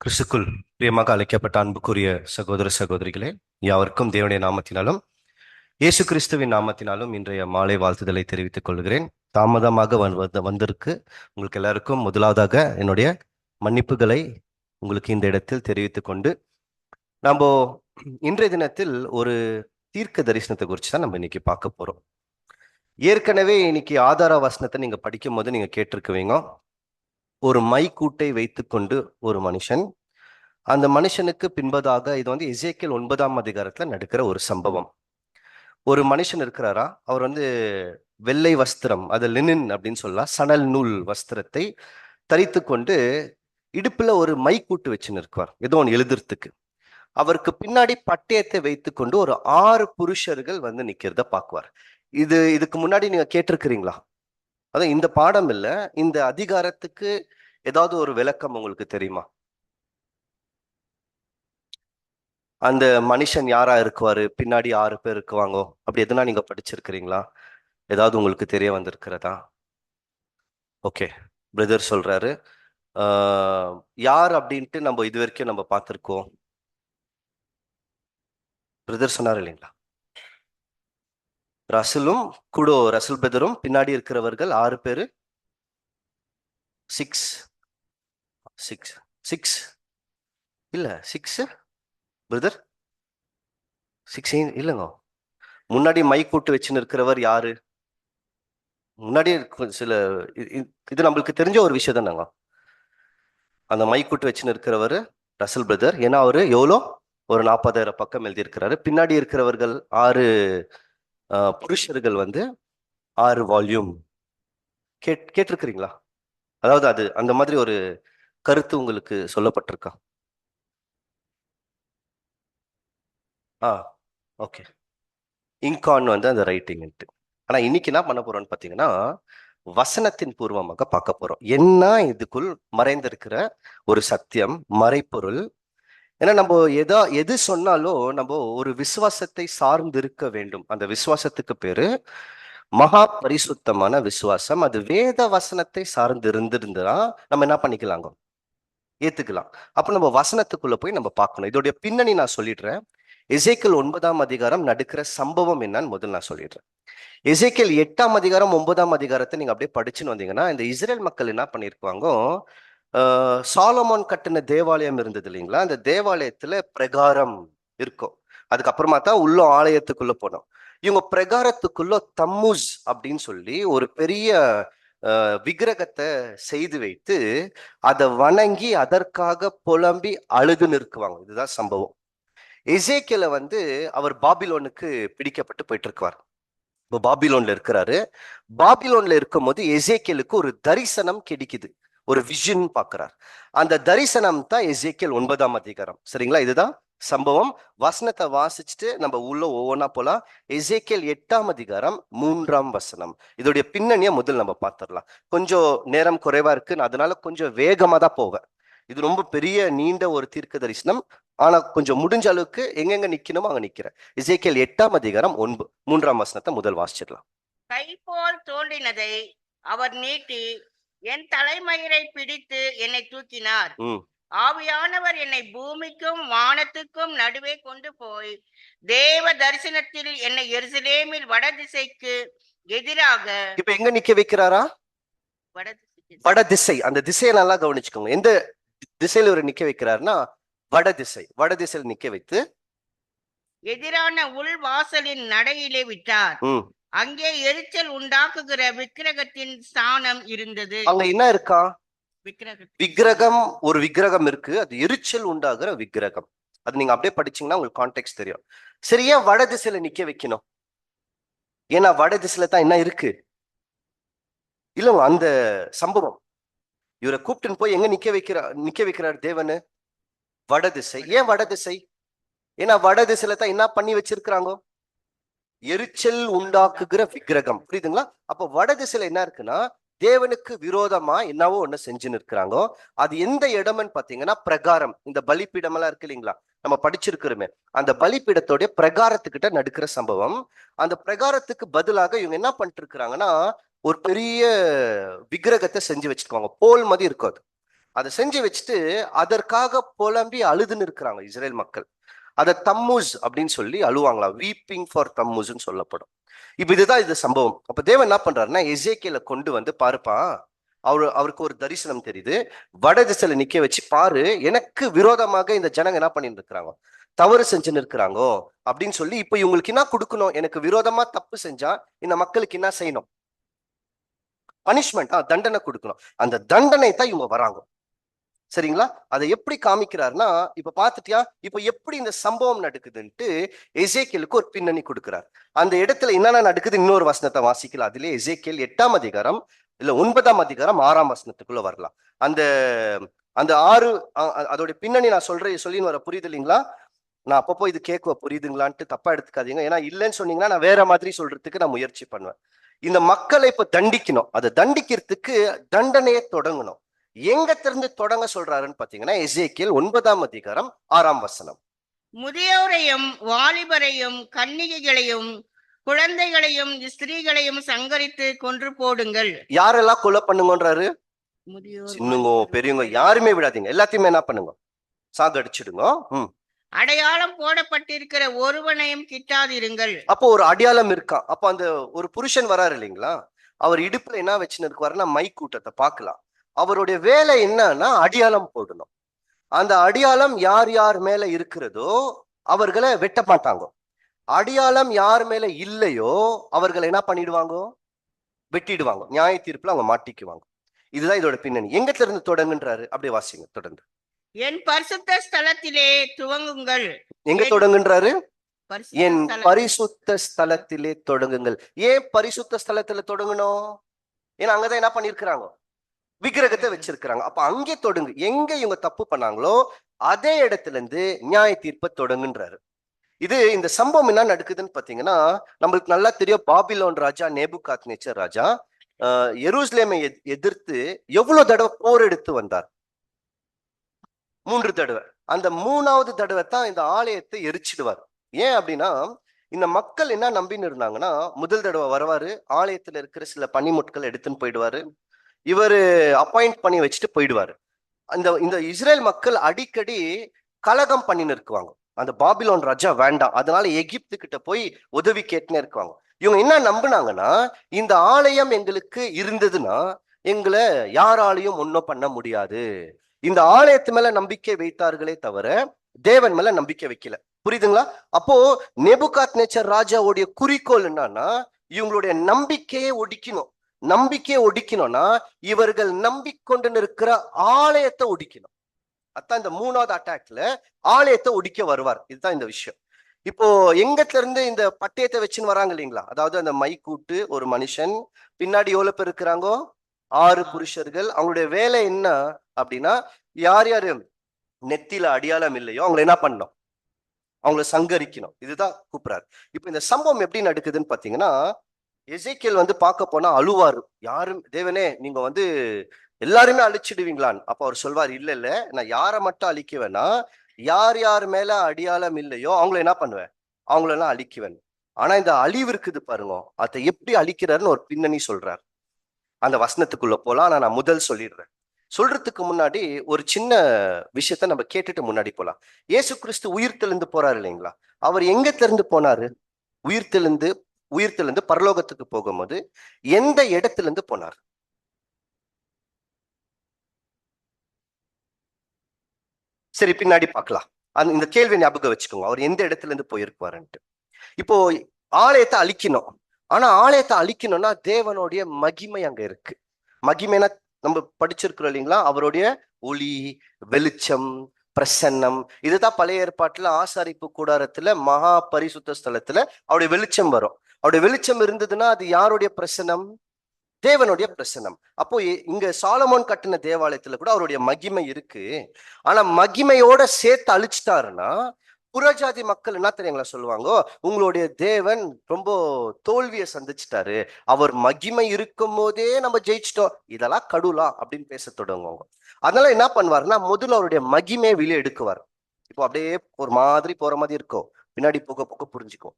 கிறிஸ்துக்குள் பிரியமாக அழைக்கப்பட்ட அன்புக்குரிய சகோதர சகோதரிகளே, யாவருக்கும் தேவனுடைய நாமத்தினாலும் இயேசு கிறிஸ்துவின் நாமத்தினாலும் இன்றைய மாலை வாழ்த்துதலை தெரிவித்துக் கொள்கிறேன். தாமதமாக வந்திருக்கு உங்களுக்கு எல்லாருக்கும் முதலாவதாக என்னுடைய மன்னிப்புகளை உங்களுக்கு இந்த இடத்தில் தெரிவித்துக் கொண்டு நம்ம இன்றைய தினத்தில் ஒரு தீர்க்க தரிசனத்தை குறித்து தான் நம்ம இன்னைக்கு பார்க்க போறோம். ஏற்கனவே இன்னைக்கு ஆதார வசனத்தை நீங்க படிக்கும் போது நீங்க கேட்டிருக்குவீங்க, ஒரு மைக்கூட்டை வைத்துக்கொண்டு ஒரு மனுஷன், அந்த மனுஷனுக்கு பின்பதாக இது எசேக்கியேல் 9ஆம் அதிகாரத்துல நடக்கிற ஒரு சம்பவம். ஒரு மனுஷன் இருக்கிறாரா, அவர் வெள்ளை வஸ்திரம், அது லினின் அப்படின்னு சொல்லலாம், சணல் நூல் வஸ்திரத்தை தரித்து கொண்டு இடுப்புல ஒரு மைக்கூட்டு வச்சுன்னு இருக்குவார், ஏதோ ஒன்று எழுதுறதுக்கு. அவருக்கு பின்னாடி பட்டயத்தை வைத்துக்கொண்டு ஒரு 6 புருஷர்கள் நிக்கிறத பார்க்குவார். இதுக்கு முன்னாடி நீங்க கேட்டிருக்கிறீங்களா? அதான் இந்த பாடம் இல்ல, இந்த அதிகாரத்துக்கு ஏதாவது ஒரு விளக்கம் உங்களுக்கு தெரியுமா? அந்த மனுஷன் யாரா இருக்குவாரு, பின்னாடி 6 பேர் இருக்குவாங்க, அப்படி எதுனா நீங்க படிச்சிருக்கிறீங்களா? ஏதாவது உங்களுக்கு தெரிய வந்திருக்கிறதா? ஓகே, பிரதர் சொல்றாரு. யார் அப்படின்ட்டு நம்ம இது வரைக்கும் நம்ம பார்த்திருக்கோம். பிரதர் சொன்னார் இல்லைங்களா, ரசலும் கூட, ரசல் பிரதரும் பின்னாடி இருக்கிறவர்கள் 6 பேரு. 6 6 6 இல்ல 6 பிரதர், 16 இல்லைங்க. முன்னாடி மைக் போட்டு வச்சுன்னு இருக்கிறவர் யாரு? முன்னாடி சில இது நம்மளுக்கு தெரிஞ்ச ஒரு விஷயம் தானேங்க. அந்த மைக்கூட்டு வச்சுன்னு இருக்கிறவர் ரசல் பிரதர். ஏன்னா அவரு எவ்வளோ ஒரு 40,000 பக்கம் எழுதியிருக்கிறாரு. பின்னாடி இருக்கிறவர்கள் 6 புருஷர்கள் 6 வால்யூம். கேட்டிருக்கிறீங்களா? அதாவது அது அந்த மாதிரி ஒரு கருத்து உங்களுக்கு சொல்லப்பட்டிருக்கா? ஆ, ஓகே. இங்கான் அந்த ரைட்டிங்ட்டு. ஆனா இன்னைக்கு என்ன பண்ண போறோம்னு பாத்தீங்கன்னா, வசனத்தின் பூர்வமாக பார்க்க போறோம். என்ன இதுக்குள் மறைந்திருக்கிற ஒரு சத்தியம், மறைப்பொருள். ஏன்னா நம்ம எது சொன்னாலும் நம்ம ஒரு விசுவாசத்தை சார்ந்து இருக்க வேண்டும். அந்த விசுவாசத்துக்கு பேரு மகா பரிசுத்தமான விசுவாசம். அது வேத வசனத்தை சார்ந்து இருந்திருந்தா நம்ம என்ன பண்ணிக்கலாங்க, ஏத்துக்கலாம். அப்ப நம்ம வசனத்துக்குள்ள போய் நம்ம பார்க்கணும். இதோடைய பின்னணி நான் சொல்லிடுறேன். எசேக்கியேல் 9ஆம் அதிகாரம் நடக்கிற சம்பவம் என்னன்னு முதல்ல நான் சொல்லிடுறேன். எசேக்கியேல் 8ஆம் அதிகாரம் 9ஆம் அதிகாரத்தை நீங்க அப்படியே படிச்சுன்னு வந்தீங்கன்னா, இந்த இஸ்ரேல் மக்கள் என்ன பண்ணியிருப்பாங்க, சாலமோன் கட்டின தேவாலயம் இருந்தது இல்லைங்களா, அந்த தேவாலயத்துல பிரகாரம் இருக்கும். அதுக்கப்புறமா தான் உள்ள ஆலயத்துக்குள்ள போனோம். இவங்க பிரகாரத்துக்குள்ள தம்முஸ் அப்படின்னு சொல்லி ஒரு பெரிய விக்கிரகத்தை செய்து வைத்து அதை வணங்கி அதற்காக புலம்பி அழுது நிற்குவாங்க. இதுதான் சம்பவம். எசேக்கியேல அவர் பாபிலோனுக்கு பிடிக்கப்பட்டு போயிட்டு இருக்குவார். இப்போ பாபிலோன்ல இருக்கிறாரு. பாபிலோன்ல இருக்கும் போது எசேக்கியேலுக்கு ஒரு தரிசனம் கிடைக்குது, ஒரு விஷன் பார்க்கிறார். அந்த தரிசனம் தான் எசேக்கியேல் 9ஆம் அதிகாரம். சரிங்களா? இதுதான் சம்பவம். வசனத்தை வாசிச்சுட்டு நம்ம உள்ள ஒவ்வொன்றா போலாம். எசேக்கியேல் 8ஆம் அதிகாரம் 3ஆம் வசனம். இதோடைய பின்னணியை முதல் நம்ம பார்த்துடலாம். கொஞ்சம் நேரம் குறைவா இருக்கு, நான் அதனால கொஞ்சம் வேகமா தான் போவேன். இது ரொம்ப பெரிய நீண்ட ஒரு தீர்க்க தரிசனம். ஆனா கொஞ்சம் முடிஞ்ச அளவுக்கு எங்கெங்க நிக்கணுமோ அங்க நிக்கிறேன். எசேக்கியேல் 8ஆம் அதிகாரம் 3ஆம் வசனத்தை முதல் வாசிச்சிடலாம். கை போல் தோன்றினதை அவர் நீட்டி என் தலைமயிரை பிடித்து என்னை தூக்கினார். ஆவியானவர் என்னை பூமிக்கும் வானத்துக்கும் நடுவே கொண்டு போய் தேவ தரிசனத்தில் என்னை எருசலேமில் வடதிசைக்கு எதிராக. இப்ப எங்க நிக்க வைக்கிறாரா? வடதிசை. அந்த திசையை நல்லா கவனிச்சுக்கோங்க. எந்த திசையில ஒரு நிக்க வைக்கிறாருன்னா வடதிசை. வடதிசையில் நிக்க வைத்து எதிரான உள் வாசலின் நடையிலே விட்டார். அங்கே எரிச்சல் உண்டாக்குகிற விக்கிரகத்தின் ஸ்தானம் இருந்தது. அங்க என்ன இருக்கா? விக்கிரகம். ஒரு விக்கிரகம் இருக்கு, அது எரிச்சல் உண்டாகிற விக்கிரகம். அது நீங்க அப்படியே படிச்சீங்கன்னா உங்களுக்கு கான்டெக்ட் தெரியும். சரி, ஏன் வடதிசையில நிக்க வைக்கணும்? ஏன்னா வடதிசையில தான் என்ன இருக்கு இல்ல அந்த சம்பவம். இவரை கூப்பிட்டுன்னு போய் எங்க நிக்க வைக்கிறார் தேவனு? வடதிசை. ஏன் வடதிசை? ஏன்னா வடதிசையில தான் என்ன பண்ணி வச்சிருக்கிறாங்க? எரிச்சல் உண்டாக்குகிற விக்கிரகம். புரியுதுங்களா? அப்ப வடதிசையில என்ன இருக்குன்னா, தேவனுக்கு விரோதமா என்னவோ ஒண்ணு செஞ்சுன்னு இருக்கிறாங்க. அது எந்த இடம்னு பாத்தீங்கன்னா பிரகாரம். இந்த பலிப்பீடம் எல்லாம் இருக்கு இல்லைங்களா, நம்ம படிச்சிருக்கிறோமே, அந்த பலிப்பீடத்தோடைய பிரகாரத்துக்கிட்ட நடக்கிற சம்பவம். அந்த பிரகாரத்துக்கு பதிலாக இவங்க என்ன பண்ணிட்டு இருக்கிறாங்கன்னா, ஒரு பெரிய விக்கிரகத்தை செஞ்சு வச்சிருக்காங்க. போல் மாதிரி இருக்கும் அது. அதை செஞ்சு வச்சுட்டு அதற்காக புலம்பி அழுதுன்னு இருக்கிறாங்க இஸ்ரேல் மக்கள். அதை தம்மூஸ் அப்படின்னு சொல்லி அழுவாங்களா, வீப்பிங் ஃபார் தம்மூஸ்ன்னு சொல்லப்படும். இப்ப இதுதான் இது சம்பவம். அப்ப தேவன் என்ன பண்றாருன்னா எசேக்கியேலை கொண்டு வந்து பாருப்பா, அவருக்கு ஒரு தரிசனம் தெரியுது, வட திசையில நிக்க வச்சு பாரு, எனக்கு விரோதமாக இந்த ஜனங்க என்ன பண்ணிட்டு இருக்கிறாங்க, தவறு செஞ்சுன்னு இருக்கிறாங்கோ அப்படின்னு சொல்லி, இப்ப இவங்களுக்கு என்ன கொடுக்கணும், எனக்கு விரோதமா தப்பு செஞ்சா இந்த மக்களுக்கு என்ன செய்யணும், பனிஷ்மெண்ட், தண்டனை கொடுக்கணும். அந்த தண்டனை தான் இவங்க வராங்க. சரிங்களா? அதை எப்படி காமிக்கிறாருன்னா, இப்ப பாத்துட்டியா, இப்ப எப்படி இந்த சம்பவம் நடக்குதுன்ட்டு எசேக்கியேலுக்கு ஒரு பின்னணி கொடுக்கிறார். அந்த இடத்துல என்னென்ன நடக்குது, இன்னொரு வசனத்தை வாசிக்கலாம். அதிலே எசேக்கியேல் 8ஆம் அதிகாரம் இல்ல 9ஆம் அதிகாரம் 6ஆம் வசனத்துக்குள்ள வரலாம். அந்த அந்த 6 அதோட பின்னணி நான் சொல்லின்னு வர புரியுது இல்லைங்களா? நான் அப்பப்போ இது கேட்குவேன், புரியுதுங்களான்ட்டு தப்பா எடுத்துக்காதீங்க. ஏன்னா இல்லைன்னு சொன்னீங்கன்னா நான் வேற மாதிரி சொல்றதுக்கு நான் முயற்சி பண்ணுவேன். இந்த மக்களை இப்ப தண்டிக்கணும். அதை தண்டிக்கிறதுக்கு தண்டனையை தொடங்கணும். எங்க திருந்து தொடங்க சொல்றாருன்னு பாத்தீங்கன்னா எசேக்கியேல் 9ஆம் அதிகாரம் 6ஆம் வசனம். முதியோரையும் வாலிபரையும் கன்னிகைகளையும் குழந்தைகளையும் ஸ்திரீகளையும் சங்கரித்து கொன்று போடுங்கள். யாரெல்லாம் கொலை பண்ணுங்கன்றாரு? சின்னங்க பெரியவங்க யாருமே விடாதீங்க, எல்லாத்தையுமே என்ன பண்ணுங்க, சாகடிச்சிடுங்க. அடையாளம் போடப்பட்டிருக்கிற ஒருவனையும் கிட்டாதிருங்கள். அப்போ ஒரு அடையாளம் இருக்கா. அப்ப அந்த ஒரு புருஷன் வராரு இல்லைங்களா, அவர் இடுப்புல என்ன வச்சுன்னு இருக்குவாருன்னா மை கூட்டத்தை பார்க்கலாம். அவருடைய வேலை என்னன்னா அடையாளம் போடணும். அந்த அடையாளம் யார் யார் மேல இருக்கிறதோ அவர்களை வெட்ட மாட்டாங்க. அடையாளம் யார் மேல இல்லையோ அவர்களை என்ன பண்ணிடுவாங்க, வெட்டிடுவாங்க. நியாய தீர்ப்புல அவங்க மாட்டிக்குவாங்க. இதுதான் இதோட பின்னணி. எங்க இருந்து தொடங்குன்றாரு, அப்படியே வாசிங்க தொடர்ந்து. என் பரிசுத்த ஸ்தலத்திலே துவங்குங்கள். எங்க தொடங்குன்றாரு? என் பரிசுத்த ஸ்தலத்திலே தொடங்குங்கள். ஏன் பரிசுத்த ஸ்தலத்துல தொடங்கணும்? ஏன்னா அங்கதான் என்ன பண்ணிருக்கிறாங்க, விக்கிரகத்தை வச்சிருக்கிறாங்க. அப்ப அங்கே தொடங்கு. எங்க இவங்க தப்பு பண்ணாங்களோ அதே இடத்துல இருந்து நியாய தீர்ப்பை தொடங்குன்றாரு. இது இந்த சம்பவம் என்ன நடக்குதுன்னு பாத்தீங்கன்னா, நம்மளுக்கு நல்லா தெரியும், பாபிலோன் ராஜா நேபுகாத்நேச்சர் ராஜா எருசலேமை எதிர்த்து எவ்வளவு தடவை போர் எடுத்து வந்தார்? 3 தடவை. அந்த 3ஆவது தடவை தான் இந்த ஆலயத்தை எரிச்சிடுவார். ஏன் அப்படின்னா, இந்த மக்கள் என்ன நம்பின்னு இருந்தாங்கன்னா, முதல் தடவை வருவாரு, ஆலயத்துல இருக்கிற சில பனிமுட்கள் எடுத்துன்னு போயிடுவாரு, இவரு அப்பாயிண்ட் பண்ணி வச்சுட்டு போயிடுவாரு. இந்த இஸ்ரேல் மக்கள் அடிக்கடி கலகம் பண்ணின்னு இருக்குவாங்க. அந்த பாபிலோன் ராஜா வேண்டாம், அதனால எகிப்து கிட்ட போய் உதவி கேட்டுன்னு இருக்குவாங்க. இவங்க என்ன நம்பினாங்கன்னா, இந்த ஆலயம் எங்களுக்கு இருந்ததுன்னா எங்களை யாராலையும் ஒன்றும் பண்ண முடியாது. இந்த ஆலயத்து மேல நம்பிக்கை வைத்தார்களே தவிர தேவன் மேல நம்பிக்கை வைக்கல. புரியுதுங்களா? அப்போ நேபுகாத்நேச்சர் ராஜாவுடைய குறிக்கோள் என்னன்னா, இவங்களுடைய நம்பிக்கையை ஒடிக்கணும். நம்பிக்கையை ஒடிக்கணும்னா இவர்கள் நம்பிக்கொண்டு இருக்கிற ஆலயத்தை ஒடிக்கணும். அதான் இந்த 3ஆவது அட்டாக்ல ஆலயத்தை ஒடிக்க வருவார். இதுதான் இந்த விஷயம். இப்போ எங்கத்துல இருந்து இந்த பட்டயத்தை வச்சுன்னு வராங்க இல்லைங்களா, அதாவது அந்த மை கூட்டு ஒரு மனுஷன், பின்னாடி எவ்வளவு பேர் இருக்கிறாங்கோ, 6 புருஷர்கள். அவங்களுடைய வேலை என்ன அப்படின்னா, யார் யாரு நெத்தில அடையாளம் இல்லையோ அவங்களை என்ன பண்ணணும், அவங்கள சங்கரிக்கணும். இதுதான் கூப்பிடுறாரு. இப்ப இந்த சம்பவம் எப்படி நடக்குதுன்னு பாத்தீங்கன்னா, எசேக்கியேல் பார்க்க போனா அழுவாரு. யாரும், தேவனே நீங்க எல்லாருமே அழிச்சிடுவீங்களான்னு. அப்ப அவர் சொல்வார், இல்ல இல்ல, நான் யாரை மட்டும் அழிக்குவேன்னா, யார் யார் மேல அடையாளம் இல்லையோ அவங்கள என்ன பண்ணுவேன், அவங்களெல்லாம் அழிக்குவேன். ஆனா இந்த அழிவு இருக்குது பாருங்க, அதை எப்படி அழிக்கிறாருன்னு ஒரு பின்னணி சொல்றாரு. அந்த வசனத்துக்குள்ள போலாம். நான் முதல் சொல்லிடுறேன். சொல்றதுக்கு முன்னாடி ஒரு சின்ன விஷயத்த நம்ம கேட்டுட்டு முன்னாடி போலாம். இயேசு கிறிஸ்து உயிர்த்தெழுந்து போறாரு இல்லைங்களா, அவர் எங்க திறந்து போனாரு? உயிர்த்தெழுந்து பரலோகத்துக்கு போகும்போது எந்த இடத்துல இருந்து போனார்? சரி, பின்னாடி பார்க்கலாம். இந்த கேள்வி ஞாபகம் வச்சுக்கோங்க, அவர் எந்த இடத்துல இருந்து போயிருப்பாருன்ட்டு. இப்போ ஆலயத்தை அழிக்கணும். ஆனா ஆலயத்தை அழிக்கணும்னா தேவனுடைய மகிமை அங்க இருக்கு. மகிமைனா நம்ம படிச்சிருக்கிறோம் இல்லைங்களா, அவருடைய ஒளி, வெளிச்சம், பிரசன்னம். இதுதான் பழைய ஏற்பாட்டுல ஆசாரிப்பு கூடாரத்துல மகா பரிசுத்த ஸ்தலத்துல அவருடைய வெளிச்சம் வரும். அவருடைய வெளிச்சம் இருந்ததுன்னா அது யாருடைய பிரசன்னம்? தேவனுடைய பிரசன்னம். அப்போ இங்க சாலமோன் கட்டின தேவாலயத்துல கூட அவருடைய மகிமை இருக்கு. ஆனா மகிமையோட சேர்த்து அழிச்சிட்டாருன்னா புறஜாதி மக்கள் என்ன தெரியுங்களா சொல்லுவாங்க, உங்களுடைய தேவன் ரொம்ப தோல்வியை சந்திச்சிட்டாரு, அவர் மகிமை இருக்கும் போதே நம்ம ஜெயிச்சிட்டோம், இதெல்லாம் கடவுளா அப்படின்னு பேச தொடங்குவாங்க. அதனால என்ன பண்ணுவாருன்னா, முதல்ல அவருடைய மகிமையை வெளியே எடுக்குவார். இப்போ அப்படியே ஒரு மாதிரி போற மாதிரி இருக்கும், பின்னாடி போக போக புரிஞ்சுக்கும்.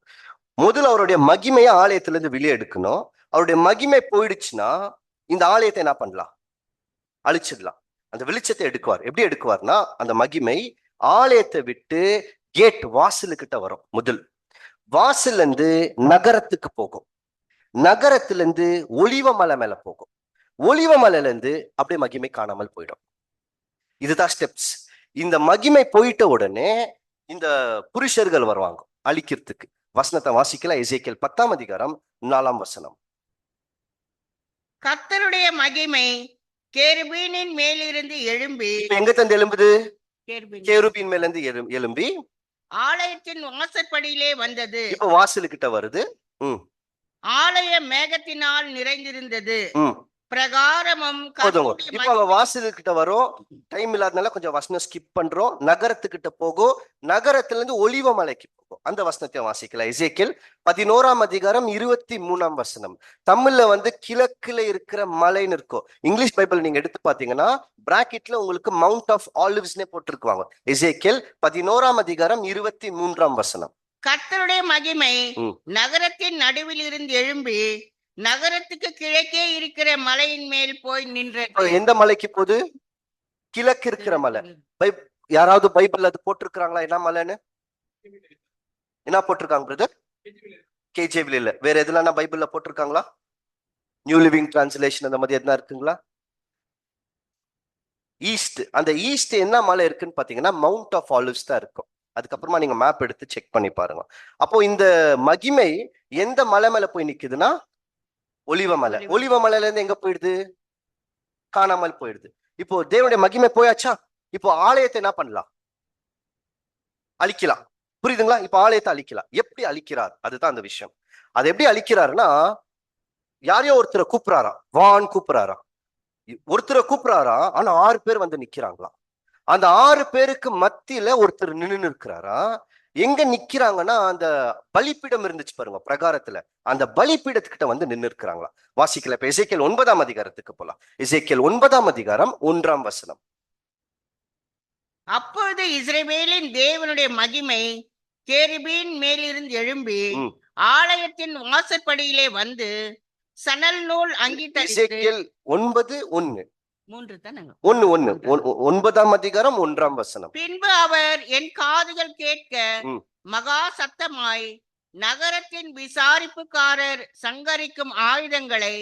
முதல்ல அவருடைய மகிமையை ஆலயத்துல இருந்து வெளியே எடுக்கணும். அவருடைய மகிமை போயிடுச்சுன்னா இந்த ஆலயத்தை என்ன பண்ணலாம், அழிச்சிடலாம். அந்த வெளிச்சத்தை எடுக்குவார். எப்படி எடுக்குவார்னா, அந்த மகிமை ஆலயத்தை விட்டு கேட் வாசலுக்கிட்ட வரும். முதல் வாசல்ல இருந்து நகரத்துக்கு போகும். நகரத்துல இருந்து ஒலிவ மலை மேல போகும். ஒலிவ மலையில இருந்து அப்படியே மகிமை காணாமல் போயிடும். இதுதான் ஸ்டெப்ஸ். இந்த மகிமை போயிட்ட உடனே இந்த புருஷர்கள் வருவாங்க அழிக்கிறதுக்கு. வசனத்தை வாசிக்கலாம். எசேக்கியேல் 10ஆம் அதிகாரம் 4ஆம் வசனம். கர்த்தருடைய மகிமை கேருபீனின் மேலிருந்து எழும்பி, எங்க தந்து எழும்புது? கேருபீன் கேருபீன் மேல இருந்து எழும்பி ஆலயத்தின் வாசற்படியிலே வந்தது. இப்ப வாசலுக்கிட்ட வருது. ஆலய மேகத்தினால் நிறைந்திருந்தது. பிரகாரமும் இப்ப அவங்க வாசலுக்கிட்ட வரும். டைம் இல்லாதனால கொஞ்சம் வசனம் ஸ்கிப் பண்றோம். நகரத்துக்கிட்ட போகும். நகரத்துல இருந்து ஒலிவ மலைக்கு போகும். அந்த வசனத்தை வாசிக்கலாம். எசேக்கியேல் 11ஆம் அதிகாரம் 23ஆம் வசனம். தமிழ்ல வந்து கிழக்குல இருக்கிற மலைன்னு இருக்கும். இங்கிலீஷ் பைபிள் நீங்க எடுத்து பாத்தீங்கன்னா பிராக்கெட்ல உங்களுக்கு மவுண்ட் ஆஃப் ஆலிவ்ஸ்னே போட்டிருக்குவாங்க. எசேக்கியேல் 11ஆம் அதிகாரம் 23ஆம் வசனம். கர்த்தருடைய மகிமை நகரத்தின் நடுவில் இருந்து எழும்பி நகரத்துக்கு கிழக்கே இருக்கிற மலையின் மேல் போய் நின்றது. எந்த மலைக்கு போகுது? கிழக்கு இருக்கிற மலை. யாராவது பைபிள் அது போட்டிருக்கிறாங்களா என்ன மலைன்னு? என்ன போட்டிருக்காங்க பிரதர்? கேஜேவில இல்ல, வேற எதுல பைபிள்ல போட்டிருக்காங்களா? நியூ லிவிங் டிரான்ஸ்லேஷன் அந்த மாதிரி எதுனா இருக்குங்களா? ஈஸ்ட். அந்த ஈஸ்ட் என்ன மலை இருக்குன்னு பாத்தீங்கன்னா மவுண்ட் ஆஃப் ஆலிவ்ஸ் தான் இருக்கும். அதுக்கப்புறமா நீங்க மேப் எடுத்து செக் பண்ணி பாருங்க. அப்போ இந்த மகிமை எந்த மலை மேல போய் நிக்குதுன்னா ஒலிவ மலை. ஒலிவ மலையில இருந்து எங்க போயிடுது? காணாமல் போயிடுது. இப்போ தேவனுடைய மகிமை போயாச்சா? இப்போ ஆலயத்தை என்ன பண்ணலாம்? அழிக்கலாம். புரியுதுங்களா? இப்ப ஆலயத்தை அழிக்கலாம். எப்படி அழிக்கிறார்? அதுதான் அந்த விஷயம். அது எப்படி அழிக்கிறாருன்னா, யாரையோ ஒருத்தரை கூப்பிடுறாராம். வான் கூப்பிடுறாராம். ஒருத்தரை கூப்பிடுறாராம். ஆனா 6 பேர் வந்து நிக்கிறாங்களாம். அந்த 6 பேருக்கு மத்தியில ஒருத்தர் நின்று இருக்கிறாரா. எங்க நிக்கிறாங்கன்னா அந்த பலிப்பீடம் இருந்துச்சு பாருங்க பிரகாரத்துல. அந்த பலிப்பீடத்துக்கிட்ட வந்து நின்று இருக்கிறாங்களா. வாசிக்கல. இப்ப எசேக்கியேல் 9ஆம் அதிகாரத்துக்கு போலாம். எசேக்கியேல் 9ஆம் அதிகாரம் 1ஆம் வசனம். அப்பொழுது இஸ்ரவேலின் தேவனுடைய மகிமை கேருபீன் மேலிருந்து எழும்பி ஆலயத்தின் வாசற்படியிலே வந்து சணல் நூல் அங்கி தரித்து. 9:1 3 9ஆம் அதிகாரம் 1ஆம் வசனம். பின்பு அவர் என் காதுகள் கேட்க மகா சத்தமாய் நகரத்தின் விசாரிப்புக்காரர் சங்கரிக்கும் ஆயுதங்களை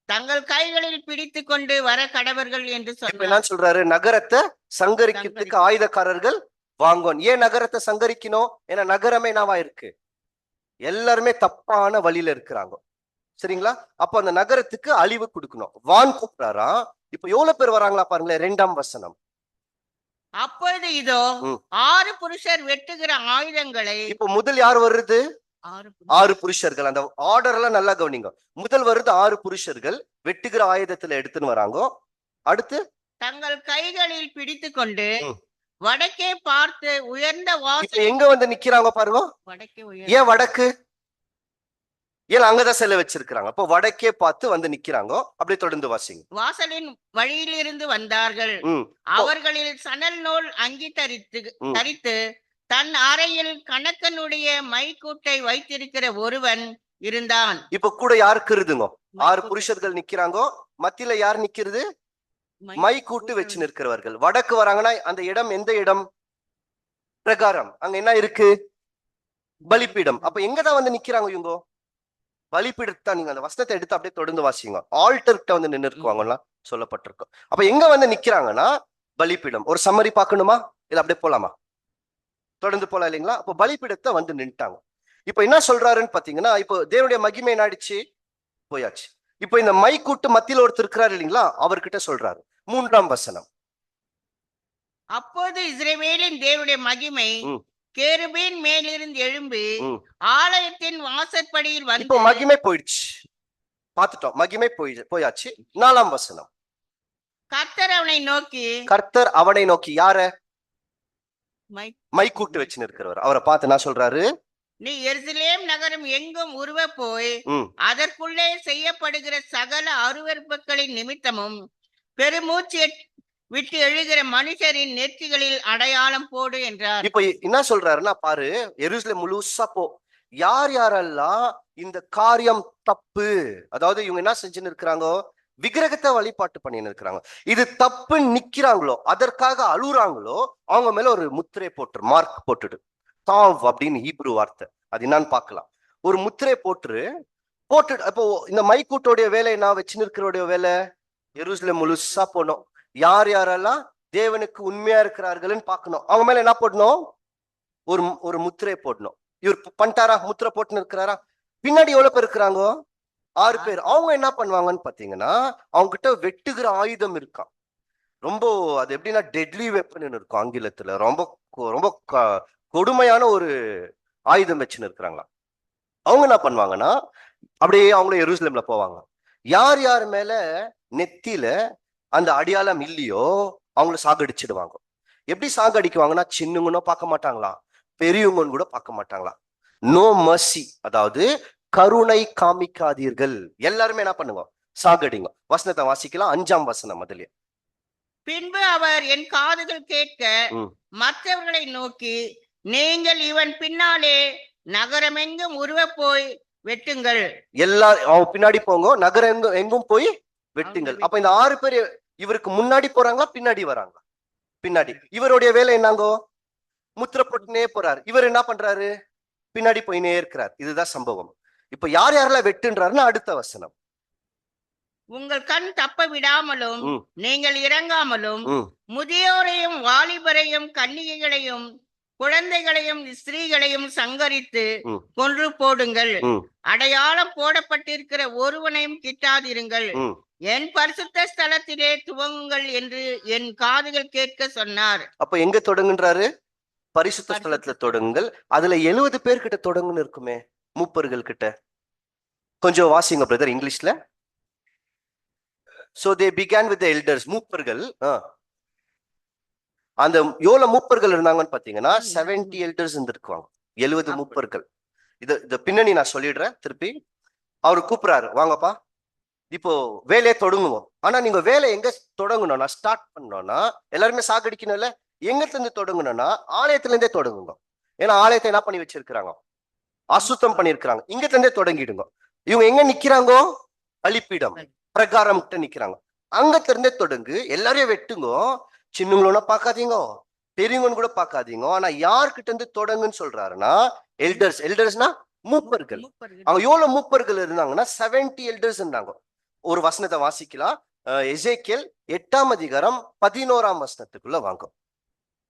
தங்கள் கைகளில் பிடித்து கொண்டு வர கடவர்கள் என்று சொல்றாரு. நகரத்தை சங்கரிக்கிறதுக்கு ஆயுதக்காரர்கள் வாங்கணும். ஏன் நகரத்தை சங்கரிக்கணும்? ஏன்னா நகரமே என்னவா இருக்கு? எல்லாருமே தப்பான வழியில இருக்கிறாங்க. சரிங்களா? அப்ப அந்த நகரத்துக்கு அழிவு கொடுக்கணும். வான் கூப்பிடாரா. இப்ப எவ்வளவு பேர் வராங்களா பாருங்களேன். 2ஆம் வசனம். அப்பொழுது இதோ 6 புருஷர் வெட்டுகிற ஆயுதங்களை. இப்ப முதல் யார் வருது? 6 புருஷர்கள். அந்த ஆர்டர் எல்லாம் நல்லா கவனிங்க. முதல் வருது 6 புருஷர்கள் வெட்டுகிற ஆயுதத்துல எடுத்துன்னு வராங்க. அடுத்து தங்கள் கைகளில் பிடித்து கொண்டு வடக்கே பார்த்து உயர்ந்த வாசல். எங்க வந்து நிக்கிறாங்க பாருங்க. ஏன் வடக்கு? ஏன் அங்கதான் செல்ல வச்சிருக்கிறாங்க. அப்போ வடக்கே பார்த்து வந்து நிக்கிறாங்க. அப்படியே தொடர்ந்து வாசிங்க. வாசலின் வழியிலிருந்து வந்தார்கள். அவர்களில் சணல் நூல் அங்கி தரித்து தன் அறையில் கணக்கனுடைய மைக்கூட்டை வைத்திருக்கிற ஒருவன் இருந்தான். இப்ப கூட யாருக்கு இருக்குதுங்க? 6 புருஷர்கள் நிக்கிறாங்க. மத்தியில யார் நிக்கிறது? மைக்கூட்டு வச்சு நிற்கிறவர்கள். வடக்கு வராங்கன்னா அந்த இடம் எந்த இடம்? பிரகாரம். அங்க என்ன இருக்கு? பலிப்பீடம். அப்ப எங்கதான் வந்து நிக்கிறாங்க இவங்க? பலிப்பீடத்தை. நீங்க அந்த வசனத்தை எடுத்து அப்படியே தொடர்ந்து வாசிங்க. ஆல்டர்கிட்ட வந்து நின்று இருக்குவாங்கலாம் சொல்லப்பட்டிருக்கும். அப்ப எங்க வந்து நிக்கிறாங்கன்னா பலிப்பீடம். ஒரு சம்மரி பார்க்கணுமா இல்ல அப்படியே போலாமா? தொடர்ந்து போலாம் இல்லைங்களா? அப்போ பலிப்பீடத்தை வந்து நின்ட்டாங்க. இப்ப என்ன சொல்றாருன்னு பாத்தீங்கன்னா, இப்போ தேவனுடைய மகிமை நாடிச்சு போயாச்சு. இப்போ இந்த மைக்கூட்டு மத்தியில ஒருத்தர் இருக்கிறாரு இல்லைங்களா, அவர்கிட்ட சொல்றாரு. 3ஆம் வசனம். அப்போது இஸ்ரவேலின் தேவனுடைய மகிமை கேருபீன் மேலிருந்து எழும்பி ஆலயத்தின் வாசற்படியில் வந்து. இப்போ மகிமை போயிடுச்சு. பார்த்துட்டோம். மகிமை போயாச்சு. 4ஆம் வசனம். கர்த்தர் அவனை நோக்கி யார? மைக்கூட்டு வச்சு நிற்கிறவர். அவரை பார்த்து என்ன சொல்றாரு? நீ எருசலேம் நகரம் எங்கும் உருவ போய் அதற்குள்ளே செய்யப்படுகிற சகல அருவருப்புகளின் நிமித்தமும் பெருமூச்சு விட்டு எழுகிற மனுஷரின் நெற்றிகளில் அடையாளம் போடு என்றார். இப்ப என்ன சொல்றாருன்னா பாரு, எருசலேம் முழுசா போ. யார் யாரெல்லாம் இந்த காரியம் தப்பு, அதாவது இவங்க என்ன செஞ்சுன்னு இருக்கிறாங்க? விக்கிரகத்தை வழிபாட்டு பண்ணின்னு இருக்கிறாங்க. இது தப்பு நிக்கிறாங்களோ, அதற்காக அழுகுறாங்களோ, அவங்க மேல ஒரு முத்திரை போட்டு மார்க் போட்டுடு. தாவ் அப்படின்னு ஹீப்ரு வார்த்தை, அது என்னன்னு பார்க்கலாம். ஒரு முத்திரை போட்டு அப்போ இந்த மைக்கூட்டோடைய வேலை நான் வச்சு இருக்கிறோடைய வேலை எருசலேம் முழுசா போனோம். யார் யாரெல்லாம் தேவனுக்கு உண்மையா இருக்கிறார்கள்னு பார்க்கணும். அவங்க மேல என்ன போடணும்? ஒரு முத்திரை போடணும். இவர் பண்ணிட்டாரா? முத்திரை போட்டுன்னு இருக்கிறாரா? பின்னாடி எவ்வளவு பேர் இருக்கிறாங்க? 6 பேர். அவங்க என்ன பண்ணுவாங்கன்னு பாத்தீங்கன்னா, அவங்க கிட்ட வெட்டுகிற ஆயுதம் இருக்கான். ரொம்ப அது எப்படின்னா டெட்லி வெப்பன் இருக்கும் ஆங்கிலத்துல. ரொம்ப ரொம்ப கொடுமையான ஒரு ஆயுதம் வச்சுன்னு இருக்கிறாங்களா. அவங்க என்ன பண்ணுவாங்கன்னா, அப்படியே அவங்கள எருசலேம்ல போவாங்க. யார் யார் மேல நெத்தியில அந்த அடையாளம் இல்லையோ அவங்கள சாகடிச்சிடுவாங்க. எப்படி சாகடிக்குவாங்கன்னா, சின்னவங்கன்னு பார்க்க மாட்டாங்களா, பெரியவங்கன்னு கூட பார்க்க மாட்டாங்களா. நோ மர்சி, அதாவது கருணை காமிக்காதீர்கள். எல்லாருமே என்ன பண்ணுங்க? சாகடிங்க. வசனத்தை வாசிக்கலாம், 5ஆம் வசனம் முதலிய. பின்பு அவர் என் காதுகள் கேட்க மற்றவர்களை நோக்கி, நீங்கள் இவன் பின்னாலே நகரமெங்கும் உருவ போய் வெட்டுங்கள். எல்லாரும் பின்னாடி போங்க, நகரம் எங்கும் போய் வெட்டுங்கள். அப்ப இந்த 6 பேர் இவருக்கு முன்னாடி போறாங்களா, பின்னாடி வராங்களா? பின்னாடி. இவருடைய வேலை என்னங்கோ? முத்திர போட்டுனே போறாரு. இவர் என்ன பண்றாரு? பின்னாடி போயினே இருக்கிறார். இதுதான் சம்பவம். இப்ப யார் யாரெல்லாம் வெட்டுன்றாருன்னா அடுத்த வசனம். உங்கள் கண் தப்ப விடாமலும் நீங்கள் இறங்காமலும் முதியோரையும் வாலிபரையும் கன்னிகைகளையும் குழந்தைகளையும் ஸ்திரீகளையும் சங்கரித்து கொன்று போடுங்கள். அடையாளம் போடப்பட்டிருக்கிற ஒருவனையும் கிட்டாதிருங்கள். என் பரிசுத்த ஸ்தலத்திலே துவங்குங்கள் என்று என் காதுகள் கேட்க சொன்னார். அப்ப எங்க தொடங்குன்றாரு? பரிசுத்த ஸ்தலத்துல தொடங்குங்கள். அதுல 70 பேர்கிட்ட தொடங்குன்னு இருக்குமே, மூப்பர்கள் கிட்ட. கொஞ்சம் வாசிங்க பிரதர் இங்கிலீஷ்ல. So they began with the elders, மூப்பர்கள். அந்த எவ்வளவு மூப்பர்கள் இருந்தாங்கன்னு பாத்தீங்கன்னா 70 எல்டர்ஸ் இருந்திருக்குவாங்க. 70 மூப்பர்கள். இது பின்னணி நான் சொல்லிடுறேன் திருப்பி. அவரு கூப்பிடுறாரு, வாங்கப்பா இப்போ வேலையை தொடங்குவோம். ஆனா நீங்க வேலை எங்க தொடங்கணும்னா, ஸ்டார்ட் பண்ணோம்னா எல்லாருமே சாகடிக்கணும்ல. எங்கத்துல இருந்து தொடங்கணும்னா ஆலயத்துல இருந்தே தொடங்குங்க. ஏன்னா ஆலயத்தை என்ன பண்ணி வச்சிருக்கிறாங்க? அசுத்தம் பண்ணிருக்கிறாங்க. இங்கத்துல இருந்தே தொடங்கிடுங்க. இவங்க எங்க நிக்கிறாங்கோ? பலிப்பீடம் பிரகாரம் கிட்ட நிக்கிறாங்க. அங்கத்துல இருந்தே தொடங்கு, எல்லாரையும் வெட்டுங்க. சின்னங்களோட பாக்காதீங்க, பெரியவங்கன்னு கூட பாக்காதீங்க. ஆனா யார்கிட்ட இருந்து தொடங்குன்னு சொல்றாருன்னா எல்டர்ஸ். எல்டர்ஸ்னா மூப்பர்கள். அவங்க எவ்வளவு மூப்பர்கள் இருந்தாங்கன்னா 70 எல்டர்ஸ் இருந்தாங்க. ஒரு வசனத்தை வாசிக்கலாம். எசேக்கியேல் 8ஆம் அதிகாரம் 11ஆம் வசனத்துக்குள்ள வாங்க.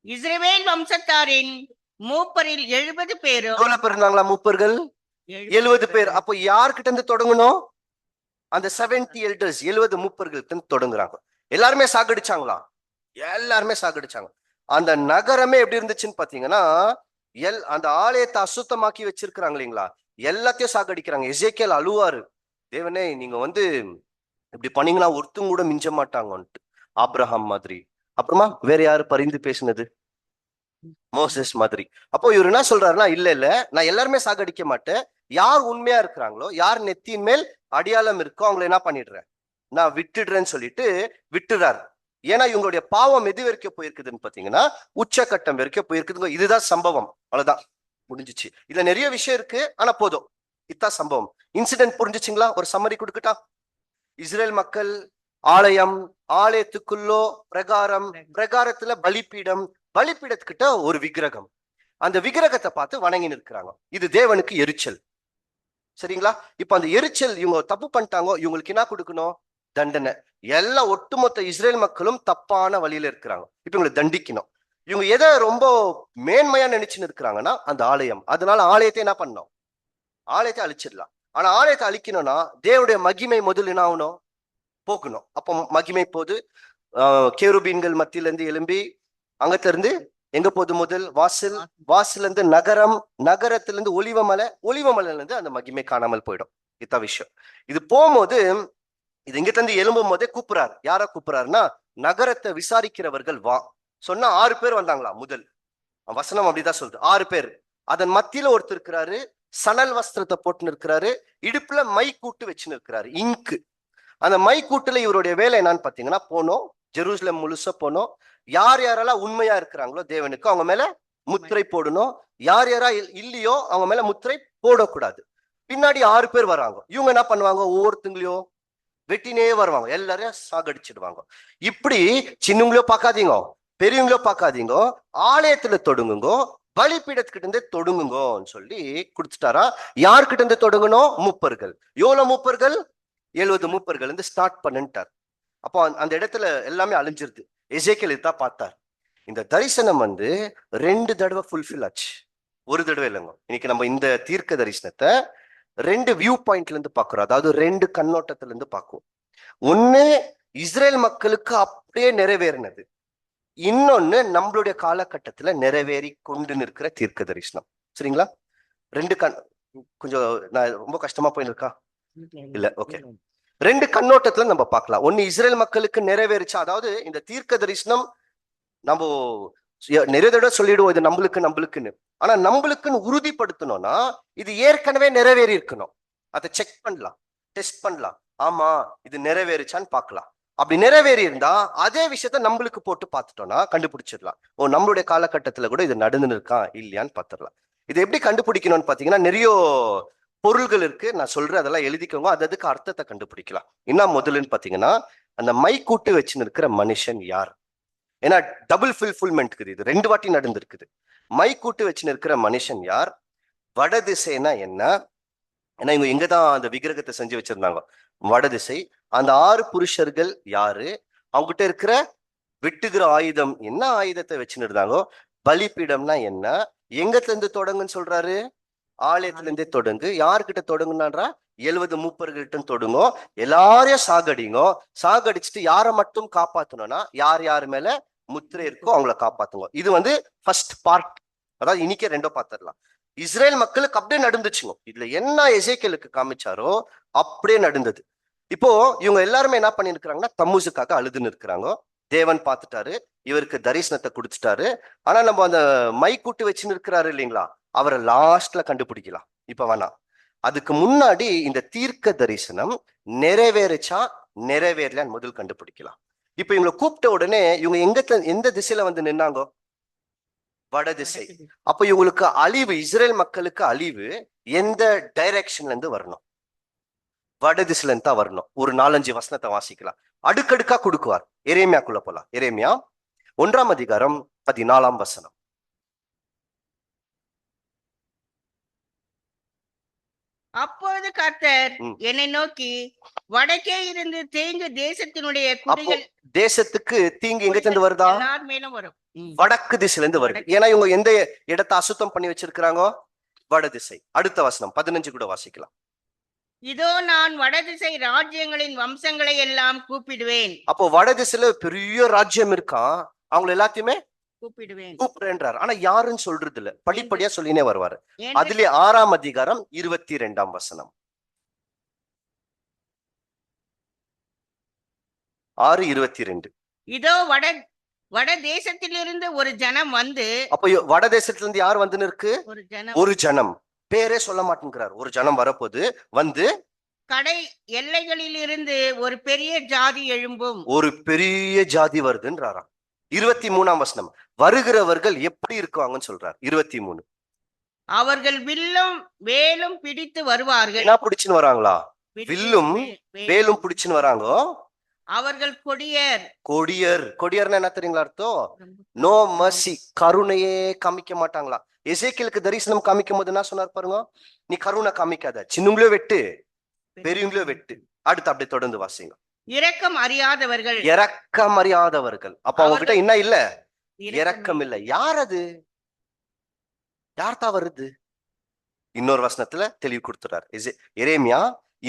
இஸ்ரவேல் வம்சத்தாரின் மூப்பரில் 70 பேரும். எவ்வளவு பேர் இருந்தாங்களா மூப்பர்கள்? 70 பேர். அப்போ யார்கிட்ட இருந்து தொடங்கணும்? அந்த 70 எல்டர்ஸ், 70 மூப்பர்கள் தொடங்குறாங்க. எல்லாருமே சாகடிச்சாங்களா? எல்லாருமே சாகடிச்சாங்க. அந்த நகரமே எப்படி இருந்துச்சுன்னு பாத்தீங்கன்னா, அந்த ஆலயத்தை அசுத்தமாக்கி வச்சிருக்கிறாங்க இல்லைங்களா, எல்லாத்தையும் சாகடிக்கிறாங்க. எசேக்கியேல் அழுவாரு, தேவனே நீங்க இப்படி பண்ணீங்கன்னா ஒருத்தங்க கூட மிஞ்ச மாட்டாங்கன்ட்டு. ஆபிரகாம் மாதிரி. அப்புறமா வேற யாரு பரிந்து பேசினது? மோசஸ் மாதிரி. அப்போ இவர் என்ன சொல்றாருன்னா, இல்ல நான் எல்லாருமே சாகடிக்க மாட்டேன். யார் உண்மையா இருக்கிறாங்களோ, யார் நெத்தியின் மேல் அடையாளம் இருக்கோ அவங்களை என்ன பண்ணிடுறேன், நான் விட்டுடுறேன்னு சொல்லிட்டு விட்டுறாரு. ஏன்னா இவங்களுடைய பாவம் எது வரைக்கும் போயிருக்குதுன்னு பாத்தீங்கன்னா உச்சகட்டம் வரைக்கும் போயிருக்குதுங்க. இதுதான் சம்பவம். அவ்வளவுதான், முடிஞ்சிச்சு. இதுல நிறைய விஷயம் இருக்கு, ஆனா போதும், இதுதான் சம்பவம். இன்சிடென்ட் புரிஞ்சிச்சுங்களா? ஒரு சம்மரி கொடுக்கட்டா? இஸ்ரேல் மக்கள் ஆலயம், ஆலயத்துக்குள்ளோ பிரகாரம், பிரகாரத்துல பலிப்பீடம், பலிப்பீடத்துக்கிட்ட ஒரு விக்கிரகம். அந்த விக்கிரகத்தை பார்த்து வணங்கி நிற்கிறாங்க. இது தேவனுக்கு எரிச்சல். சரிங்களா? இப்ப அந்த எரிச்சல், இவங்க தப்பு பண்ணிட்டாங்க, இவங்களுக்கு என்ன கொடுக்கணும்? தண்டனை. எல்லா ஒட்டுமொத்த இஸ்ரேல் மக்களும் தப்பான வழியில இருக்கிறாங்க. இப்ப இவங்களை தண்டிக்கணும். இவங்க எதை ரொம்ப மேன்மையா நினைச்சுன்னு இருக்கிறாங்கன்னா அந்த ஆலயம். அதனால ஆலயத்தை என்ன பண்ணணும்? ஆலயத்தை அழிச்சிடலாம். ஆனா ஆலயத்தை அழிக்கணும்னா தேவனுடைய மகிமை முதல் என்ன ஆகணும்? போக்கணும். அப்போ மகிமை போது கேருபீன்கள் மத்தியில இருந்து எழும்பி அங்கத்துல இருந்து எங்க போகுது? முதல் வாசல், வாசல்ல இருந்து நகரம், நகரத்துல இருந்து ஒலிவமலை, ஒலிவமலையில இருந்து அந்த மகிமை காணாமல் போயிடும். இத்த விஷயம். இது போகும்போது, இது இங்க தந்து எழும்பும் போதே கூப்பிடுறாரு. யார கூப்பிடுறாருன்னா, நகரத்தை விசாரிக்கிறவர்கள் வா. சொன்னா 6 பேர் வந்தாங்களா? முதல் வசனம் அப்படிதான் சொல்றது. 6 பேர். அதன் மத்தியில ஒருத்தர் இருக்கிறாரு, சணல் வஸ்திரத்தை போட்டு இருக்கிறாரு, இடுப்புல மை கூட்டு வச்சுன்னு இருக்கிறாரு, இங்கு. அந்த மை கூட்டுல இவருடைய வேலை என்னன்னு பாத்தீங்கன்னா, போனோம் ஜெருசலேம் முழுசா போனோம். யார் யாரெல்லாம் உண்மையா இருக்கிறாங்களோ தேவனுக்கு அவங்க மேல முத்திரை போடணும். யார் யாரா இல்லையோ அவங்க மேல முத்திரை போடக்கூடாது. பின்னாடி 6 பேர் வராங்க. இவங்க என்ன பண்ணுவாங்க? ஒவ்வொருத்தங்களையும் வெட்டினே வருவாங்க, எல்லாரையும் சாகடிச்சிடுவாங்க. இப்படி சின்னவங்களோ பார்க்காதீங்க, பெரியவங்களோ பார்க்காதீங்க, ஆலயத்துல தொடுங்குங்க, பலிபீடத்துக்கிட்ட இருந்து தொடுங்குங்கன்னு சொல்லி கொடுத்துட்டாரா. யாருக்கிட்ட இருந்து தொடங்கணும்? மூப்பர்கள். எவ்வளவு மூப்பர்கள்? 70 மூப்பர்கள் இருந்து ஸ்டார்ட் பண்ணிட்டார். அப்போ அந்த இடத்துல எல்லாமே அழிஞ்சிருது. எசேக்கியேல் இதுதான் பார்த்தார். இந்த தரிசனம் 2 தடவை ஃபுல்ஃபில் ஆச்சு, ஒரு தடவை இல்லைங்க. இன்னைக்கு நம்ம இந்த தீர்க்க தரிசனத்தை 2 வியூ பாயிண்ட்ல இருந்து பாக்குறோம், அதாவது 2 கண்ணோட்டத்துல இருந்து பார்க்குவோம். ஒண்ணு இஸ்ரேல் மக்களுக்கு அப்படியே நிறைவேறினது, இன்னொன்னு நம்மளுடைய காலகட்டத்துல நிறைவேறி கொண்டு நிற்கிற தீர்க்க தரிசனம். சரிங்களா? 2 கொஞ்சம் நான் ரொம்ப கஷ்டமா போயிருக்கா? இல்ல, ஓகே. 2 கண்ணோட்டத்துல நம்ம பார்க்கலாம். ஒண்ணு இஸ்ரேல் மக்களுக்கு நிறைவேறிச்சா, அதாவது இந்த தீர்க்க தரிசனம் நம்ம நிறைய தடவை சொல்லிடுவோம் இது நம்மளுக்குன்னு. ஆனா நம்மளுக்குன்னு உறுதிப்படுத்தணும்னா இது ஏற்கனவே நிறைவேறி இருக்கணும். அதை செக் பண்ணலாம், டெஸ்ட் பண்ணலாம். ஆமா, இது நிறைவேறிச்சான்னு பார்க்கலாம். அப்படி நிறைவேறி இருந்தா அதே விஷயத்த நம்மளுக்கு போட்டு பார்த்துட்டோம்னா கண்டுபிடிச்சிடலாம். ஓ, நம்மளுடைய காலகட்டத்துல கூட இது நடந்துன்னு இருக்கா இல்லையான்னு பார்த்துடலாம். இது எப்படி கண்டுபிடிக்கணும்னு பாத்தீங்கன்னா, நிறைய பொருள்கள் இருக்கு, நான் சொல்றேன், அதெல்லாம் எழுதிக்கோங்க. அதுக்கு அர்த்தத்தை கண்டுபிடிக்கலாம். என்ன முதலுன்னு பாத்தீங்கன்னா, அந்த மை கூட்டு வச்சுன்னு இருக்கிற மனுஷன் யார்? ஏன்னா டபுள் ஃபுல்ஃபில்மெண்ட் இருக்குது, இது 2 வாட்டி நடந்திருக்குது. மை கூட்டு வச்சுன்னு இருக்கிற மனுஷன் யார்? வடதிசைனா என்ன? ஏன்னா இவங்க எங்கதான் அந்த விக்கிரகத்தை செஞ்சு வச்சிருந்தாங்க? வடதிசை. அந்த 6 புருஷர்கள் யாரு? அவங்ககிட்ட இருக்கிற வெட்டுகிற ஆயுதம் என்ன ஆயுதத்தை வச்சுன்னு இருந்தாங்க? பலிபீடம்னா என்ன? எங்கத்துல இருந்து தொடங்குன்னு சொல்றாரு? ஆலயத்துல இருந்தே தொடங்கு. யாருக்கிட்ட தொடங்குனான்றா? 70 மூப்பர்கள்ட்ட தொடங்க. எல்லாரையும் சாகடிங்க. சாகடிச்சுட்டு யாரை மட்டும் காப்பாத்தணும்னா, யார் மேல முத்திரை இருக்கோ அவங்கள காப்பாத்துங்க. இது ஃபர்ஸ்ட் பார்ட். அதாவது இன்னைக்கே 2 பார்த்துடலாம். இஸ்ரேல் மக்களுக்கு அப்படியே நடந்துச்சுங்க. இதுல என்ன எசேக்கியேலுக்கு காமிச்சாரோ அப்படியே நடந்தது. இப்போ இவங்க எல்லாருமே என்ன பண்ணிருக்கிறாங்கன்னா, தம்மூசுக்காக அழுதுன்னு இருக்கிறாங்க. தேவன் பார்த்துட்டாரு, இவருக்கு தரிசனத்தை கொடுத்துட்டாரு. ஆனா நம்ம அந்த மை கூட்டு வச்சுன்னு இருக்கிறாரு இல்லைங்களா, அவரை லாஸ்ட்ல கண்டுபிடிக்கலாம். இப்ப வேணாம், அதுக்கு முன்னாடி இந்த தீர்க்க தரிசனம் நிறைவேறிச்சா நிறைவேறலான்னு முதல் கண்டுபிடிக்கலாம். இப்ப இவங்களை கூப்பிட்ட உடனே இவங்க எந்த திசையில நின்னாங்க? வடதிசை. அப்ப இவங்களுக்கு அழிவு, இஸ்ரேல் மக்களுக்கு அழிவு எந்த டைரக்ஷன்ல இருந்து வரணும்? வடதிசையில இருந்து தான் வரணும். ஒரு 4-5 வசனத்தை வாசிக்கலாம், அடுக்கடுக்கா கொடுக்குவார். எரேமியாக்குள்ள போலாம். எரேமியா 1ஆம் அதிகாரம் 14ஆம் வசனம். அப்பொழுது கர்த்தர் என்னை நோக்கி, வடக்கே இருந்து தீங்கு தேசத்தினுடைய குடிகள். தேசத்துக்கு தீங்கு எங்க இருந்து வருதா? மேலும் வரும், வடக்கு திசையில இருந்து வருது. ஏன்னா இவங்க எந்த இடத்தை அசுத்தம் பண்ணி வச்சிருக்கிறாங்க? வடதிசை. அடுத்த வசனம் 15 கூட வாசிக்கலாம். இதோ நான் வடதிசை ராஜ்யங்களின் வம்சங்களை எல்லாம் கூப்பிடுவேன். அப்போ வடதிசையில பெரிய ராஜ்யம் இருக்கா, அவங்க எல்லாத்தையுமே கூப்பிடுவேன். ஆனா யாருன்னு சொல்றது இல்ல, படிப்படியா சொல்லினே வருவாரு. அதுல 6ஆம் அதிகாரம் 22ஆம் வசனம். 6:22. இதோ வட தேசத்திலிருந்து ஒரு ஜனம் வந்து. அப்ப வட தேசத்துல இருந்து யார் வந்து இருக்கு? ஒரு ஜனம். பேரே சொல்ல மாட்டேங்கிறார். ஒரு ஜனம் வரப்போது வந்து கடை எல்லைகளில் இருந்து ஒரு பெரிய ஜாதி எழும்பும். ஒரு பெரிய ஜாதி வருதுன்றாராம். 23ஆம் வசனம், வருகிறவர்கள் எப்படி இருக்குவாங்கன்னு சொல்றார். 23, அவர்கள் வில்லும் வேலும் பிடித்து வருவார்கள். என்ன பிடிச்சுன்னு வராங்களா? வில்லும் வேலும் பிடிச்சுன்னு வராங்க. அவர்கள் கொடியர். கொடியர்னா என்ன தெரியுங்களா அர்த்தம்? நோ மர்சி, கருணையே காமிக்க மாட்டாங்களா. எசேக்கியேலுக்கு தரிசனம் காமிக்கும் போது என்ன சொன்னார் பாருங்க, நீ கருணை காமிக்காத, சின்னங்களோ வெட்டு பெரியவங்களோ வெட்டு. அடுத்து அப்படியே தொடர்ந்து வாசிங்க. இரக்கம் அறியாதவர்கள். அப்ப அவங்க கிட்ட என்ன இல்ல? இரக்கம் இல்ல. யார் அது? யார் தான் வருது? இன்னொரு வசனத்துல தெளிவு கொடுத்துறாரு. எரேமியா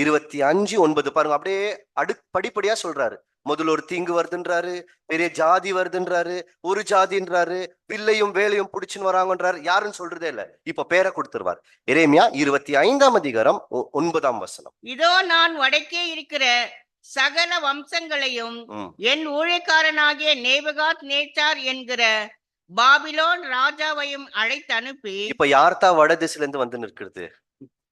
25:9 பாருங்க. அப்படியே படிப்படியா சொல்றாரு. முதல்ல ஒரு தீங்கு வருதுன்றாரு, பெரிய ஜாதி வருதுன்றாரு, ஒரு ஜாதின்றாரு, வில்லையும் வேலையும் பிடிச்சுன்னு வராங்கன்றாரு. யாருன்னு சொல்றதே இல்ல. இப்ப பேரை கொடுத்துருவார். எரேமியா 25ஆம் அதிகாரம் 9ஆம் வசனம். இதோ நான் வடக்கே இருக்கிற சகல வம்சங்களையும் என் ஊழியக்காரனாகிய நேபுகாத் நேச்சார் என்கிற பாபிலோன் ராஜாவையும் அழைத்து அனுப்பி. இப்ப யார்தான் வட திசையில இருந்து வந்து நிற்கிறது?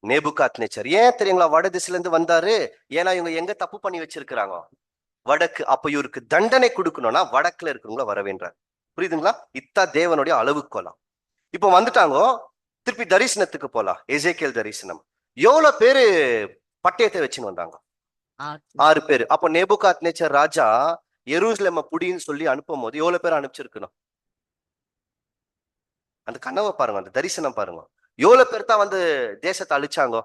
நேபுகாத் நேச்சர். ஏன் தெரியுங்களா வட திசையில இருந்து வந்தாரு? ஏன்னா இவங்க எங்க தப்பு பண்ணி வச்சிருக்கிறாங்க? வடக்கு. அப்ப இவருக்கு தண்டனை கொடுக்கணும்னா வடக்குல இருக்கிறவங்கள வரவேன்றார். புரியுதுங்களா? இத்தா தேவனுடைய அளவுக்கோலாம். இப்ப வந்துட்டாங்க. திருப்பி தரிசனத்துக்கு போலாம். எசேக்கியேல் தரிசனம். எவ்வளவு பேரு பட்டயத்தை வச்சுன்னு வந்தாங்க? 6 பேர். அப்போ நேபுகாத்நேச்சர் ராஜா எருசலேம புடின்னு சொல்லி அனுப்பும் போது எவ்வளவு பேர் அனுப்பிச்சிருக்கணும்? அந்த கனவை பாருங்க, அந்த தரிசனம் பாருங்க. எவ்வளவு பேர் தான் வந்து தேசத்தை அழிச்சாங்க?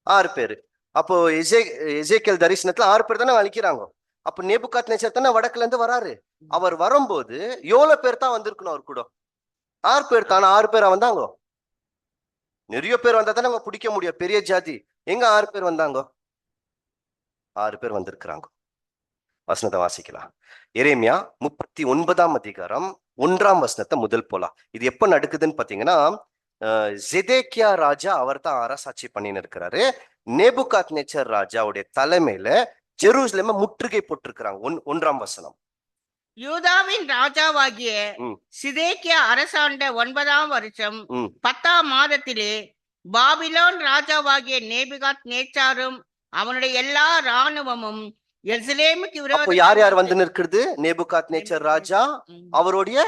6 பேர். அப்போ எசேக்கியேல் தரிசனத்துல 6 பேர் தானே அழிக்கிறாங்க. அப்ப நேபுகாத்நேச்சர் தானே வடக்குல இருந்து வராரு. அவர் வரும்போது எவ்வளவு பேர் தான் வந்திருக்கணும் அவர் கூட? 6 பேர் தானே. 6 பேரா வந்தாங்க? நிறைய பேர் வந்தா தானே அவங்க பிடிக்க முடியும், பெரிய ஜாதி. எங்க 6 பேர் வந்தாங்க? 6 பேர் வந்திருக்கிறாங்க. வசனத்தை வாசிக்கலாம். எரேமியா 39ஆம் அதிகாரம் 1ஆம் வசனத்தை முதல் போலாம். இது எப்ப நடக்குதுன்னு பாத்தீங்கன்னா, ஜெதேக்கியா ராஜா அவர் தான் அரசாட்சி பண்ணின்னு இருக்கிறாரு. நேபுகாத்நேச்சர் ராஜாவுடைய தலைமையில ஜெருசலேம முற்றுகை போட்டிருக்கிறாங்க. 1ஆம் வசனம். யூதாவின் ராஜாவாகிய சிதேக்கியா அரசாண்ட 9ஆம் வருஷம் 10ஆம் மாதத்திலே பாபிலோன் ராஜாவாகிய நேபுகாத்நேச்சாரும் அவனுடைய எல்லா இராணுவமும் எருசலேமுக்கு யார் யார் வந்து நிற்கிறது? நேபுகாத்நேச்சர் ராஜா, அவருடைய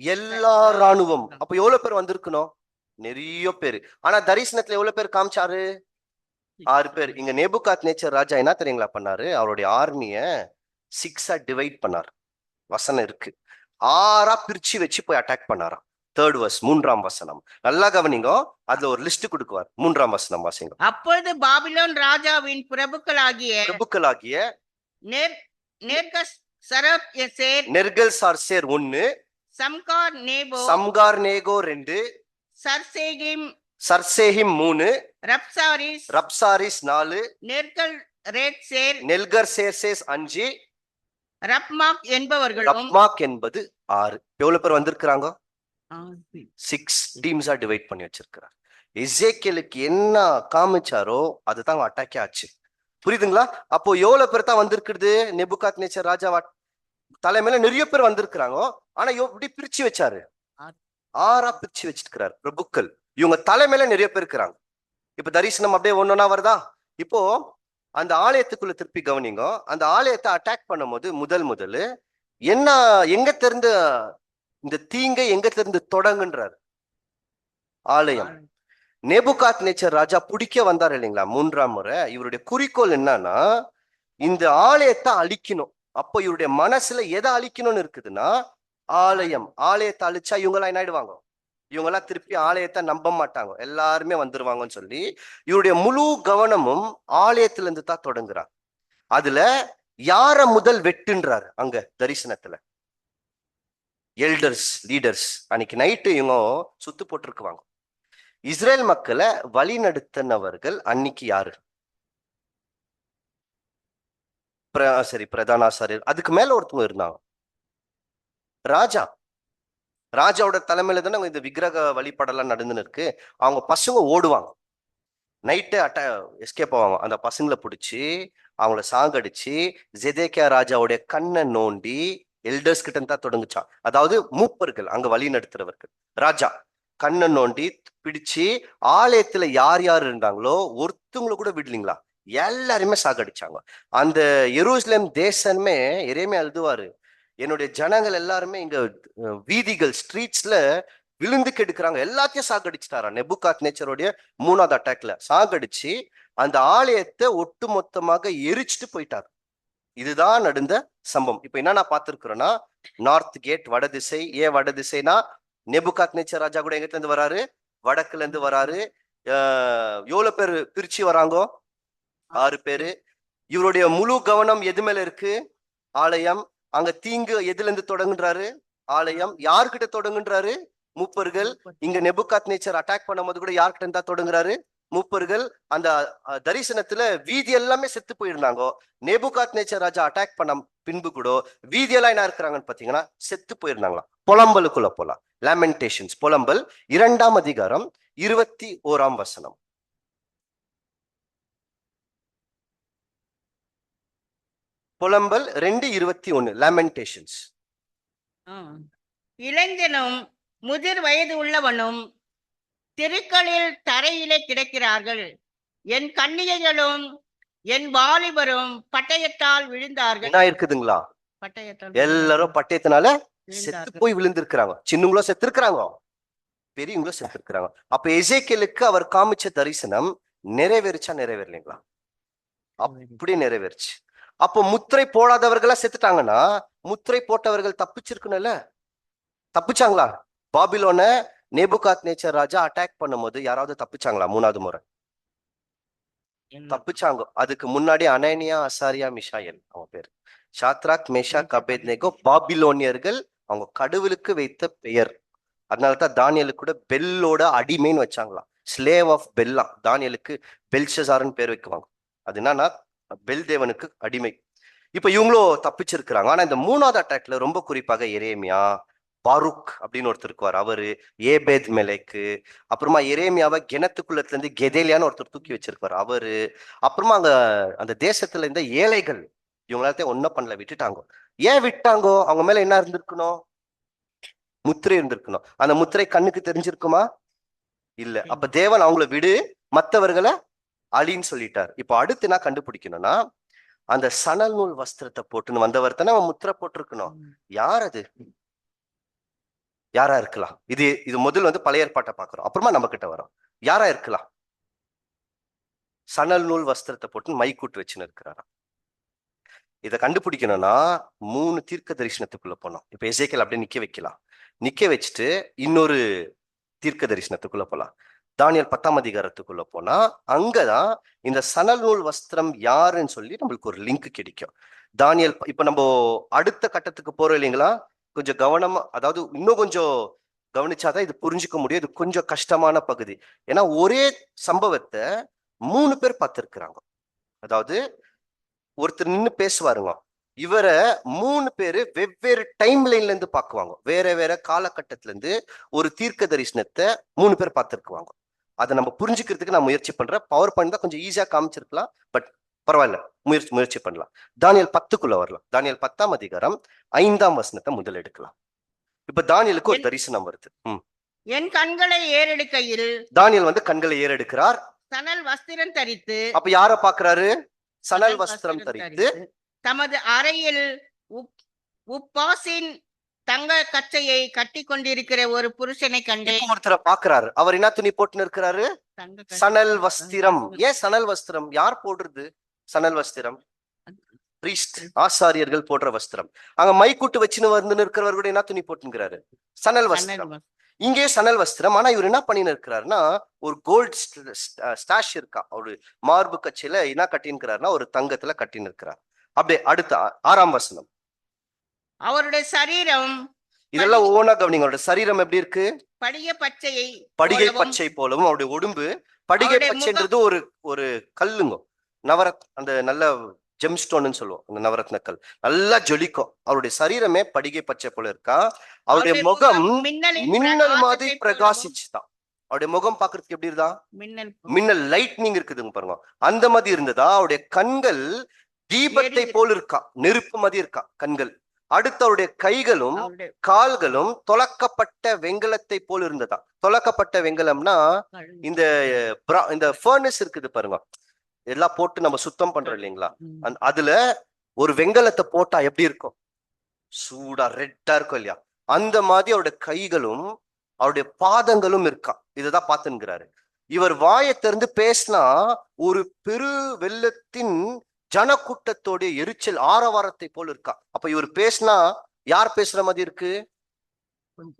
எல்லா இராணுவம். அப்ப எவ்வளவு பேர் வந்திருக்கணும்? நிறைய பேர். ஆனா தரிசனத்துல எவ்வளவு பேர் காமிச்சாரு? 6 பேர். இங்க நேபுகாத்நேச்சர் ராஜா என்ன தெரியுங்களா பண்ணாரு? அவருடைய ஆர்மிய 6ஆ டிவைட் பண்ணார். வசனம் இருக்கு. 6ஆ பிரிச்சு வச்சு போய் அட்டாக் பண்ணாராம். 3rd verse 3ஆம் வசனம். நல்லா கவனிங்க, அதுல ஒரு லிஸ்ட் கொடுக்குவார். 3ஆம் வசனம் வாசிங்க. அப்பொழுது பாபிலோன் ராஜாவின் பிரபுக்களாகிய நெர்கல்சார்சேர் 1, சம்கார் நேகோ 2, சர்சேகிம் 3, ரப்சாரிஸ் 4, நெல்கர்சேர்சேஸ் 5, ரப்மாக் என்பது 6. எவ்வளவு பேர் வந்திருக்கிறாங்க? 6 டீம்ஸா டிவைட் பண்ணி வச்சிருக்கிறார். எசேக்கியேலுக்கு என்ன காமிச்சாரோ அதுதான் அட்டாக்கே ஆச்சு. புரியுதுங்களா? அப்போ எவ்வளவு பேர் தான் வந்திருக்குது? நேபுகாத்நேச்சர் ராஜா தலைமையில நிறைய பேர் வந்திருக்கிறாங்க. ஆனா எப்படி பிரிச்சு வச்சாரு? 6ஆ பிரிச்சு வச்சிருக்கிறார். பிரபுக்கள் இவங்க தலைமையில நிறைய பேர் இருக்கிறாங்க. இப்ப தரிசனம் அப்படியே ஒன்னொன்னா வருதா? இப்போ அந்த ஆலயத்துக்குள்ள திருப்பி கவனிங்க. அந்த ஆலயத்தை அட்டாக் பண்ணும் போது முதல் என்ன, எங்க தெரிந்து இந்த தீங்கை எங்க தெரிந்து தொடங்குன்றார்? ஆலயம். நேபுகாத்நேச்சர் ராஜா பிடிக்க வந்தார் இல்லைங்களா 3ஆம் முறை. இவருடைய குறிக்கோள் என்னன்னா, இந்த ஆலயத்தை அழிக்கணும். அப்போ இவருடைய மனசுல எதை அழிக்கணும்னு இருக்குதுன்னா, ஆலயம். ஆலயத்தை அழிச்சா இவங்கெல்லாம் என்ன ஆயிடுவாங்க? இவங்கெல்லாம் திருப்பி ஆலயத்தை நம்ப மாட்டாங்க, எல்லாருமே வந்துருவாங்கன்னு சொல்லி இவருடைய முழு கவனமும் ஆலயத்துல இருந்து தான் தொடங்குறார். அதுல யார முதல் வெட்டுன்றாரு அங்க தரிசனத்துல? Elders, leaders. அன்னைக்கு நைட்டு இவங்க சுத்து போட்டிருக்குவாங்க. இஸ்ரேல் மக்களை வழி நடத்தினவர்கள் அன்னைக்கு யாரு? பிரதான ஆசாரியர். அதுக்கு மேல ஒருத்தவங்க இருந்தாங்க, ராஜாவோட தலைமையில தானே இந்த விக்கிரக வழிபாடெல்லாம் நடந்துன்னு இருக்கு. அவங்க பசங்க ஓடுவாங்க, நைட்டு எஸ்கேப் ஆவாங்க. அந்த பசங்களை பிடிச்சி அவங்கள சாகடிச்சு ஜெதேக்கியா ராஜாவுடைய கண்ணை நோண்டி எல்டர்ஸ் கிட்ட தான் தொடங்குச்சான். அதாவது மூப்பர்கள், அங்க வழி நடத்துறவர்கள். ராஜா கண்ணை நோண்டி பிடிச்சு ஆலயத்துல யார் யார் இருந்தாங்களோ ஒருத்தவங்களை கூட விடலீங்களா, எல்லாருமே சாகடிச்சாங்க. அந்த எருசலேம் தேசமே எரேமியா எழுதுவாரு, என்னுடைய ஜனங்கள் எல்லாருமே இங்க வீதிகள், ஸ்ட்ரீட்ஸ்ல விழுந்து கெடுக்கிறாங்க, எல்லாத்தையும் சாகடிச்சுட்டாரா. நேபுகாத்நேச்சருடைய 3ஆவது அட்டாக்ல சாகடிச்சு அந்த ஆலயத்தை ஒட்டு மொத்தமாக எரிச்சுட்டு போயிட்டார். இதுதான் நடந்த சம்பவம். இப்ப என்ன நான் பார்த்திருக்கிறேன்னா, நார்த் கேட் வடதிசை. ஏன் வடதிசைனா, நேபுகாத்நேச்சர் ராஜா கூட எங்கிட்ட இருந்து வராரு? வடக்குல இருந்து வராரு. எவ்வளவு பேர் பிரிச்சு வராங்கோ? 6 பேரு. இவருடைய முழு கவனம் எது மேல இருக்கு? ஆலயம். அங்க தீங்கு எதுல இருந்து தொடங்குன்றாரு? ஆலயம். யாருக்கிட்ட தொடங்குன்றாரு? மூப்பர்கள். இங்க நேபுகாத்நேச்சர் அட்டாக் பண்ணும் போது கூட யார்கிட்ட இருந்தா தொடங்குறாரு? மூப்பர்கள். அந்த தரிசனத்துல வீதி எல்லாமே செத்து போயிருந்தாங்க. நேபுகாத்நேச்சர் ராஜா அட்டாக் பண்ண பின்பு கூட வீதியெல்லாம் என்ன இருக்கிறாங்கன்னு பாத்தீங்கன்னா செத்து போயிருந்தாங்களாம். புலம்பலுக்குள்ள போலாம். லேமெண்டேஷன்ஸ், புலம்பல் 2ஆம் அதிகாரம் 21ஆம் வசனம். புலம்பல் 2:21. லேமெண்டேஷன்ஸ். இளைஞனும் முதிர் வயது உள்ளவனும் தெருக்களில் தரையிலே கிடக்கிறார்கள். என் கன்னிகைகளும் என் வாலிபரும் பட்டயத்தால் விழுந்தார்கள். என்ன இருக்குதுங்களா? எல்லாரும் பட்டயத்தினால செத்து போய் விழுந்திருக்கிறாங்க. சின்னங்களும் செத்து இருக்கிறாங்க, பெரியவங்களும் செத்து இருக்கிறாங்க. அப்ப எசேக்கியேலுக்கு அவர் காமிச்ச தரிசனம் நிறைவேறிச்சா, நிறைவேறலைங்களா? அப்படி நிறைவேறுச்சு. அப்போ முத்திரை போடாதவர்களா செத்துட்டாங்கன்னா முத்திரை போட்டவர்கள் தப்பிச்சிருக்கணும்ல. தப்பிச்சாங்களா? பாபிலோன நேபுகாத் நேச்சர் ராஜா அட்டாக் பண்ணும்போது யாராவது தப்பிச்சாங்களா? 3வது முறை தப்பிச்சாங்க. அதுக்கு முன்னாடி அனனியா, அசாரியா, மிஷாயல் அவங்க பேர். சாத்ராக், மேஷாக், அபேத்நேகோ பாபிலோனியர்கள் அவங்க கடவுளுக்கு வைத்த பெயர். அதனாலதான் தானியலுக்கு கூட பெல்லோட அடிமைன்னு வச்சாங்களாம். Slave of Bella. தானியலுக்கு பெல்ஷசார்னு பேர் வைக்குவாங்க. அது என்னன்னா பெல் தேவனுக்கு அடிமை. இப்ப இவங்களும் தப்பிச்சிருக்கிறாங்க. ஆனா இந்த 3வது அட்டாக்ல ரொம்ப குறிப்பாக எரேமியா, பாருக் அப்படின்னு ஒருத்தர் இருக்குவார், அவரு, ஏபேத் மெலேக்கு, அப்புறமா எரேமியாவை கிணத்துக்குள்ளத்துல இருந்து கெதேலியான்னு ஒருத்தர் தூக்கி வச்சிருப்பாரு அவரு, அப்புறமா அங்க அந்த தேசத்துல இருந்த ஏழைகள் இவங்களாத்தையும் ஒன்னும் பண்ணல, விட்டுட்டாங்க. ஏன் விட்டாங்கோ? அவங்க மேல என்ன இருந்திருக்கணும்? முத்திரை இருந்திருக்கணும். அந்த முத்திரை கண்ணுக்கு தெரிஞ்சிருக்குமா? இல்ல. அப்ப தேவன் அவங்கள விடு, மற்றவர்களை அழின்னு சொல்லிட்டார். இப்போ அடுத்து நான் கண்டுபிடிக்கணும்னா அந்த சணல் நூல் வஸ்திரத்தை போட்டுன்னு வந்தவர் தானே அவன் முத்திரை போட்டிருக்கணும். யார் அது? யாரா இருக்கலாம்? இது முதல் பழைய ஏற்பாட்டை பாக்குறோம், அப்புறமா நம்ம கிட்ட வரோம். யாரா இருக்கலாம்? சணல் நூல் வஸ்திரத்தை போட்டு மைக்கூட்டு வச்சுன்னு இருக்கிறாராம். இதை கண்டுபிடிக்கணும்னா 3 தீர்க்க தரிசனத்துக்குள்ள போனோம். இப்ப எசேக்கியேல் அப்படியே நிக்க வைக்கலாம். நிக்க வச்சுட்டு இன்னொரு தீர்க்க தரிசனத்துக்குள்ள போலாம். தானியேல் 10ஆம் அதிகாரத்துக்குள்ள போனா அங்கதான் இந்த சணல் நூல் வஸ்திரம் யாருன்னு சொல்லி நம்மளுக்கு ஒரு லிங்க் கிடைக்கும். தானியேல் இப்ப நம்ம அடுத்த கட்டத்துக்கு போறோம் இல்லைங்களா? கொஞ்சம் கவனமா, அதாவது இன்னும் கொஞ்சம் கவனிச்சாதான் இது புரிஞ்சுக்க முடியும். இது கொஞ்சம் கஷ்டமான பகுதி. ஏன்னா ஒரே சம்பவத்தை 3 பேர் பார்த்திருக்கிறாங்க. அதாவது ஒருத்தர் நின்று பேசுவாருங்க, இவரை 3 பேரு வெவ்வேறு டைம் லைன்ல இருந்து பாக்குவாங்க. வேற வேற காலகட்டத்துல இருந்து ஒரு தீர்க்க தரிசனத்தை 3 பேர் பார்த்திருக்குவாங்க. அதை நம்ம புரிஞ்சுக்கிறதுக்கு நான் முயற்சி பண்றேன். பவர் பாயிண்ட் தான் கொஞ்சம் ஈஸியா காமிச்சிருக்கலாம், பட் பரவாயில்ல, முயற்சி பண்ணலாம். தானியேல் 10க்குள்ள வரலாம். தானியேல் 10ஆம் அதிகாரம் 5ஆம் வசனத்தை முதல் எடுக்கலாம். இப்ப தானியேலுக்கு ஒரு தரிசனம் வருது. என் கண்களை ஏறெடுக்கையில் தானியேல் கண்களை ஏறெடுக்கிறார். சணல் வஸ்திரம் தரித்து. அப்ப யார பாக்குறாரு? சணல் வஸ்திரம் தரித்து தமது அறையில் உப்பாசின் தங்க கச்சையை கட்டி கொண்டிருக்கிற ஒரு புருஷனை கண்டேன். ஒருத்தரை பாக்குறாரு. அவர் என்ன துணி போட்டுன்னு இருக்கிறாரு? சணல் வஸ்திரம். ஏன் சணல் வஸ்திரம்? யார் போடுறது சணல் வஸ்திரம்? பிரீஸ்ட், ஆசாரியர்கள் போடுற வஸ்திரம். அங்க மைக்கூட்டு வச்சுன்னு வந்து இருக்கிறவர் கூட என்ன துணி போட்டுங்கிறாரு? சணல் வஸ்திரம். இங்கே சணல் வஸ்திரம். ஆனா இவர் என்ன பண்ணின்னு இருக்கிறாருன்னா, ஒரு கோல்ட் ஸ்டாஷ் இருக்கா அவரு மார்பு கட்சியில. என்ன கட்டின்னுக்கிறாருன்னா ஒரு தங்கத்துல கட்டின்னு இருக்கிறார். அப்படியே அடுத்த 6ஆம் வசனம். அவருடைய சரீரம், இதெல்லாம் ஒவ்வொன்றா கவனிங்க. அவருடைய சரீரம் எப்படி இருக்கு? படிகை பச்சை போலவும். அவருடைய உடம்பு படிகை பச்சைன்றது ஒரு ஒரு கல்லுங்க, அந்த நல்ல ஜெம்ஸ்டோன்னு சொல்லுவோம், அந்த நவரத்ன கல் நல்லா ஜொலிக்கும். அவருடைய சரீரமே படிகை பச்சை போல இருக்கா. அவருடைய முகம் மின்னல் மாதிரி பிரகாசிச்சுதான். அவருடைய முகம் பாக்குறதுக்கு எப்படி இருந்தா? மின்னல் லைட்னிங் இருக்குதுங்க பாருங்க, அந்த மாதிரி இருந்ததா. அவருடைய கண்கள் தீபத்தை போல் இருக்கா, நெருப்பு மாதிரி இருக்கா கண்கள். அடுத்து அவருடைய கைகளும் கால்களும் தொலக்கப்பட்ட வெங்கலத்தை போல் இருந்ததா. தொலக்கப்பட்ட வெங்கலம்னா இந்த ஃபர்னஸ் இருக்குது பாருங்க, எல்லாம் போட்டு நம்ம சுத்தம் பண்றோம் இல்லைங்களா, அதுல ஒரு வெங்கலத்தை போட்டா எப்படி இருக்கும்? சூடா ரெட்டா இருக்கும் இல்லையா? அந்த மாதிரி அவருடைய கைகளும் அவருடைய பாதங்களும் இருக்கா. இததான் பார்த்துங்கிறாரு. இவர் வாயை திறந்து பேசினா ஒரு பெரு வெள்ளத்தின் ஜனக்கூட்டத்தோடைய எரிச்சல் ஆரவாரத்தை போல் இருக்கா. அப்ப இவர் பேசினா யார் பேசுற மாதிரி இருக்கு?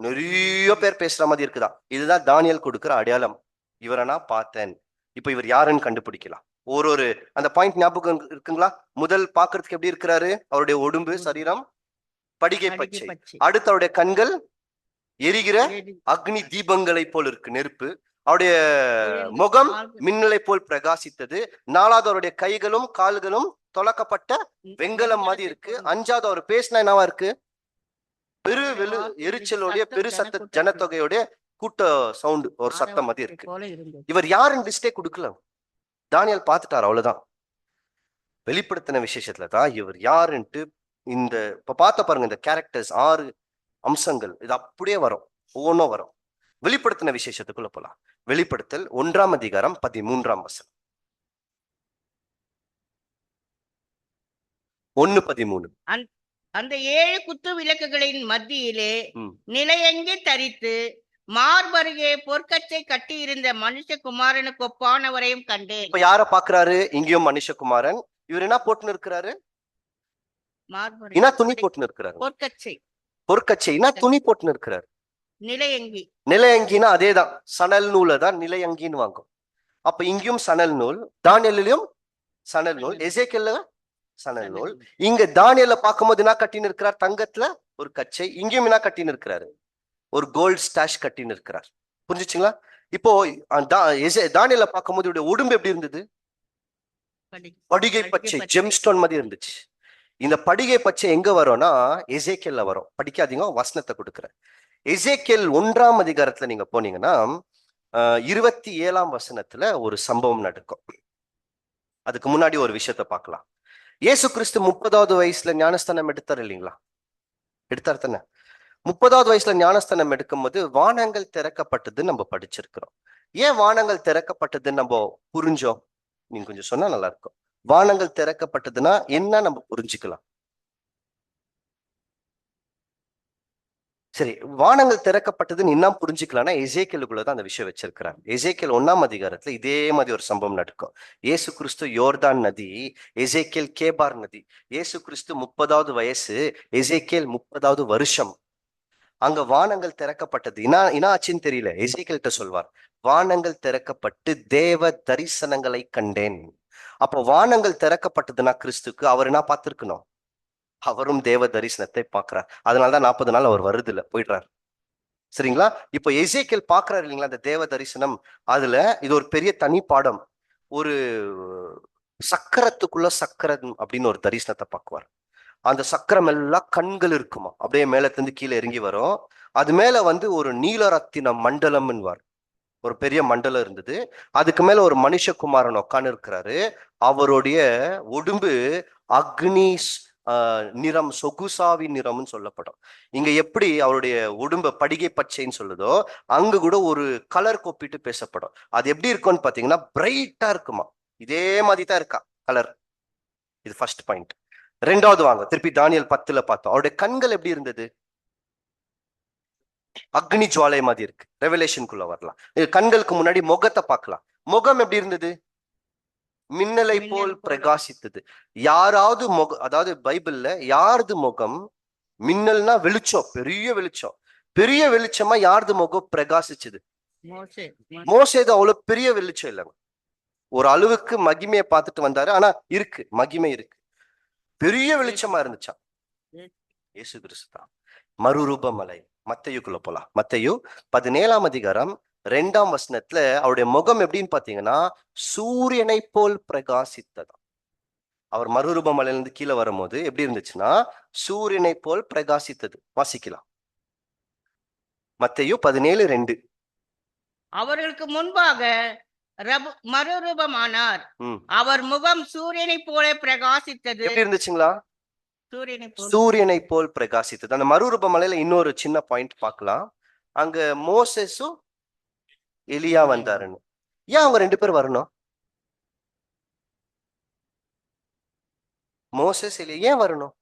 நிறைய பேர் பேசுற மாதிரி இருக்குதா. இதுதான் தானியேல் கொடுக்கிற அடையாளம். இவரை நான் பார்த்தேன். இப்ப இவர் யாருன்னு கண்டுபிடிக்கலாம். ஒரு அந்த பாயிண்ட் ஞாபகம் இருக்குங்களா? முதல் பாக்குறதுக்கு எப்படி இருக்கிறாரு? அவருடைய உடம்பு சரீரம் படிகை பச்சை. அடுத்து அவருடைய கண்கள் எரிகிற அக்னி தீபங்களை போல் இருக்கு, நெருப்பு. அவருடைய முகம் மின்னலை போல் பிரகாசித்தது. 4வது அவருடைய கைகளும் கால்களும் தொலக்கப்பட்ட வெங்கலம் மாதிரி இருக்கு. 5வது அவர் பேசினா என்னவா இருக்கு? பெரு எரிச்சலோடைய பெரு சத்த ஜனத்தொகையோடைய கூட்ட சவுண்ட், ஒரு சத்தம் மாதிரி இருக்கு. இவர் யாருன்னு லிஸ்டே கொடுக்கல, தானியேல் பார்த்துட்டார், அவ்வளவுதான். வெளிப்படுத்தின விசேஷத்துலதான் இவர் யாருன்ட்டு இந்த இப்ப பார்த்த பாருங்க, இந்த கேரக்டர்ஸ் 6 அம்சங்கள் இது அப்படியே வரும், ஒவ்வொன்றும் வரும். வெளிப்படுத்தின விசேஷத்துக்குள்ள போலாம். வெளிப்படுத்தல் 1ஆம் அதிகாரம் 13ஆம் வசனம். 1:13. அந்த 7 குத்து விளக்குகளின் மத்தியிலே நிலையங்கி தரித்து மார்பருகே பொற்கச்சை கட்டியிருந்த மனுஷகுமாரனுக்கு ஒப்பானவரையும் கண்டேன். இப்ப யார பாக்குறாரு? இங்கேயும் மனுஷகுமாரன். இவர் என்ன போட்டுன்னு இருக்கிறாரு? என்ன துணி போட்டுன்னு இருக்கிறாரு? பொற்கச்சை. பொற்கச்சைனா துணி போட்டுன்னு இருக்கிறாரு. நிலையங்கி. நிலையங்கினா அதேதான், சணல் நூலை தான் நிலையங்கின்னு வாங்கும். அப்ப இங்கேயும் சணல் நூல், தானியேலிலும் சணல் நூல், எசேக்கியேல்ல சணல் நூல். இங்க தானியேல பார்க்கும்போது என்ன கட்டின்னு இருக்கிறார்? தங்கத்துல ஒரு கச்சை. இங்கேயும் என்ன கட்டின்னு இருக்கிறாரு? ஒரு கோல்ட் ஸ்டாஷ் கட்டின்னு இருக்கிறார். புரிஞ்சுச்சுங்களா? இப்போ தானியேல பார்க்கும்போது இவருடைய உடம்பு எப்படி இருந்தது? படிகை பச்சை, ஜெம்ஸ்டோன் மாதிரி இருந்துச்சு. இந்த படிகை பச்சை எங்க வரும்னா எசேக்கியேல்ல வரும். படிக்காதீங்க, வசனத்தை கொடுக்குறேன். எசேக்கியேல் 1ஆம் அதிகாரத்துல நீங்க போனீங்கன்னா 27ஆம் வசனத்துல ஒரு சம்பவம் நடக்கும். அதுக்கு முன்னாடி ஒரு விஷயத்த பார்க்கலாம். இயேசு கிறிஸ்து 30வது வயசுல ஞானஸ்தானம் எடுத்தார் இல்லைங்களா? எடுத்தார் தானே? 30வது வயசுல ஞானஸ்தானம் எடுக்கும் போது வானங்கள் திறக்கப்பட்டதுன்னு நம்ம படிச்சிருக்கிறோம். ஏன் வானங்கள் திறக்கப்பட்டதுன்னு நம்ம புரிஞ்சோம்? நீங்க கொஞ்சம் சொன்னா நல்லா இருக்கும். வானங்கள் திறக்கப்பட்டதுன்னா என்ன நம்ம புரிஞ்சுக்கலாம். சரி, வானங்கள் திறக்கப்பட்டதுன்னு என்ன புரிஞ்சுக்கலாம்னா எசேக்கியேலுக்குள்ளதான் அந்த விஷயம் வச்சிருக்கிறாங்க. எசேக்கியேல் 1ஆம் அதிகாரத்துல இதே மாதிரி ஒரு சம்பவம் நடக்கும். இயேசு கிறிஸ்து யோர்தான் நதி, எசேக்கியேல் கேபார் நதி. இயேசு கிறிஸ்து 30வது வயசு, எசேக்கியேல் 30வது வருஷம். அங்க வானங்கள் திறக்கப்பட்டது. என்ன ஆச்சுன்னு தெரியல. எசேக்கியேல்கிட்ட சொல்வார், வானங்கள் திறக்கப்பட்டு தேவ தரிசனங்களை கண்டேன். அப்போ வானங்கள் திறக்கப்பட்டதுன்னா கிறிஸ்துக்கு அவர் என்ன பார்த்திருக்கணும்? அவரும் தேவ தரிசனத்தை பார்க்கிறார். அதனாலதான் 40 நாள் அவர் வருதுல போயிடுறாரு. சரிங்களா? இப்போ எசேக்கியேல் பார்க்கிறாரு இல்லைங்களா அந்த தேவ தரிசனம். அதுல இது ஒரு பெரிய தனி பாடம். ஒரு சக்கரத்துக்குள்ள சக்கரம் அப்படின்னு ஒரு தரிசனத்தை பார்க்குவார். அந்த சக்கரம் எல்லாம் கண்கள் இருக்குமா, அப்படியே மேல இருந்து கீழே இறங்கி வரும். அது மேல ஒரு நீலரத்தின மண்டலம்னுவார். ஒரு பெரிய மண்டலம் இருந்தது. அதுக்கு மேல ஒரு மனுஷகுமாரன் உட்கார்ந்து இருக்கிறாரு. அவருடைய உடம்பு அக்னி நிறம், சொகுசாவி நிறம்னு சொல்லப்படும். இங்க எப்படி அவருடைய உடம்ப படிகை பச்சைன்னு சொல்லுதோ, அங்க கூட ஒரு கலர் கொப்பிட்டு பேசப்படும். அது எப்படி இருக்கும்னு பாத்தீங்கன்னா பிரைட்டா இருக்குமா. இதே மாதிரி தான் இருக்கா கலர். இது ஃபர்ஸ்ட் பாயிண்ட். ரெண்டாவது வாங்க, திருப்பி தானியேல் 10ல பார்த்தோம். அவருடைய கண்கள் எப்படி இருந்தது? அக்னி ஜுவாலை மாதிரி இருக்கு. ரெவலேஷனுக்குள்ள வரலாம். கண்களுக்கு முன்னாடி முகத்தை பார்க்கலாம். முகம் எப்படி இருந்தது? மின்னலை போல் பிரகாசித்தது. யாராவது முகம், அதாவது பைபிள்ல யாரது முகம்? மின்னல்னா வெளிச்சம், பெரிய வெளிச்சம். பெரிய வெளிச்சமா யாரது முகம் பிரகாசிச்சது? மோசேது அவ்வளவு பெரிய வெளிச்சம் இல்லைங்க. ஒரு அளவுக்கு மகிமையை பார்த்துட்டு வந்தாரு. ஆனா இருக்கு, மகிமை இருக்கு. பெரிய வெளிச்சமா இருந்துச்சா? இயேசு கிறிஸ்து தான். மறுரூப மலை. மத்தேயுக்குள்ள போலாம். மத்தேயு 17ஆம் அதிகாரம் 2ஆம் வசனத்துல அவருடைய முகம் எப்படின்னு பாத்தீங்கன்னா சூரியனை போல் பிரகாசித்ததாம். அவர் மறுரூப மலையிலிருந்து கீழே வரும்போது எப்படி இருந்துச்சுன்னா சூரியனை போல் பிரகாசித்தது. வாசிக்கலாம். மத்தேயு 17:2. அவர்களுக்கு முன்பாக மறுரூபமானார். அவர் முகம் சூரியனை போல பிரகாசித்தது. எப்படி இருந்துச்சுங்களா? சூரியனை போல் பிரகாசித்தது. அந்த மறுரூப மலையில இன்னொரு சின்ன பாயிண்ட் பார்க்கலாம். அங்க மோசேசும் எலியா வந்தாருன்னு. ஏன் அவங்க 2 பேர் வரணும்? மோசஸ் எலியா ஏன் வரணும்?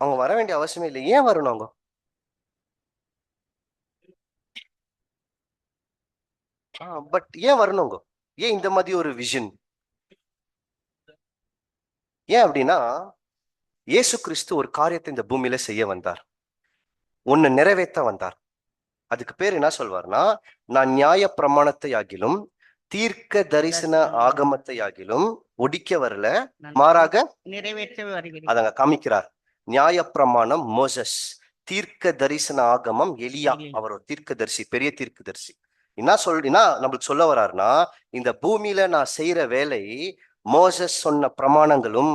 அவங்க வர வேண்டிய அவசியமே இல்லை. ஏன் வரணும் அவங்க? பட் ஏன் வரணுங்க? ஏன் இந்த மாதிரி ஒரு விஷன்? ஏன் அப்படின்னா இயேசு கிறிஸ்து ஒரு காரியத்தை இந்த பூமியில செய்ய வந்தார். ஒன்னு நிறைவேற்ற வந்தார். அதுக்கு பேர் என்ன சொல்வார்னா, நான் நியாய பிரமாணத்தை ஆகிலும் தீர்க்க தரிசன ஆகமத்தை ஆகிலும் ஒடிக்க வரல, மாறாக நிறைவேற்ற வருகிறேன். அதங்க காமிக்கிறார். நியாய பிரமாணம் மோசஸ், தீர்க்க தரிசன ஆகமம் எலியா. அவர் ஒரு தீர்க்க தரிசி, பெரிய தீர்க்க தரிசி. என்ன நம்மளுக்கு சொல்ல வர்றாருன்னா, இந்த பூமியில நான் செய்யற வேலை மோசஸ் சொன்ன பிரமாணங்களும்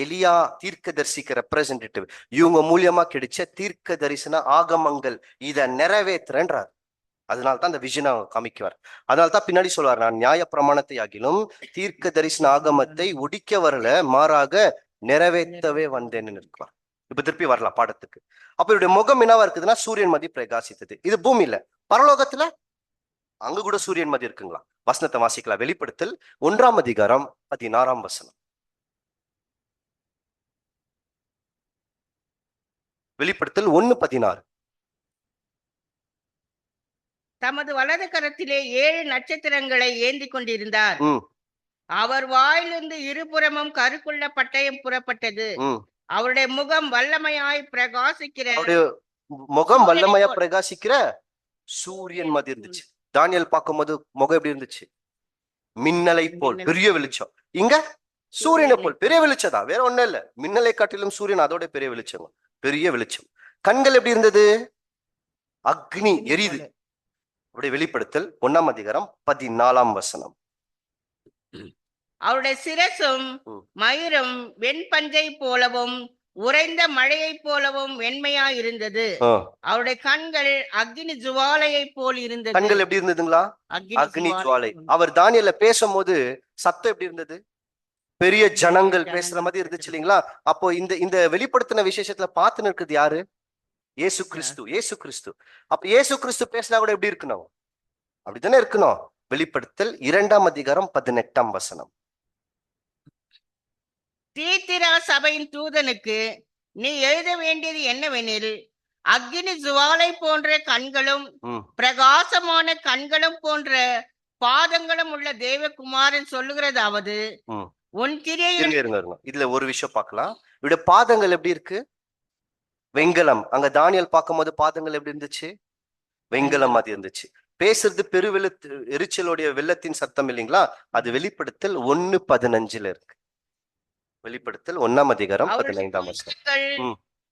எலியா தீர்க்க தரிசிக்கு ரெப்ரசன்டேட்டிவ் இவங்க மூலியமா கிடைச்ச தீர்க்க தரிசன ஆகமங்கள் இதை நிறைவேற்றுறன்றார். அதனால்தான் அந்த விஷனை காமிக்குவார். அதனால்தான் பின்னாடி சொல்வார், நான் நியாய பிரமாணத்தை ஆகிலும் தீர்க்க தரிசன ஆகமத்தை ஒடிக்க வரல, மாறாக நிறைவேற்றவே வந்தேன்னு இருக்குவார். இப்ப திருப்பி வரலாம் பாடத்துக்கு. அப்ப இவருடைய முகம் என்னவா இருக்குதுன்னா சூரியன் மதி பிரகாசித்தது. இது பூமியில. பரலோகத்துல அங்க கூட சூரியன் மதி இருக்குங்களா? வசனத்தை வாசிக்கலாம். வெளிப்படுத்தல் 1ஆம் அதிகாரம் 16ஆம் வசனம். வெளிப்படுத்தல் 1:16. தமது வலது கரத்திலே 7 நட்சத்திரங்களை ஏந்தி கொண்டிருந்தார். அவர் வாயிலிருந்து இருபுறமும் கருக்குள்ள பட்டயம் புறப்பட்டது. அவருடைய முகம் வல்லமையாய் பிரகாசிக்கிற சூரியன் மாதிரி இருந்துச்சு. தானியேல் பார்க்கும்போது முகம் எப்படி இருந்துச்சு? மின்னலை போல் பெரிய வெளிச்சம். இங்க சூரியனை போல் பெரிய வெளிச்சம், வேற ஒண்ணும் இல்ல. மின்னலை காட்டிலும் சூரியன் அதோட பெரிய வெளிச்சம், பெரிய வெளிச்சம். கண்கள் எப்படி இருந்தது? அக்னி எரியுது. அப்படியே வெளிப்படுத்தல் 1:14. அவருடைய சிரசும் மயிரும் வெண்பஞ்சை போலவும் உறைந்த மழையை போலவும் வெண்மையா இருந்தது. அவருடைய கண்கள் அக்னி ஜுவாலையை போல் இருந்தது. கண்கள் எப்படி இருந்ததுங்களா? அக்னி ஜுவாலை. அவர் தானியேல பேசும்போது சத்தம் எப்படி இருந்தது? பெரிய ஜனங்கள் பேசுற மாதிரி இருந்துச்சு இல்லைங்களா? அப்போ இந்த வெளிப்படுத்தின விசேஷத்துல பார்த்து நிற்கிறது யாரு? இயேசு கிறிஸ்து. இயேசு கிறிஸ்து. அப்ப இயேசு கிறிஸ்து பேசினா கூட எப்படி இருக்கணும்? அப்படித்தானே இருக்கணும். வெளிப்படுத்தல் 2:18. தீத்திரா சபையின் தூதனுக்கு நீ எழுத வேண்டியது என்னவெனில், அக்னி ஜுவாலை போன்ற கண்களும் பிரகாசமான கண்களும் போன்ற பாதங்களும் உள்ள தேவகுமாரன் சொல்லுகிறதாவது, உன் கிரியைகள். இதுல ஒரு விஷயம் பார்க்கலாம். இவருடைய பாதங்கள் எப்படி இருக்கு? வெண்கலம். அங்க தானியேல் பார்க்கும்போது பாதங்கள் எப்படி இருந்துச்சு? வெண்கலம் மாதிரி இருந்துச்சு. பேசுறது எரிச்சலுடைய வெள்ளத்தின் சத்தம் இல்லைங்களா? அது வெளிப்படுத்தல் 1:15 இருக்கு. வெளிப்படுத்தல் 1:15.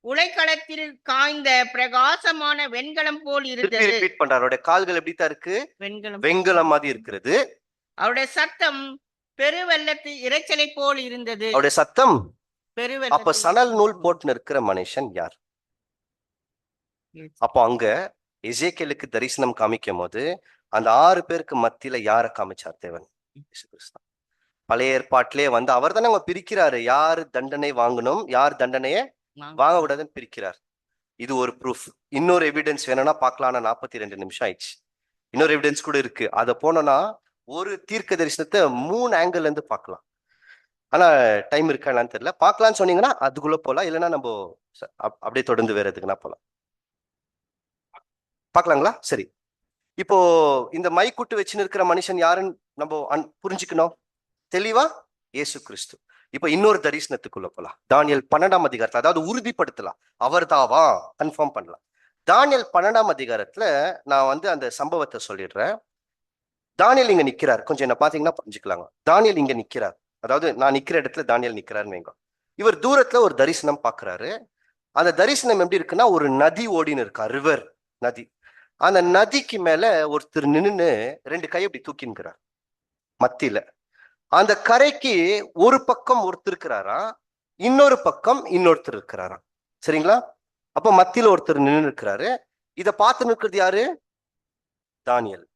உலைக்களத்தில் காய்ந்த பிரகாசமான வெண்கலம் போல் இருந்தது. ரிப்பீட் பண்றாரு. அவருடைய கால்கள் எப்படித்தான் இருக்கு? வெண்கலம் மாதிரி இருக்கிறது. அவருடைய சத்தம் பெருவெள்ளத்து இரைச்சலை போல் இருந்தது. அவருடைய சத்தம் அப்ப சணல் நூல் போட்டு இருக்கிற மனுஷன் யார்? அப்போ அங்க எசேக்கியேலுக்கு தரிசனம் காமிக்கும் போது அந்த 6 பேருக்கு மத்தியில யாரை காமிச்சார்? தேவன். பழைய ஏற்பாட்டிலே வந்து அவர் தானே அவங்க பிரிக்கிறாரு. யாரு தண்டனை வாங்கணும், யார் தண்டனையை வாங்க கூடாதுன்னு பிரிக்கிறார். இது ஒரு ப்ரூஃப். இன்னொரு எவிடன்ஸ் வேணும்னா பார்க்கலாம். 42 நிமிஷம் ஆயிடுச்சு. இன்னொரு எவிடன்ஸ் கூட இருக்கு. அதை போனோம்னா ஒரு தீர்க்க தரிசனத்தை 3 ஆங்கிள் இருந்து பார்க்கலாம். ஆனா டைம் இருக்கான்னு தெரியல. பார்க்கலான்னு சொன்னீங்கன்னா அதுக்குள்ள போலாம், இல்லைன்னா நம்ம அப்படியே தொடர்ந்து வேற எதுக்குன்னா போலாம். பார்க்கலாங்களா? சரி. இப்போ இந்த மைக்கூட்டு வச்சுன்னு இருக்கிற மனுஷன் யாருன்னு நம்ம புரிஞ்சுக்கணும் தெளிவா. இயேசு கிறிஸ்து. இப்ப இன்னொரு தரிசனத்துக்குள்ள போலாம். தானியேல் 12 அதாவது உறுதிப்படுத்தலாம், அவர் தாவா கன்ஃபார்ம் பண்ணலாம். தானியேல் 12 நான் வந்து அந்த சம்பவத்தை சொல்லிடுறேன். தானியேல் இங்க நிக்கிறார். கொஞ்சம் என்ன பாத்தீங்கன்னா புரிஞ்சுக்கலாங்க. தானியேல் இங்க நிக்கிறார். அதாவது நான் நிக்கிற இடத்துல தானியேல் நிக்கிறாருன்னு வைங்க. இவர் தூரத்துல ஒரு தரிசனம் பாக்குறாரு. அந்த தரிசனம் எப்படி இருக்குன்னா, ஒரு நதி ஓடின்னு இருக்கா, ரிவர் நதி. அந்த நதிக்கு மேல ஒருத்தர் நின்னு 2 கை அப்படி தூக்கின்கிறார் மத்தியில. அந்த கரைக்கு ஒரு பக்கம் ஒருத்தர் இருக்கிறாரா, இன்னொரு பக்கம் இன்னொருத்தர் இருக்கிறாரா. சரிங்களா? அப்ப மத்தியில ஒருத்தர் நின்று இருக்கிறாரு. இத பார்த்து நிற்கிறது யாரு? தானியேல்.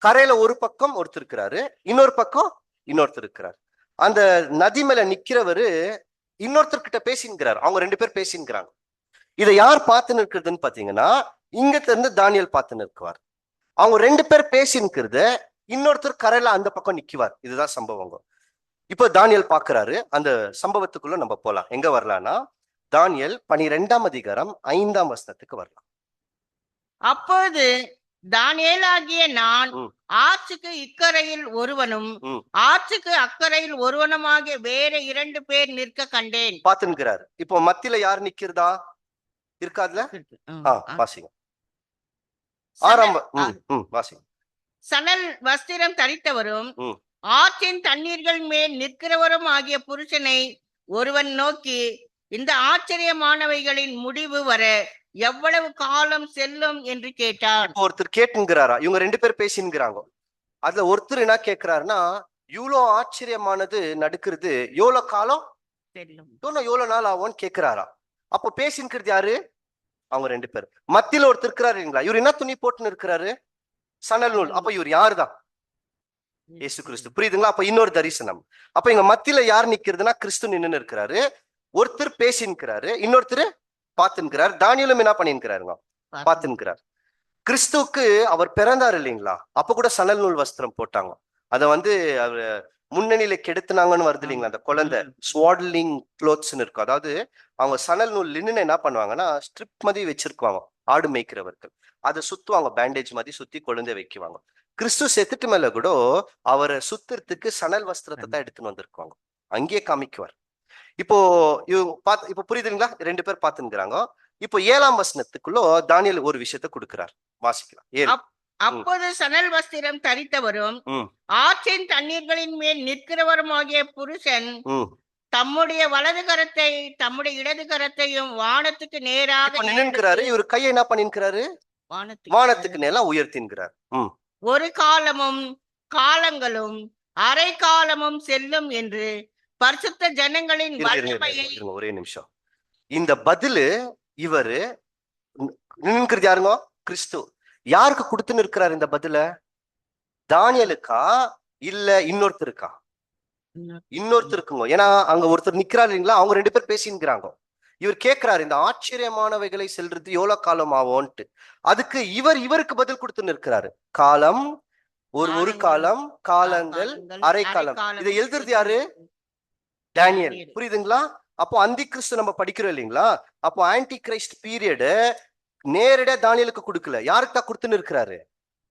கரையில ஒரு பக்கம் ஒருத்தர் இருக்கிறாரு, இன்னொரு பக்கம் இன்னொருத்தர் இருக்கிறார். அந்த நதி மேல நிக்கிறவரு இன்னொருத்தர்கிட்ட பேசின்கிறார். அவங்க 2 பேர் பேசின்கிறாங்க. இதை யார் பார்த்து நிற்கிறதுன்னு பாத்தீங்கன்னா, இங்கத்துல இருந்து தானியேல் பார்த்து நிற்குவார். அவங்க 2 பேர் பேசின்கிறது, இன்னொருத்தர் கரையில அந்த பக்கம் நிக்குவார். இதுதான் சம்பவங்க. இப்போ தானியேல் பாக்குறாரு. அந்த சம்பவத்துக்குள்ள நம்ம போலாம். எங்க வரலாம்னா, தானியேல் 12:5 வரலாம். அப்போது தானியேலாகிய நான் ஆற்றுக்கு இக்கரையில் ஒருவனும் ஆற்றுக்கு அக்கறையில் ஒருவனுமாக வேற 2 பேர் நிற்க கண்டேன். பாத்துக்கிறாரு. இப்போ மத்தியில யார் நிக்கிறதா இருக்காதுல? வாசிங்க. வாசிங்க. சணல் வஸ்திரம் தரித்தவரும் ஆற்றின் தண்ணீர்கள் மேல் நிற்கிறவரும் ஆகிய புருஷனை ஒருவன் நோக்கி, இந்த ஆச்சரியமானவைகளின் முடிவு வர எவ்வளவு காலம் செல்லும் என்று கேட்டார். ஒருத்தர் கேட்டுங்கிறாரா? இவங்க 2 பேர் பேசின்கிறாங்க. அதுல ஒருத்தர் என்ன கேட்கிறாருன்னா, இவ்வளோ ஆச்சரியமானது நடக்கிறது, எவ்வளவு காலம் செல்லும், எவ்வளவு நாள் ஆகும்னு கேட்கிறாரா? அப்போ பேசின்கிறது யாரு? அவங்க 2 பேர். மத்தியில ஒருத்தர் இருக்கிறாரு இல்லைங்களா? இவர் என்ன துணி போட்டுன்னு இருக்கிறாரு? சணல் நூல். அப்ப இவர் யாருதான்? இயேசு கிறிஸ்து. புரியுதுங்களா? அப்ப இன்னொரு தரிசனம். அப்ப இங்க மத்தியில யார் நிக்கிறதுனா, கிறிஸ்து நின்னு இருக்கிறாரு. ஒருத்தர் பேசின்கிறாரு, இன்னொருத்தர் பார்த்துன்கிறார். தானியேலும் என்ன பண்ணிருக்கிறாருங்க? பார்த்துன்கிறார். கிறிஸ்துவுக்கு அவர் பிறந்தார் இல்லைங்களா? அப்ப கூட சணல் நூல் வஸ்திரம் போட்டாங்க. அத வந்து அவர் முன்னணியில கெடுத்துனாங்கன்னு வருது இல்லைங்களா? அந்த குழந்தை ஸ்வாட்லிங் க்ளோத்ஸ்ன்னு இருக்கும். அதாவது அவங்க சணல் நூல் லின்னு என்ன பண்ணுவாங்கன்னா, ஸ்ட்ரிப் மாதிரி வச்சிருக்குவாங்க ஆடு மேய்க்கிறவர்கள். அதை சுத்துவாங்க, பேண்டேஜ் மாதிரி சுத்தி கொழுந்தை வைக்குவாங்க. கிறிஸ்து செத்துட்டு மேல கூட அவரை சுத்துறதுக்கு சணல் வஸ்திரத்தை தான் எடுத்துன்னு வந்திருக்காங்க, அங்கேயே காமிக்குவார். இப்போ இப்ப புரியுதுங்களா? 2 பேர் பாத்துக்கிறாங்க. இப்போ 7ஆம் வசனத்துக்குள்ள தானியேல் ஒரு விஷயத்தை கொடுக்கிறார், வாசிக்கலாம். அப்போது சணல் வஸ்திரம் தரித்தவரும் ஆற்றின் தண்ணீர்களின் மேல் நிற்கிறவருமாகிய புருஷன் தம்முடைய வலது கரத்தை தம்முடைய இடது கரத்தையும் வானத்துக்கு நேராக நின்னுக்கிறாரு. இவர் கையை என்ன பண்ணிருக்கிறாரு? வானத்துக்கு நேரா உயர்த்தின்கிறார். ஒரு காலமும் காலங்களும் அரை காலமும் செல்லும் என்று பரிசுத்த ஜனங்களின் வல்லமையை. ஒரே நிமிஷம். இந்த பதிலு இவரு நின்னுக்கிறது யாருங்க? கிறிஸ்து. யாருக்கு கொடுத்துன்னு இருக்கிறார் இந்த பதில? தானியேலுக்கா இல்ல இன்னொருத்தருக்கா? இன்னொருத்தருக்குங்க. ஏன்னா அங்க ஒருத்தர் நிக்கிறாரு இல்லைங்களா, அவங்க 2 பேர் பேசின்னுக்கிறாங்க. இவர் கேட்கிறாரு, இந்த ஆச்சரியமானவைகளை செல்றது எவ்வளவு காலம் ஆகும்ட்டு. அதுக்கு இவருக்கு பதில் கொடுத்துன்னு இருக்கிறாரு. காலம், ஒரு காலம், காலங்கள், அரை காலம். இதை எழுதுறது யாரு? தானியேல். புரியுதுங்களா? அப்போ அந்தி கிறிஸ்து நம்ம படிக்கிறோம் இல்லைங்களா, அப்போ ஆன்டி கிரைஸ்ட் பீரியடு நேரடியா தானியேலுக்கு கொடுக்கல, யாருக்கு தான் கொடுத்துன்னு இருக்கிறாரு?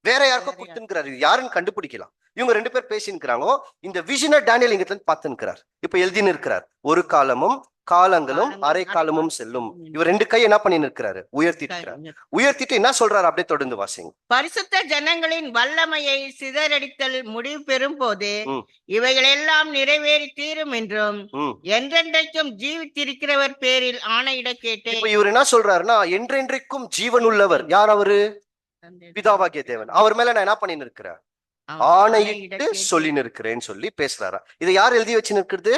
வேற யாருக்கோ கொடுத்துருக்கிறாரு. இது யாருன்னு கண்டுபிடிக்கலாம். இவங்க 2 பேர் பேசின்னுக்கிறாங்க. இந்த விஷனை தானியேல் இங்க பார்த்துக்கிறார். இப்ப எழுதின்னு இருக்கிறார், ஒரு காலமும் காலங்களும் அரை காலமும் செல்லும். இவர் 2 கை என்ன பண்ணி இருக்கிறாரு? உயர்த்திட்டு என்ன சொல்றாரு? அப்படியே தொடர்ந்து வாசிங்க. பரிசுத்த ஜனங்களின் வல்லமையை சிதறடித்தல் முடிவு பெறும் போது இவைகள் எல்லாம் நிறைவேறி தீரும் என்றும் என்றென்றைக்கும் ஜீவித்திருக்கிறவர் பேரில் ஆணையிட கேட்டேன். இவர் என்ன சொல்றாருன்னா, என்றென்றைக்கும் ஜீவன் உள்ளவர் யார்? அவரு பிதாவாகிய தேவன். அவர் மேல நான் என்ன பண்ணி இருக்கிறேன்? ஆணையிட்டு சொல்லி நிற்கிறேன்னு சொல்லி பேசுறாரா. இதை யார் எழுதி வச்சு நிற்கிறது?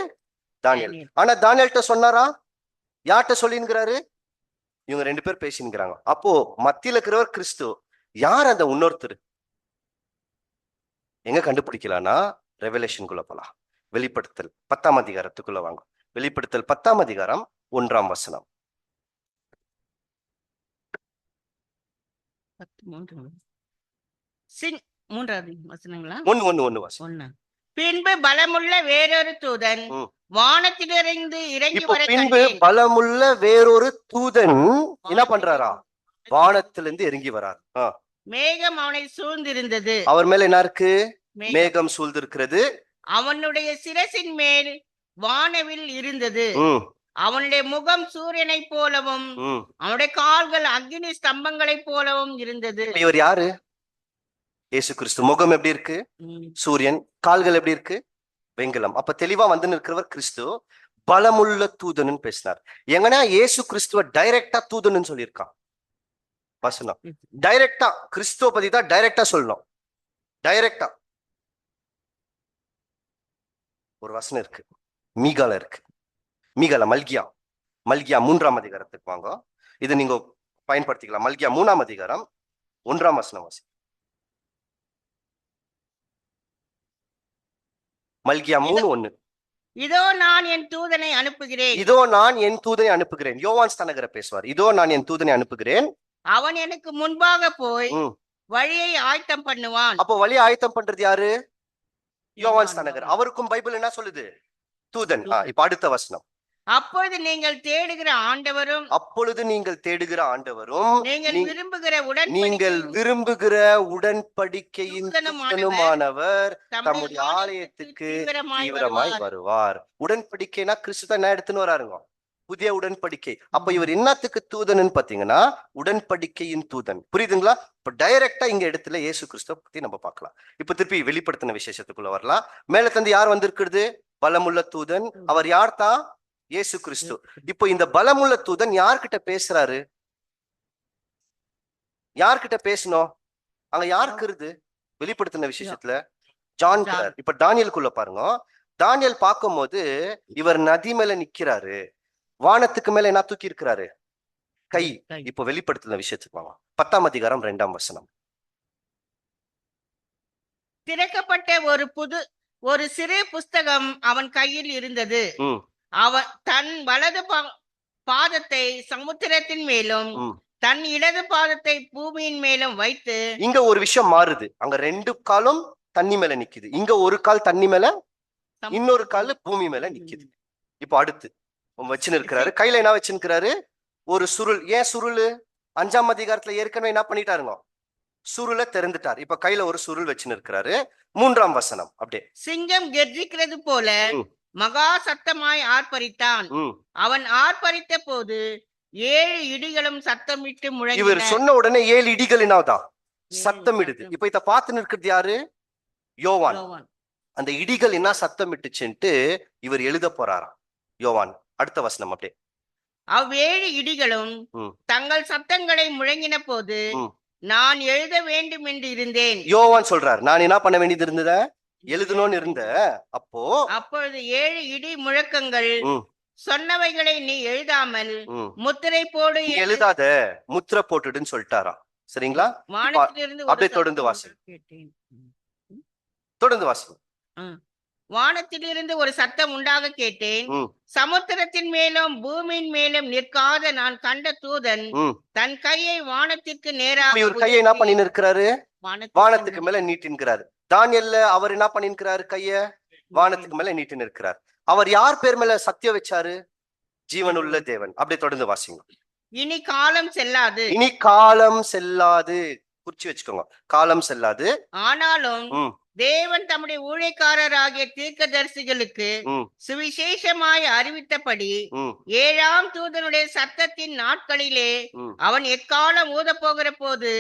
தானியேல். ஆனா தானியேல்ட்ட சொன்னாரா? யார்கிட்ட சொல்லின்கிறாரு? இவங்க 2 பேர் பேசின்னுக்கிறாங்க. அப்போ மத்தியில இருக்கிறவர் கிறிஸ்து. யார் அந்த இன்னொருத்தர்? எங்க கண்டுபிடிக்கலாம்னா ரெவலேஷனுக்குள்ள போலாம். வெளிப்படுத்தல் 10ஆம் அதிகாரத்துக்குள்ள வாங்க. வெளிப்படுத்தல் 10ஆம் அதிகாரம் 1ஆம் வசனம். 3வது வசனங்களா? 1 வாசி. பின்பு பலமுள்ள வேறொரு தூதன் வானத்திலிருந்து இறங்கி வர பின்பு பலமுள்ள வேறொரு தூதன் என்ன பண்றாரா? வானத்திலிருந்து இறங்கி வரார். மேகம் அவனை சூழ்ந்திருந்தது. அவர் மேல என்ன இருக்கு? மேகம் சூழ்ந்திருக்கிறது. அவனுடைய சிரசின் மேல் வானவில் இருந்தது. அவனுடைய முகம் சூரியனை போலவும் அவனுடைய கால்கள் அக்னி ஸ்தம்பங்களை போலவும் இருந்தது. இவர் யாரு? இயேசு கிறிஸ்து. முகம் எப்படி இருக்கு? சூரியன். கால்கள் எப்படி இருக்கு? வெங்கலம். அப்ப தெளிவா வந்து நிற்கிறவர் கிறிஸ்து. பலமுள்ள தூதன் பேசினார். எங்கன்னா இயேசு கிறிஸ்துவ டைரக்டா தூதன் சொல்லியிருக்கான் வசனம். டைரக்டா கிறிஸ்துவ பத்தி தான் டைரக்டா சொல்லணும். டைரக்டா ஒரு வசனம் இருக்கு, மீகால இருக்கு. மீகால மல்கியா 3ஆம் அதிகாரத்துக்கு வாங்க. இதை நீங்க பயன்படுத்திக்கலாம். மல்கியா 3ஆம் அதிகாரம் 1ஆம் வசனம் வாசி. மல்கியா 3:1. இதோ நான் என் தூதனை அனுப்புகிறேன். இதோ நான் என் தூதனை அனுப்புகிறேன். யோவான் ஸ்நானகர பேசுவார். இதோ நான் என் தூதனை அனுப்புகிறேன். அவன் எனக்கு முன்பாக போய் வழியை ஆயத்தம் பண்ணுவான். அப்போ வழியை ஆயத்தம் பண்றது யாரு? யோவான் ஸ்நானகர். அவருக்கும் பைபிள் என்ன சொல்லுது? தூதன். இப்ப அடுத்த வசனம். அப்பொழுது நீங்கள் தேடுகிற ஆண்டவரும் நீங்கள் விரும்புகிற உடன்படிக்கையின் தூதனுமானவர் தம்முடைய ஆலயத்துக்கு தீவிரமாய் வருவார். உடன்படிக்கைனா கிறிஸ்து என்ன எடுத்துன்னு வராருங்க? புதிய உடன்படிக்கை. அப்ப இவர் என்னத்துக்கு தூதன் பாத்தீங்கன்னா உடன்படிக்கையின் தூதன். புரியுதுங்களா? இப்ப டைரக்டா இங்க இடத்துல இயேசு கிறிஸ்துவ பத்தி நம்ம பார்க்கலாம். இப்ப திருப்பி வெளிப்படுத்தின விசேஷத்துக்குள்ள வரலாம். மேல தந்து யார் வந்திருக்கிறது? பலமுள்ள தூதன். அவர் யார் தான்? இயேசு கிறிஸ்து. இப்போ இந்த பலமுள்ள தூதன் யார்கிட்ட பேசுறாரு? யார்கிட்ட பேசணும்? அங்க யாருக்கு இருக்கு வெளிப்படுத்தின விசேஷத்துல? ஜான். இப்ப தானியேலுக்குள்ள பாருங்க. தானியேல் பார்க்கும் போது இவர் நதி மேல நிக்கிறாரு. வானத்துக்கு மேல என்ன தூக்கி இருக்கிறாரு? கை. இப்போ வெளிப்படுத்தின விஷயத்துக்கு வாங்க. 10ஆம் அதிகாரம் 2ஆம் வசனம். திறக்கப்பட்ட ஒரு சிறு புஸ்தகம் அவன் கையில் இருந்தது. அவன் தன் வலது பாதத்தை சமுத்திரத்தின் மேலும் தன் இடது பாதத்தை பூமியின் மேலும் வைத்து. இங்க ஒரு விஷயம் மாறுது. அங்க 2 காலும் தண்ணி மேல நிக்குது. இங்க ஒரு கால் தண்ணி மேல, இன்னொரு கால் பூமி மேல நிக்குது. இப்போ அடுத்து வச்சுன்னு இருக்கிறாரு. கையில என்ன வச்சுருக்கிறாரு? ஒரு சுருள். ஏன் சுருள்? 5ஆம் அதிகாரத்துல ஏற்கனவே என்ன பண்ணிட்டாருங்க, சுருளை திறந்துட்டார். இப்ப கையில ஒரு சுருள் வச்சுன்னு இருக்கிறாரு. 3ஆம் வசனம் அப்படியே. சிங்கம் கெர்ஜிக்கிறது போல மகா சத்தமாய் ஆர்ப்பரித்தான். அவன் ஆர்ப்பரித்த போது 7 இடிகளும் சத்தமிட்டு முழங்கின. இவர் சொன்ன உடனே 7 இடிகள் என்னதான் சத்தமிடுது. இப்ப இத பார்த்து நிற்கிறது யாரு? யோவான். அந்த இடிகள் என்ன சத்தமிட்டுச்சுன்ட்டு இவர் எழுத போறாராம் யோவான். அடுத்த வசனம் அப்படியே. அவ்வேழு இடிகளும் தங்கள் சத்தங்களை முழங்கின போது நான் எழுத வேண்டும் என்று இருந்தேன். யோவான் சொல்றார், நான் என்ன பண்ண வேண்டியது இருந்தத எழுதணும்னு இருந்த. அப்பொழுது 7 இடி முழக்கங்கள் சொன்னவைகளை நீ எழுதாமல் முத்திரை போடு. எழுதாத, முத்திரை போட்டுடுன்னு சொல்லிட்டாராம். சரிங்களா? வானத்திலிருந்து அப்படியே தொடர்ந்து வாசி, தொடர்ந்து வாசி. வானத்திலிருந்து ஒரு சத்தம் உண்டாக கேட்டேன். சமுத்திரத்தின் மேலும் பூமியின் மேலும் நிற்காத நான் கண்ட தூதன் தன் கையை வானத்திற்கு நேராக. இவர் கையை என்ன பண்ணி இருக்கிறாரு? வானத்துக்கு மேல நீட்டின்கிறாரு. தானியேல்ல அவர் என்ன பண்ணிருக்கிறாரு? கைய வானத்துக்கு மேல நீட்டின்னு இருக்கிறார். அவர் யார் பேர் மேல சத்தியம் வச்சாரு? ஜீவனுள்ள தேவன். அப்படியே தொடர்ந்து வாசிங்க. இனி காலம் செல்லாது, இனி காலம் செல்லாது, குறிச்சு வச்சுக்கோங்க, காலம் செல்லாது. ஆனாலும் தேவன் தம்முடைய ஊழியக்காரராகிய தீர்க்கதரிசிகளுக்கு சுவிசேஷமாய் அறிவித்தபடி 7ஆம் தூதனுடைய சத்தத்தின் நாட்களிலே அவன் எக்காலம் ஊத போகிற போது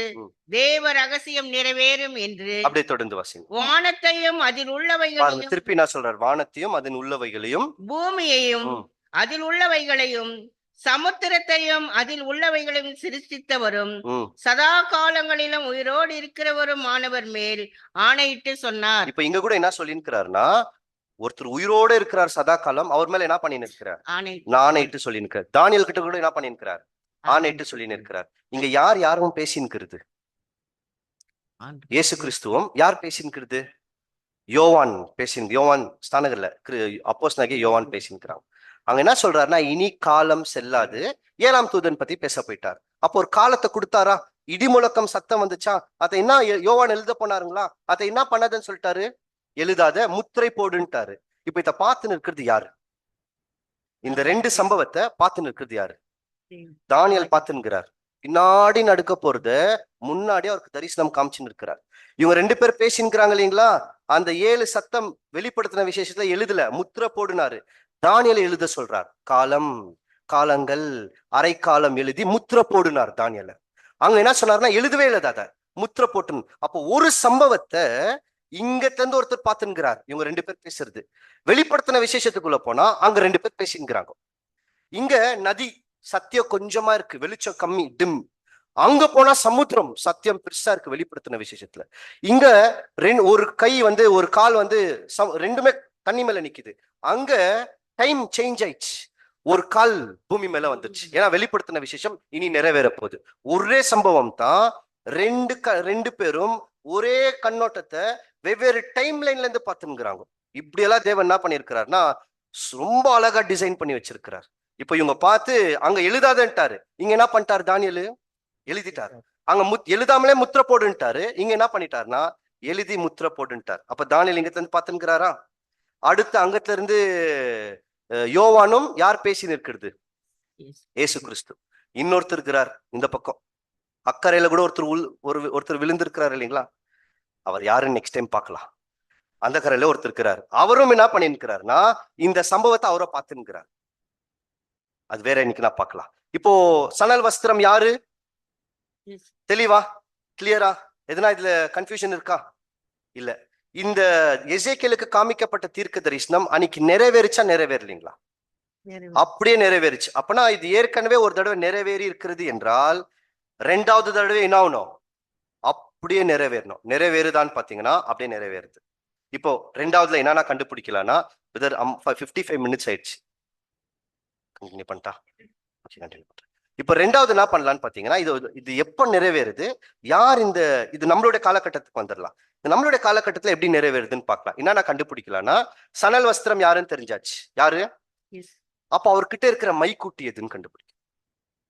தேவ ரகசியம் நிறைவேறும் என்று. அப்படியே தொடர்ந்து வாசிங்க. வானத்தையும் அதில் உள்ளவைகளையும், திருப்பி நான் சொல்றார், வானத்தையும் அதன் உள்ளவைகளையும், பூமியையும் அதில் உள்ளவைகளையும், சமுத்திரத்தையும் அதில் உள்ளவைகளையும் சிருஷ்டித்தவரும் சதா காலங்களிலும் உயிரோடு இருக்கிறவரும் ஆனவர் மேல் ஆணையிட்டு சொன்னார். இப்ப இங்க கூட என்ன சொல்லிருக்கிறார்னா, ஒருத்தர் உயிரோடு இருக்கிறார் சதா காலம், அவர் மேல என்ன பண்ணி இருக்கிறார்? ஆணையிட்டு சொல்லி இருக்கிறார். தானியேல் கிட்ட கூட என்ன பண்ணி இருக்கிறார்? ஆணையிட்டு சொல்லி இருக்கிறார். இங்க யாரும் பேசின்கிறது? இயேசு கிறிஸ்துவும். யார் பேசின்கிறது? யோவான் பேசின். யோவான் ஸ்தானகர்ல அப்போஸ்தலனாகிய யோவான் பேசின்கிறாங்க. அங்க என்ன சொல்றாருன்னா, இனி காலம் செல்லாது. 7ஆம் தூதன் பத்தி பேச போயிட்டார். அப்போ ஒரு காலத்தை கொடுத்தாரா? இடி முழக்கம் சத்தம் வந்துச்சா? அதை என்ன யோவான் எழுத போனாருங்களா? அதை என்ன பண்ணாதுன்னு சொல்லிட்டாரு? எழுதாத, முத்திரை போடுன்ட்டாரு. இப்ப இத பார்த்து நிற்கிறது யாரு? இந்த 2 சம்பவத்தை பார்த்து நிற்கிறது யாரு? தானியேல் பார்த்துங்கிறார். பின்னாடி நடக்க போறத முன்னாடி அவருக்கு தரிசனம் காமிச்சுன்னு இருக்கிறார். இவங்க 2 பேர் பேசின்கிறாங்க இல்லைங்களா? அந்த 7 சத்தம் வெளிப்படுத்தின விசேஷத்துல எழுதல, முத்திரை போடுனாரு. தானியேல் எழுத சொல்றார். காலம், காலங்கள், அரை காலம் எழுதி முத்திரை போடுனார் தானியேல. அங்க என்ன சொன்னார்னா, எழுதவே இல்லை, அத முத்திரை போட்டு. அப்போ ஒரு சம்பவத்தை இங்க தந்து ஒருத்தர் பார்த்துங்கிறார். இவங்க 2 பேர் பேசுறது. வெளிப்படுத்தின விசேஷத்துக்குள்ள போனா அங்க 2 பேர் பேசிங்கிறாங்க. இங்க நதி சத்தியம் கொஞ்சமா இருக்கு, வெளிச்சம் கம்மி, டிம். அங்க போனா சமுத்திரம், சத்தியம் பெருசா இருக்கு வெளிப்படுத்தின விசேஷத்துல. இங்க ஒரு கை ஒரு கால் ரெண்டுமே தண்ணி மேல நிக்குது. அங்க டைம் சேஞ்ச் ஆயிடுச்சு. ஒரு கால் பூமி மேல வந்துருச்சு. ஏன்னா வெளிப்படுத்தின விசேஷம் இனி நிறைவேற போகுது. ஒரே சம்பவம் தான். 2 பேரும் ஒரே கண்ணோட்டத்தை வெவ்வேறு டைம் லைன்ல இருந்து பார்த்துங்கிறாங்க. இப்படி எல்லாம் தேவன் என்ன பண்ணிருக்கிறாருன்னா, ரொம்ப அழகா டிசைன் பண்ணி வச்சிருக்கிறார். இப்ப இவங்க பார்த்து அங்க எழுதாதன்ட்டாரு, இங்க என்ன பண்ணிட்டாரு? தானியேல் எழுதிட்டாரு. அங்க எழுதாமலே முத்திரை போடுன்ட்டாரு. இங்க என்ன பண்ணிட்டாருன்னா, எழுதி முத்திரை போடுன்ட்டார். அப்ப தானியேல் இங்க இருந்து பார்த்துங்கிறாரா? அடுத்த அங்கத்துல இருந்து யோவானும் யார் பேசி நிற்கிறது? இயேசு கிறிஸ்து. இன்னொருத்தர் இருக்கிறார் இந்த பக்கம் அக்கறையில கூட ஒருத்தர் விழுந்திருக்கிறார் இல்லைங்களா? அவர் யாருன்னு நெக்ஸ்ட் டைம் பார்க்கலாம். அந்த கரையில ஒருத்தர் இருக்கிறார். அவரும் என்ன பண்ணிருக்கிறார்னா, இந்த சம்பவத்தை அவரை பார்த்துக்கிறார். அது வேற இன்னைக்கு நான் பார்க்கலாம். இப்போ சணல் வஸ்திரம் யாரு? தெளிவா, கிளியரா? எதுனா இதுல கன்ஃபியூஷன் இருக்கா? இல்ல. இந்த எசேக்கியேலுக்கு காமிக்கப்பட்ட தீர்க்க தரிசனம் அன்னைக்கு நிறைவேறிச்சா நிறைவேறலீங்களா? அப்படியே நிறைவேறிச்சு. அப்பனா இது ஏற்கனவே ஒரு தடவை நிறைவேறி இருக்கிறது என்றால் 2வது தடவை என்ன ஆகணும்? அப்படியே நிறைவேறணும். நிறைவேறுதான்னு பாத்தீங்கன்னா அப்படியே நிறைவேறுது. இப்போ 2வதுல என்னன்னா கண்டுபிடிக்கலாம்னா, 55 மினிட்ஸ் ஆயிடுச்சு. கண்டினியூ பண்ணிட்டா? இப்ப 2வது என்ன பண்ணலான்னு பாத்தீங்கன்னா, இது எப்ப நிறைவேறுது? யார் இது நம்மளுடைய காலகட்டத்துக்கு வந்துடலாம். நம்மளுடைய காலகட்டத்துல எப்படி நிறைவேறுதுன்னு பார்க்கலாம். என்னன்னா கண்டுபிடிக்கலாம்னா, சணல் வஸ்திரம் யாருன்னு தெரிஞ்சாச்சு. யாரு? அப்ப அவர்கிட்ட இருக்கிற மைக்கூட்டி எதுன்னு கண்டுபிடிக்கும்.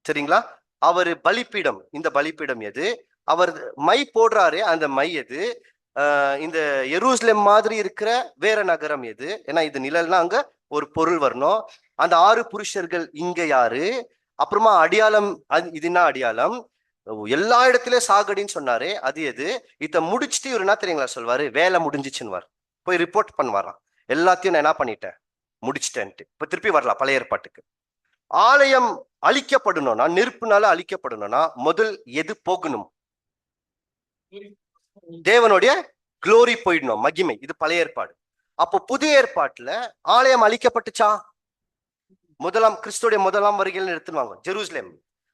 சரிங்களா? அவரு பலிப்பீடம். இந்த பலிப்பீடம் எது? அவர் மை போடுறாரு, அந்த மை எது? இந்த எருசலேம் மாதிரி இருக்கிற வேற நகரம் எது? ஏன்னா இது நிழல்னா அங்க ஒரு பொருள் வரணும். அந்த 6 புருஷர்கள் இங்க யாரு? அப்புறமா அடியாளம், இதுனா அடியாளம். எல்லா இடத்துலயும் சாகடின்னு சொன்னாரு. அது எது? இத முடிச்சுட்டு இவர் என்ன தெரியுங்களா சொல்வாரு? வேலை முடிஞ்சிச்சுன்னு போய் ரிப்போர்ட் பண்ணுவாராம். எல்லாத்தையும் நான் என்ன பண்ணிட்டேன், முடிச்சிட்டேன்ட்டு. இப்ப திருப்பி வரலாம் பழைய ஏற்பாட்டுக்கு. ஆலயம் அழிக்கப்படணும்னா, நெருப்புனால அழிக்கப்படணும்னா முதல் எது போகணும்? தேவனுடைய குளோரி போயிடணும், மகிமை. இது பழைய ஏற்பாடு. அப்போ புதிய ஏற்பாட்டுல ஆலயம் அழிக்கப்பட்டுச்சா? கிறிஸ்துடைய முதலாம் வருகையில் எடுத்துவாங்க, ஜெருசலேம்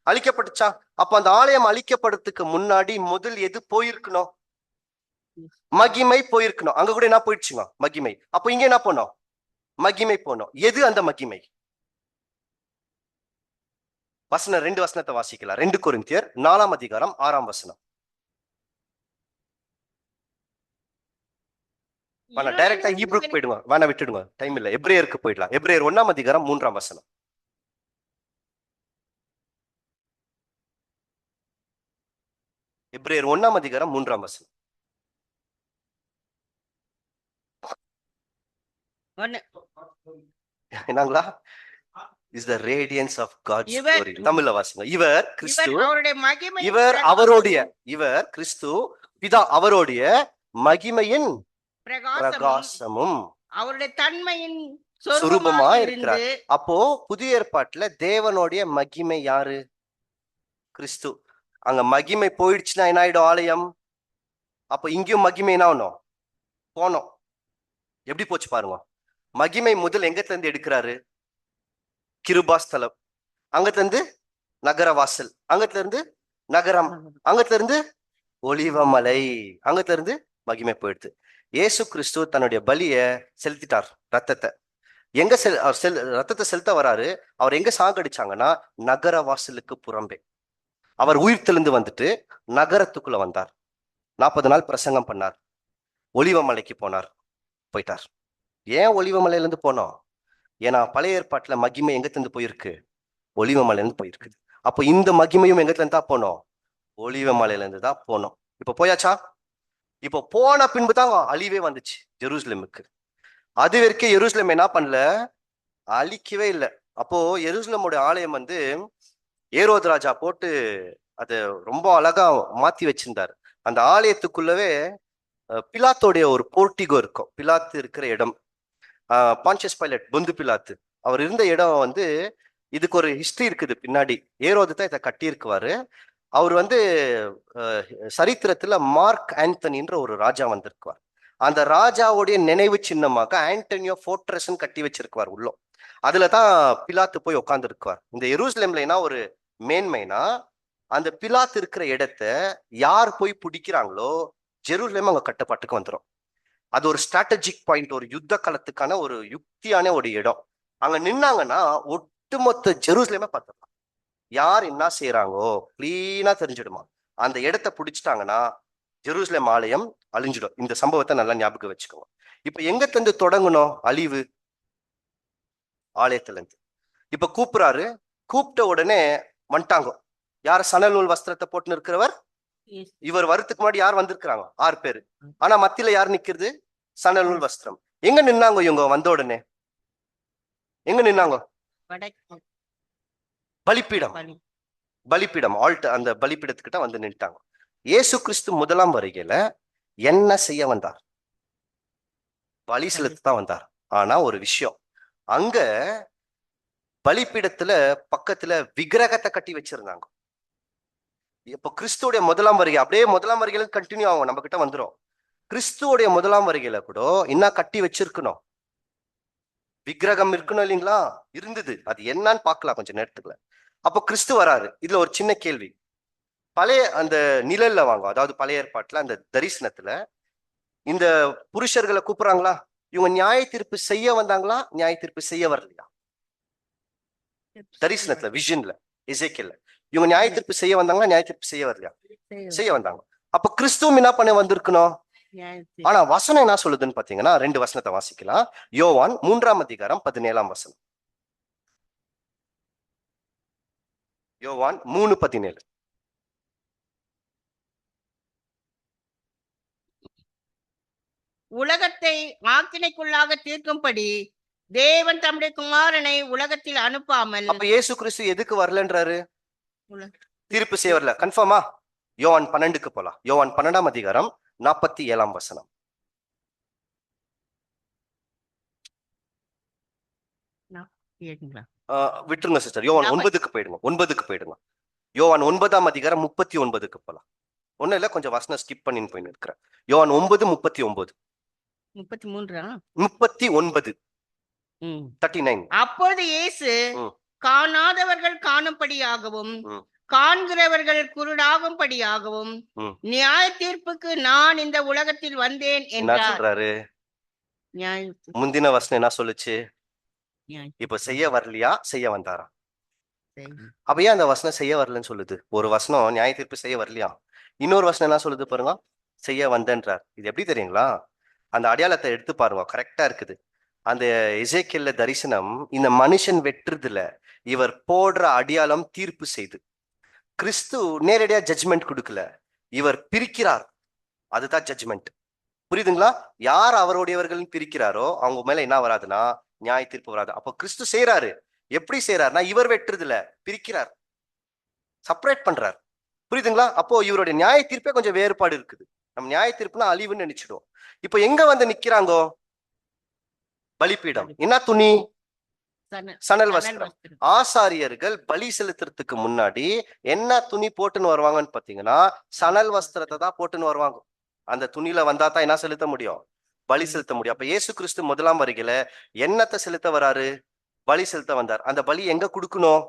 அழிக்கப்பட்டுச்சா? அப்ப அந்த ஆலயம் அழிக்கப்படுறதுக்கு முன்னாடி முதல் எது போயிருக்கணும்? மகிமை போயிருக்கணும். அங்க கூட என்ன போயிடுச்சுங்க? மகிமை. அப்ப இங்க என்ன போனோம்? மகிமை போனோம். எது அந்த மகிமை? வசனம் 2 வசனத்தை வாசிக்கலாம். 2 கொரிந்தியர் 4 அதிகாரம் 6 வசனம். டைரக்டா ஹீப்ரூக்கு போயிடுங்க, வேணா விட்டுடுங்க, டைம் இல்ல. எபிரேயருக்கு போயிடலாம். எபிரேயர் 1 அதிகாரம் 3 வசனம். எபிரேயர் 1 அதிகாரம் 3 வசனம். என்னங்களா? Is the radiance of God's glory. தமிழ்ல வாசிங்க. இவர் கிறிஸ்து, இவர் அவருடைய, இவர் கிறிஸ்து பிதா அவருடைய மகிமையின் பிரகாசமும் அவருடைய தன்மையின் சொரூபமா இருக்கிறார். அப்போ புதிய ஏற்பாட்டுல தேவனுடைய மகிமை யாரு? கிறிஸ்து. அங்க மகிமை போயிடுச்சுன்னா என்ன ஆயிடும்? ஆலயம். அப்ப இங்கேயும் மகிமை என்ன ஆகணும்? போனோம். எப்படி போச்சு பாருங்க. மகிமை முதல் எங்கத்துல இருந்து எடுக்கிறாரு? கிருபாஸ்தலம். அங்கத்துல இருந்து நகர வாசல், அங்கத்துல இருந்து நகரம், அங்கத்துல இருந்து ஒலிவமலை, அங்கத்துல இருந்து மகிமை போயிடுது. இயேசு கிறிஸ்து தன்னுடைய பலிய செலுத்திட்டார். ரத்தத்தை எங்க ரத்தத்தை செலுத்த வராரு. அவர் எங்க சாகடிச்சாங்கன்னா நகர வாசலுக்கு புறம்பே. அவர் உயிர்த்தெழுந்து வந்துட்டு நகரத்துக்குள்ள வந்தார். 40 நாள் பிரசங்கம் பண்ணார். ஒலிவமலைக்கு போனார், போயிட்டார். ஏன் ஒலிவமலையில இருந்து போனோம்? ஏன்னா பழைய ஏற்பாட்டுல மகிமை எங்கத்திலிருந்து போயிருக்கு? ஒலிவமலையில இருந்து போயிருக்குது. அப்போ இந்த மகிமையும் எங்கத்துல இருந்து தான் போனோம்? ஒலிவமலையில இருந்து தான் போனோம். இப்ப போயாச்சா? இப்போ போன பின்பு தான் அழிவே வந்துச்சு ஜெருசலேமுக்கு. அது வரைக்கும் எருசலேம் என்ன பண்ணல? அழிக்கவே இல்லை. அப்போ எருசலேமோட ஆலயம் வந்து ஏரோது ராஜா போட்டு அது ரொம்ப அழகா மாத்தி வச்சிருந்தாரு. அந்த ஆலயத்துக்குள்ளவே பிலாத்தோடைய ஒரு போர்ட்டிகோ இருக்கும். பிலாத்து இருக்கிற இடம், பான்சியஸ் பைலட், பொந்து பிலாத்து அவர் இருந்த இடம் வந்து, இதுக்கு ஒரு ஹிஸ்டரி இருக்குது பின்னாடி. ஏரோது தான் இதை கட்டியிருக்குவாரு. அவர் வந்து சரித்திரத்துல மார்க் ஆந்தனின்ற ஒரு ராஜா வந்திருக்குவார். அந்த ராஜாவுடைய நினைவு சின்னமாக ஆண்டனியோ ஃபோர்ட்ரஸ் கட்டி வச்சிருக்குவார் உள்ளோ. அதுலதான் பிலாத்து போய் உட்கார்ந்து இருக்குவார். இந்த எருசலேம்ல ஒரு மேன்மைனா, அந்த பிலாத்து இருக்கிற இடத்த யார் போய் பிடிக்கிறாங்களோ ஜெருசலேம் அவங்க கட்டுப்பாட்டுக்கு வந்துடும். அது ஒரு ஸ்ட்ராட்டஜிக் பாயிண்ட், ஒரு யுத்த காலத்துக்கான ஒரு யுக்தியான ஒரு இடம். அங்க நின்னாங்கன்னா ஒட்டுமொத்த ஜெருசலேமே பார்த்துக்கலாம். யார் என்ன செய்யறாங்கோ கிளீனா தெரிஞ்சிடுமா. அந்த இடத்த பிடிச்சிட்டாங்கன்னா ஜெருசலேம் ஆலயம் அழிஞ்சிடும். இந்த சம்பவத்தை நல்லா ஞாபகம் வச்சுக்கோங்க. இப்ப எங்க தந்து தொடங்கணும் அழிவு? ஆலயத்துல இருந்து. இப்ப கூப்பிடுறாரு. கூப்பிட்ட உடனே வந்துட்டாங்க. யார்? சணல் நூல் வஸ்திரத்தை போட்டுன்னு இருக்கிறவர். இவர் வரத்துக்கு முன்னாடி யார் வந்திருக்கிறாங்க? 6 பேரு. ஆனா மத்தியில யார் நிக்கிறது? சணல் நூல் வஸ்திரம். எங்க நின்னாங்க இவங்க வந்த உடனே? எங்க நின்னாங்க? பலிப்பீடம். பலிப்பீடம், ஆல்ட், அந்த பலிப்பீடத்துக்கிட்ட வந்து நின்ட்டாங்க. இயேசு கிறிஸ்து முதலாம் வருகையில என்ன செய்ய வந்தார்? பலி செலுத்த தான் வந்தார். ஆனா ஒரு விஷயம், அங்க பலிப்பீடத்துல பக்கத்துல விக்கிரகத்தை கட்டி வச்சிருந்தாங்க. இப்ப கிறிஸ்துவோடைய முதலாம் வருகை அப்படியே முதலாம் வருகையில கண்டினியூ ஆகும், நம்ம கிட்ட வந்துடும். கிறிஸ்துவோடைய முதலாம் வருகையில கூட என்ன கட்டி வச்சிருக்கணும்? விக்கிரகம் இருக்கணும் இல்லைங்களா? இருந்தது. அது என்னன்னு பார்க்கலாம் கொஞ்சம் நேரத்துக்குள்ள. அப்போ கிறிஸ்து வராரு. இதுல ஒரு சின்ன கேள்வி. பழைய அந்த நிழல்ல வாங்க, அதாவது பழைய ஏற்பாட்டுல அந்த தரிசனத்துல இந்த புருஷர்களை கூப்பிடுறாங்களா? இவங்க நியாய தீர்ப்பு செய்ய வந்தாங்களா? நியாய தீர்ப்பு செய்ய வரலையா? தரிசனத்துல, விஷன்ல, எசேக்கியேல்ல இவங்க நியாய தீர்ப்பு செய்ய வந்தாங்களா? நியாய தீர்ப்பு செய்ய வரலையா? செய்ய வந்தாங்க. அப்ப கிறிஸ்துவும் என்ன பண்ண வந்திருக்கணும்? ஆனா வசனம் என்ன சொல்லுதுன்னு பாத்தீங்கன்னா 2 வசனத்தை வாசிக்கலாம். யோவான் 3 அதிகாரம் 17 வசனம். யோவான் 3:17. உலகத்தை ஆக்கினைக்குள்ளாக தீர்க்கும்படி தேவன் தம்முடைய குமாரனை உலகத்தில் அனுப்பாமல். அப்ப இயேசு கிறிஸ்து எதுக்கு வரலன்றாரு? தீர்ப்பு செய்ய வரல. கன்ஃபார்மா? யோவான் 12க்கு போலாம். யோவான் 12ஆம் அதிகாரம் 47ஆம் வசனம். விட்டுருங்க சிஸ்டர், யோவான் 9க்கு போயிடுங்க. 9க்கு போயிடுங்க. யோவான் 9ஆம் அதிகாரம் 39க்கு போலாம். ஒண்ணும் இல்ல, கொஞ்சம் வசனம் ஸ்கிப் பண்ணின்னு போயின்னு இருக்கிறேன். யோவான் 9:39. 39. 39. அப்பொழுது இயேசு காணாதவர்கள் காணும்படியாகவும் காண்கிறவர்கள் குருடாகும்படியாகவும் நியாய தீர்ப்புக்கு நான் இந்த உலகத்தில் வந்தேன் என்றார். முந்தின வசனம் என்ன சொல்லுச்சு? இப்ப செய்ய வரலையா, செய்ய வந்தாரா? அப்ப ஏன் அந்த வசனம் செய்ய வரலன்னு சொல்லுது? ஒரு வசனம் நியாய தீர்ப்பு செய்ய வரலையா, இன்னொரு வசனம் என்ன சொல்லுது பாருங்க, செய்ய வந்தேன்றார். இது எப்படி தெரியுங்களா? அந்த அடையாளத்தை எடுத்து பாருங்க, கரெக்டா இருக்குது. அந்த எசேக்கியேல்ல தரிசனம் இந்த மனுஷன் வெட்டுறதுல இவர் போடுற அடையாளம் தீர்ப்பு செய்து. கிறிஸ்து நேரடியா ஜட்ஜ்மெண்ட் கொடுக்கல, இவர் பிரிக்கிறார். அதுதான் ஜட்ஜ்மெண்ட். புரியுதுங்களா? யார் அவருடையவர்கள் பிரிக்கிறாரோ அவங்க மேல என்ன வராதுன்னா நியாய தீர்ப்பு வராது. அப்போ கிறிஸ்து செய்யறாரு. எப்படி செய்யறாருன்னா இவர் வெட்டுறதுல பிரிக்கிறார், செப்பரேட் பண்றார். புரியுதுங்களா? அப்போ இவருடைய நியாய தீர்ப்பே கொஞ்சம் வேறுபாடு இருக்குது. நம்ம நியாய தீர்ப்புனா அழிவுன்னு நினைச்சிடுவோம். இப்போ எங்க வந்து நிக்கிறாங்கோ? பலிபீடம். என்ன துணி? சணல் வஸ்திரம். ஆசாரியர்கள் பலி செலுத்துறதுக்கு முன்னாடி என்ன துணி போட்டுன்னு வருவாங்கன்னு பாத்தீங்கன்னா சணல் வஸ்திரத்தை தான் போட்டுன்னு வருவாங்க. அந்த துணியில வந்தா தான் என்ன செலுத்த முடியும்? பலி செலுத்த முடியும். அப்ப இயேசு கிறிஸ்து முதலாம் வருகையில என்னத்தை செலுத்த வராரு? பலி செலுத்த வந்தார். அந்த பலி எங்க கொடுக்கணும்?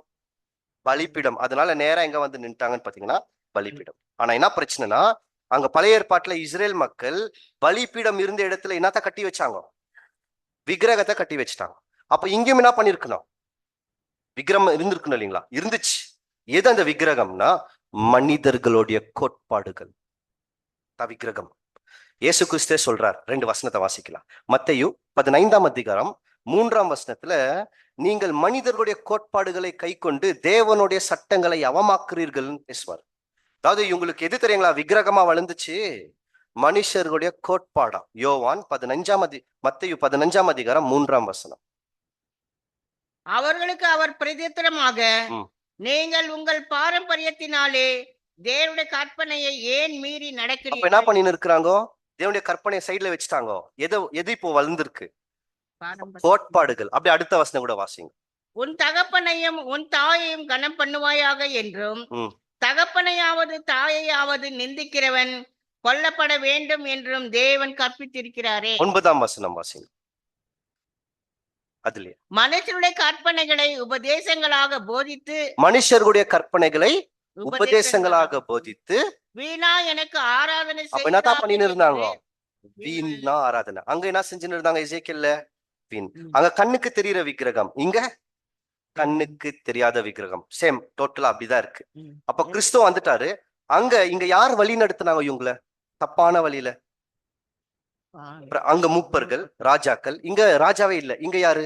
பலிபீடம். அதனால நேரா எங்க வந்து நின்ட்டாங்கன்னு பாத்தீங்கன்னா பலிபீடம். ஆனா என்ன பிரச்சனைனா, அங்க பழைய ஏற்பாட்டுல இஸ்ரேல் மக்கள் பலிபீடம் இருந்த இடத்துல என்னத்த கட்டி வச்சாங்க? விக்கிரகத்தை கட்டி வச்சுட்டாங்க. அப்ப இங்கேயும் என்ன பண்ணிருக்கணும்? விக்கிரகம் இருந்திருக்கணும் இல்லைங்களா? இருந்துச்சு. எது அந்த விக்கிரகம்னா மனிதர்களுடைய கோட்பாடுகள் தான் விக்கிரகம். இயேசு கிறிஸ்தே சொல்றார். 2 வசனத்தை வாசிக்கலாம். மத்தேயு 15ஆம் அதிகாரம் 3ஆம் வசனத்துல, நீங்கள் மனிதர்களுடைய கோட்பாடுகளை கை கொண்டு தேவனுடைய சட்டங்களை அவமாக்குறீர்கள் பேசுவார். அதாவது இவங்களுக்கு எது தெரியுங்களா விக்கிரகமா வளர்ந்துச்சு? மனுஷர்களுடைய கோட்பாடா. யோவான் 15ஆம் மத்தேயு 15ஆம் அதிகாரம் 3ஆம் வசனம். அவர்களுக்கு அவர் பிரதித்திரமாக, நீங்கள் உங்கள் பாரம்பரியத்தினாலே தேவனுடைய கற்பனையை ஏன் மீறி நடக்கிறீர்கள்? என்ன பண்ணின்னு இருக்கிறாங்க? தேவனுடைய கற்பனையை சைடுல வச்சுட்டாங்க. எது இப்போ வளர்ந்துருக்கு? கோட்பாடுகள். அப்படி அடுத்த வசனம் கூட வாசிங்க. உன் தகப்பனையும் உன் தாயையும் கனம் பண்ணுவாயாக என்றும் தகப்பனையாவது தாயையாவது நிந்திக்கிறவன் கொல்லப்பட வேண்டும் என்றும் தேவன் கற்பித்திருக்கிறாரே. 9ஆம் வசனம் வாசிங்க. அதுல மனுஷருடைய கற்பனைகளை உபதேசங்களாக போதித்து, மனுஷருடைய கற்பனைகளை உபதேசங்களாக போதித்து வீணா எனக்கு ஆராதனை அப்ப என்னதான் பண்ணின்னு இருந்தாங்க? வீணா ஆராதனை. அங்க என்ன செஞ்சுன்னு இருந்தாங்க? எசேக்கியேல்ல வீண். அங்க கண்ணுக்கு தெரியுற விக்கிரகம், இங்க கண்ணுக்கு தெரியாத விக்கிரகம். சேம், டோட்டலா அப்படிதான் இருக்கு. அப்ப கிறிஸ்துவ வந்துட்டாரு. இங்க யார் வழி நடத்தினாங்க இவங்கள தப்பான வழியில? அங்க மூப்பர்கள், ராஜாக்கள். இங்க ராஜாவே இல்ல. இங்க யாரு?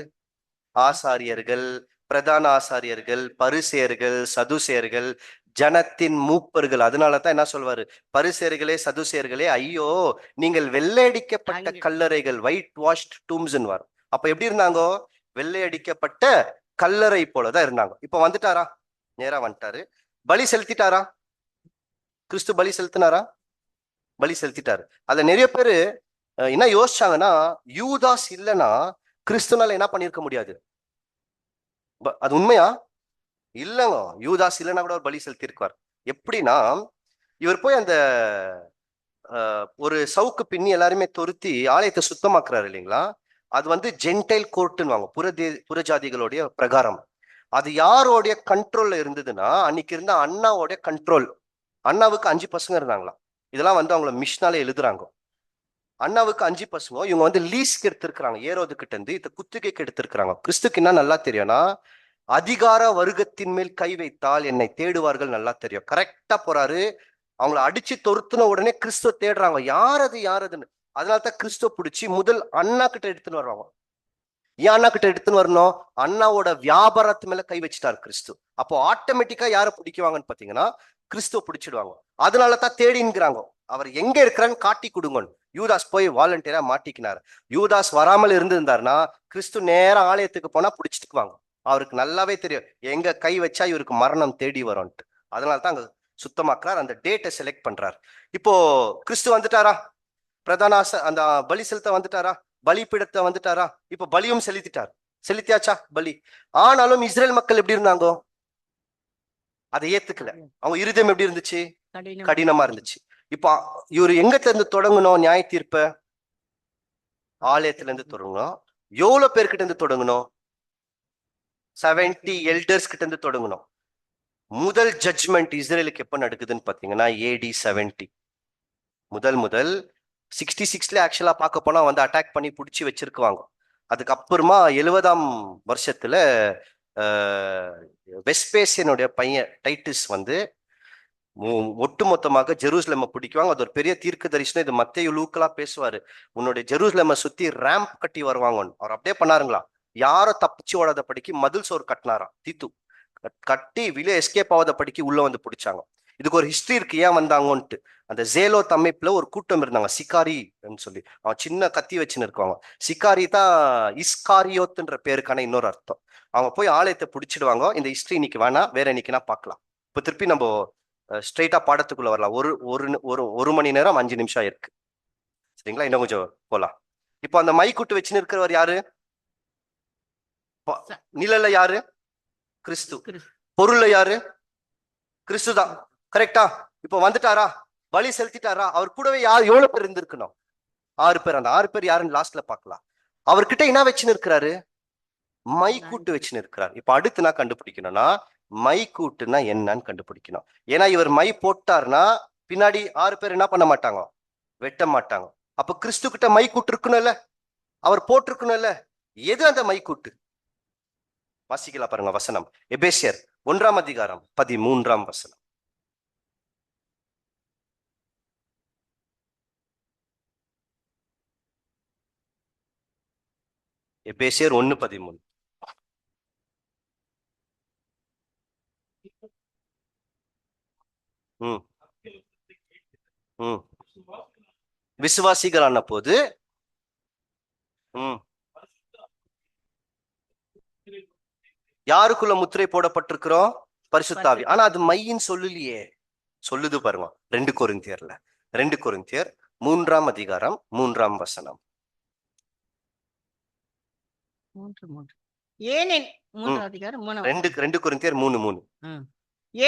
ஆசாரியர்கள், பிரதான ஆசாரியர்கள், பரிசேயர்கள், சதுசேயர்கள், ஜனத்தின் மூப்பர்கள். அதனாலதான் என்ன சொல்வாரு? பரிசேயர்களே சதுசேயர்களே, ஐயோ நீங்கள் வெள்ளையடிக்கப்பட்ட கல்லறைகள், ஒயிட் வாஷ்ட் டூம்ஸ். அப்ப எப்படி இருந்தாங்க? வெள்ளையடிக்கப்பட்ட கல்லறை போலதான் இருந்தாங்க. இப்ப வந்துட்டாரா? நேரா வந்துட்டாரு. பலி செலுத்திட்டாரா? கிறிஸ்து பலி செலுத்தினாரா? பலி செலுத்திட்டாரு. அதுல நிறைய பேரு என்ன யோசிச்சாங்கன்னா, யூதாஸ் இல்லைன்னா கிறிஸ்துனால என்ன பண்ணிருக்க முடியாது. அது உண்மையா? இல்லங்க. யூதாஸ் இல்லைன்னா கூட ஒரு பலி செலுத்தி இருக்கார். எப்படின்னா, இவர் போய் அந்த ஒரு சவுக்கு பின்னி எல்லாருமே தொருத்தி ஆலயத்தை சுத்தமாக்குறாரு இல்லைங்களா? அது வந்து ஜென்டைல் கோர்ட்டுன்னு வாங்க, புறஜாதிகளுடைய பிரகாரம். அது யாரோடைய கண்ட்ரோல்ல இருந்ததுன்னா, அன்னைக்கு இருந்த அண்ணாவோடைய கண்ட்ரோல். அண்ணாவுக்கு 5 பசங்க இருந்தாங்களா. இதெல்லாம் வந்து அவங்கள மிஷனால எழுதுறாங்க. அண்ணாவுக்கு 5 பசங்க. இவங்க வந்து லீஸ்க்கு எடுத்திருக்கிறாங்க, ஏரோது கிட்ட இருந்து இத குத்துகைக்கு எடுத்திருக்கிறாங்க. கிறிஸ்துக்கு என்ன நல்லா தெரியும்னா, அதிகார வர்க்கத்தின் மேல் கை வைத்தால் என்னை தேடுவார்கள் நல்லா தெரியும். கரெக்டா போறாரு. அவங்கள அடிச்சு தொருத்துன உடனே கிறிஸ்துவ தேடுறாங்க. யாரதுன்னு. அதனால்தான் கிறிஸ்துவ பிடிச்சி முதல் அண்ணா கிட்ட எடுத்துன்னு வருவாங்க. ஏன் அண்ணா கிட்ட எடுத்துன்னு வரணும்? அண்ணாவோட வியாபாரத்து மேல கை வச்சுட்டாரு கிறிஸ்து. அப்போ ஆட்டோமேட்டிக்கா யாரை பிடிக்குவாங்கன்னு பாத்தீங்கன்னா கிறிஸ்துவ பிடிச்சிடுவாங்க. அதனாலதான் தேடிங்கிறாங்க. அவர் எங்க இருக்கிறான்னு காட்டி கொடுங்கன்னு. யூதாஸ் போய் வாலண்டியரா மாட்டிக்கினாரு. யூதாஸ் வராமல் இருந்திருந்தாருன்னா கிறிஸ்து நேரம் ஆலயத்துக்கு போனா பிடிச்சிட்டுக்குவாங்க. அவருக்கு நல்லாவே தெரியும் எங்க கை வச்சா இவருக்கு மரணம் தேடி வரும்ட்டு. அதனால தான் அங்க சுத்தமாக்குறார், அந்த டேட்டை செலக்ட் பண்றார். இப்போ கிறிஸ்து வந்துட்டாரா? அந்த பலி செலுத்த வந்துட்டாரா? பலிபீடத்தை வந்துட்டாரா? இப்ப பலியும் செலுத்தியாச்சா பலி? ஆனாலும் இஸ்ரேல் மக்கள் எப்படி இருந்தாங்க? அதை ஏத்துக்கல. அவங்க இருதயம் எப்படி இருந்துச்சு? கடினமா இருந்துச்சு. இப்போ இவரு எங்க இருந்து தொடங்கணும் நியாய தீர்ப்ப? ஆலயத்துல இருந்து தொடங்கணும். எவ்வளவு பேர்கிட்ட இருந்து தொடங்கணும்? 70 எல்டர்ஸ் கிட்ட இருந்து தொடங்கணும். முதல் ஜட்ஜ்மெண்ட் இஸ்ரேலுக்கு எப்ப நடக்குதுன்னு பாத்தீங்கன்னா AD 70. முதல் 66ல ஆக்சுவலா பார்க்க போனா வந்து அட்டாக் பண்ணி பிடிச்சி வச்சிருக்குவாங்க. அதுக்கப்புறமா 70ஆம் வருஷத்துல வெஸ்பேசியனுடைய பையன் டைட்டிஸ் வந்து ஒட்டுமொத்தமாக ஜெருசலேமை பிடிக்குவாங்க. அது ஒரு பெரிய தீர்க்க தரிசனம். இது மத்தேயு லூக்கெல்லாம் பேசுவாரு. உன்னுடைய ஜெருசலேமை சுத்தி ரேம்ப் கட்டி வருவாங்கன்னு. அவர் அப்படியே பண்ணாருங்களா? யாரோ தப்பிச்சு ஓடாத படிக்கு மதில் சோறு கட்டினாராம். தீத்து கட்டி வெளியே எஸ்கேப் ஆகாத படிக்கு உள்ள வந்து பிடிச்சாங்க. இதுக்கு ஒரு ஹிஸ்டரி இருக்கு, ஏன் வந்தாங்கன்ட்டு. அந்த ஜேலோ அமைப்புல ஒரு கூட்டம் இருந்தாங்க, சிகாரி சொல்லி. அவன் சின்ன கத்தி வச்சுன்னு இருக்குவாங்க. சிகாரி தான் இஸ்காரியோத்துன்ற பேருக்கான இன்னொரு அர்த்தம். அவங்க போய் ஆலயத்தை பிடிச்சிடுவாங்க. இந்த ஹிஸ்டரி இன்னைக்கு வேணா, வேற என்னைக்குன்னா பார்க்கலாம். இப்போ திருப்பி நம்ம ஸ்ட்ரெயிட்டா பாடத்துக்குள்ள வரலாம். ஒரு ஒரு ஒரு ஒரு மணி நேரம் 5 நிமிஷம் இருக்கு, சரிங்களா? இன்னும் கொஞ்சம் போலாம். இப்போ அந்த மைக்கூட்டு வச்சுன்னு இருக்கிறவர் யாரு? நிழல்ல யாரு? கிறிஸ்து. பொருள்ல யாரு? கிறிஸ்து தான். கரெக்டா? இப்போ வந்துட்டாரா? பலி செலுத்திட்டாரா? அவர் கூடவே யார் எவ்வளவு பேர் இருந்திருக்கணும்? 6 பேர். அந்த 6 பேர் யாருன்னு லாஸ்ட்ல பார்க்கலாம். அவர்கிட்ட என்ன வச்சுன்னு இருக்கிறாரு? மைக்கூட்டு வச்சுன்னு இருக்கிறார். இப்ப அடுத்து நான் கண்டுபிடிக்கணும்னா மைக்கூட்டுனா என்னன்னு கண்டுபிடிக்கணும். ஏன்னா இவர் மை போட்டார்னா பின்னாடி 6 பேர் என்ன பண்ண மாட்டாங்க? வெட்ட மாட்டாங்க. அப்ப கிறிஸ்து கிட்ட மைக்கூட்டு இருக்கணும்ல, அவர் போட்டிருக்கணும்ல. எது அந்த மைக்கூட்டு? வாசிக்கலாம் பாருங்க வசனம். எபேசியர் 1ஆம் அதிகாரம் 13ஆம் வசனம். எபேசியர் 1:13. விசுவாசிகளான போது யாருக்குள்ள முத்திரை போடப்பட்டிருக்கிறோம்? பரிசுத்தாவி. ஆனா அது மையின்னு சொல்லலையே. சொல்லுது பாருங்க 2 கொரிந்தியர்ல. 2 கொரிந்தியர் 3ஆம் அதிகாரம் 3ஆம் வசனம்.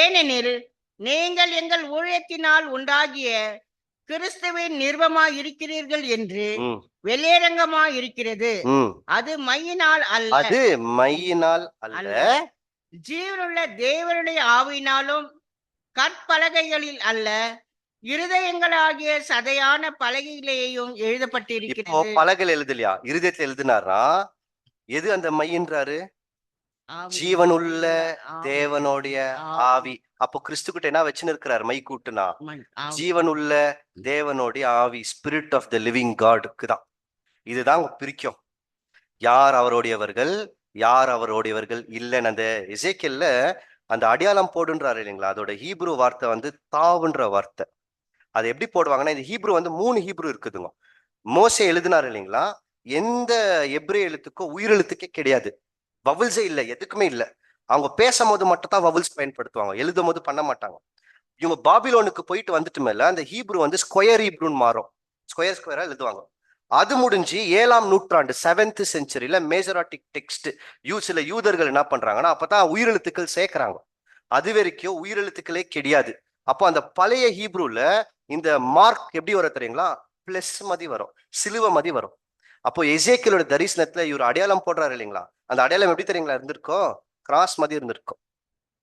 ஏனெனில் நீங்கள் எங்கள் ஊழியத்தினால் உண்டாகிய கிறிஸ்துவின் நிர்வமாய் இருக்கிறீர்கள் என்று வெளியரங்கமாய் இருக்கிறது. அது மையினால் அல்ல, அது மையினால் அல்ல, ஜீவனுள்ள தேவனுடைய ஆவியினாலும் கற்பலகைகளில் அல்ல, இருதயங்களாகிய சதையான பலகையிலேயும் எழுதப்பட்டிருக்கிறது. பலகையில் எழுதலையா? இருதயத்தில் எழுதினாரா? எது அந்த மையின்றாரு? ஜீவனுள்ள தேவனுடைய ஆவி. அப்போ கிறிஸ்து கிட்ட என்ன வச்சுன்னு இருக்கிறார்? மை கூட்டுனா ஜீவனுள்ள தேவனுடைய ஆவி, ஸ்பிரிட் ஆஃப் த லிவிங் காட்க்கு தான். இதுதான் பிரிக்கும். யார் அவருடையவர்கள், யார் அவருடையவர்கள் இல்லைன்னு. அந்த எசேக்கியேல்ல அந்த அடையாளம் போடுன்றாரு இல்லைங்களா? அதோட ஹீப்ரு வார்த்தை வந்து தாவுன்ற வார்த்தை. அது எப்படி போடுவாங்கன்னா, இந்த ஹீப்ரு வந்து 3 ஹீப்ரு இருக்குதுங்க. மோசே எழுதினார் இல்லைங்களா? எந்த எப்ரே எழுத்துக்கோ உயிரெழுத்துக்கே கிடையாது, வவல்ஸே இல்லை, எதுக்குமே இல்லை. அவங்க பேசும்போது மட்டும் தான் வவல்ஸ் பயன்படுத்துவாங்க, எழுதும் போது பண்ண மாட்டாங்க. இவங்க பாபிலோனுக்கு போயிட்டு வந்துட்டு மேல அந்த ஹீப்ரு வந்து ஸ்கொயர் ஹீப்ருன்னு மாறும். ஸ்கொயரா எழுதுவாங்க. அது முடிஞ்சு 7ஆம் நூற்றாண்டு 7th செஞ்சுரியில மேஜராட்டிக் டெக்ஸ்ட் சில யூதர்கள் என்ன பண்றாங்கன்னா அப்பதான் உயிரெழுத்துக்கள் சேர்க்கிறாங்க. அது வரைக்கும் உயிரெழுத்துக்களே கிடையாது. அப்போ அந்த பழைய ஹீப்ரூல இந்த மார்க் எப்படி வரும் தெரியுங்களா? பிளஸ் மதி வரும், சிலுவை மதி வரும். அப்போ எசேக்கியேலோட தரிசனத்துல இவர் அடையாளம் போடுறாரு இல்லைங்களா? அந்த அடையாளம் எப்படி தெரியுங்களா இருந்திருக்கும்? கிராஸ் மதி இருந்திருக்கும்.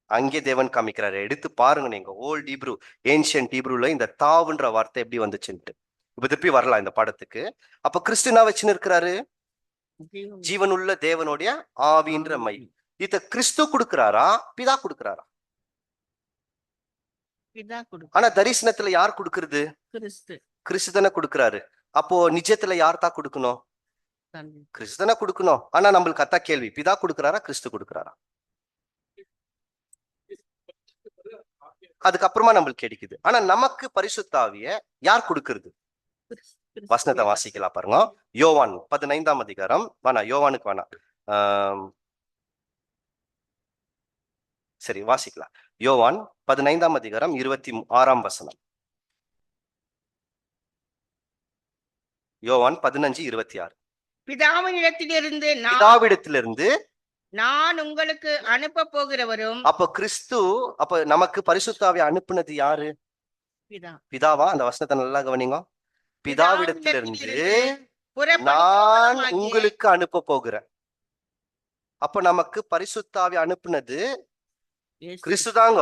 அங்கே தேவன் காமிக்கிறாரு. எடுத்து பாருங்க நீங்க ஓல்ட் ஹீப்ரு, ஏன்ஷியன்ட் ஹீப்ருல இந்த தாவுன்ற வார்த்தை எப்படி வந்துச்சுன்ட்டு. இப்ப திருப்பி வரலாம் இந்த பாடத்துக்கு. அப்ப கிறிஸ்து என்ன வச்சுன்னு இருக்கிறாரு? ஜீவனுள்ள தேவனுடைய ஆவின்ற மை. இத கிறிஸ்து கொடுக்கிறாரா, பிதா கொடுக்கிறாரா? ஆனா தரிசனத்துல யார் கொடுக்கிறது? கிறிஸ்து தானே கொடுக்கிறாரு. அப்போ நிஜத்துல யார் தான் கொடுக்கணும்? கிறிஸ்து தானே கொடுக்கணும். ஆனா நம்மளுக்கு அத்தா கேள்வி, பிதா கொடுக்கிறாரா கிறிஸ்து கொடுக்கிறாரா? அதுக்கப்புறமா நம்மளுக்கு கிடைக்குது. ஆனா நமக்கு பரிசுத்த ஆவிய யார் கொடுக்கிறது? வசனத்தை வாசிக்கலாம் பாருங்க. யோவான் 15ஆம் அதிகாரம். வேணா யோவானுக்கு வேணா, சரி, வாசிக்கலாம். யோவான் 15ஆம் அதிகாரம் 26ஆம் வசனம். யோவான் 15:26. பிதாவிடத்திலிருந்து நான் உங்களுக்கு அனுப்ப போகிறவரும். அப்ப கிறிஸ்து, அப்ப நமக்கு பரிசுத்த ஆவியை அனுப்புனது யாரு? பிதாவா? அந்த வசனத்தை நல்லா கவனிங்க. பிதாவிடத்திலிருந்து நான் உங்களுக்கு அனுப்ப போகிறேன். அப்ப நமக்கு பரிசுத்த ஆவி அனுப்புனது கிறிஸ்து தாங்க.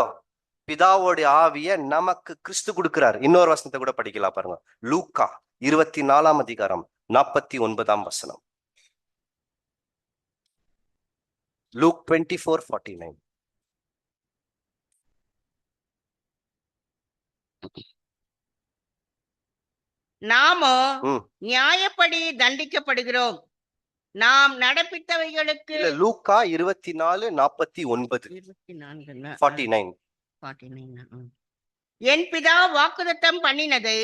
பிதாவோடைய ஆவிய நமக்கு கிறிஸ்து கொடுக்கிறார். இன்னொரு வசனத்தை கூட படிக்கலாம் பாருங்க. லூக்கா 24ஆம் அதிகாரம் 49ஆம் வசனம். லூக் 24:49. நாமோ நியாயப்படி தண்டிக்கப்படுகிறோம், நாம் நடப்பித்தவைகளுக்கு. லூக்கா 24:49. என் பிதா வாக்குத்தத்தம் பண்ணினதை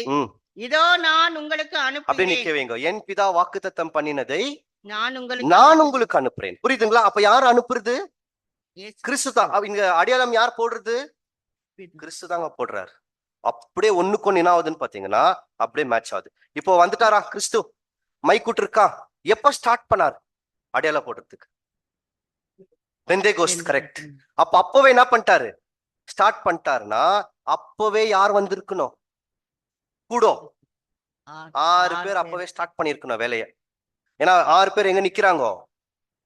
இதோ நான் உங்களுக்கு அனுப்புகிறேன். என் பிதா வாக்குத்தத்தம் பண்ணினதை நான் உங்களுக்கு அனுப்புறேன். புரியுதுங்களா? அப்ப யார் அனுப்புறது? கிறிஸ்து தான். இங்க அடையாளம் யார் போடுறது? கிறிஸ்து தாங்க போடுறாரு. அப்படியே ஒண்ணுக்கு ஒண்ணு என்ன ஆகுதுன்னு பாத்தீங்கன்னா அப்படியே மேட்ச் ஆகுது. இப்போ வந்துட்டாரா கிறிஸ்து? மைக்கூட்டு இருக்கா? எப்ப ஸ்டார்ட் பண்ணார் அடையாளம் போடுறதுக்கு? பெந்தேகோஸ்த். கரெக்ட். அப்பவே என்ன பண்ணிட்டாரு? ஸ்டார்ட் பண்ணிட்டாருன்னா அப்பவே யார் வந்திருக்கணும்? கூட 6 பேர் அப்பவே ஸ்டார்ட் பண்ணிருக்கணும் வேலையை. ஏன்னா 6 பேர் எங்க நிக்கிறாங்க?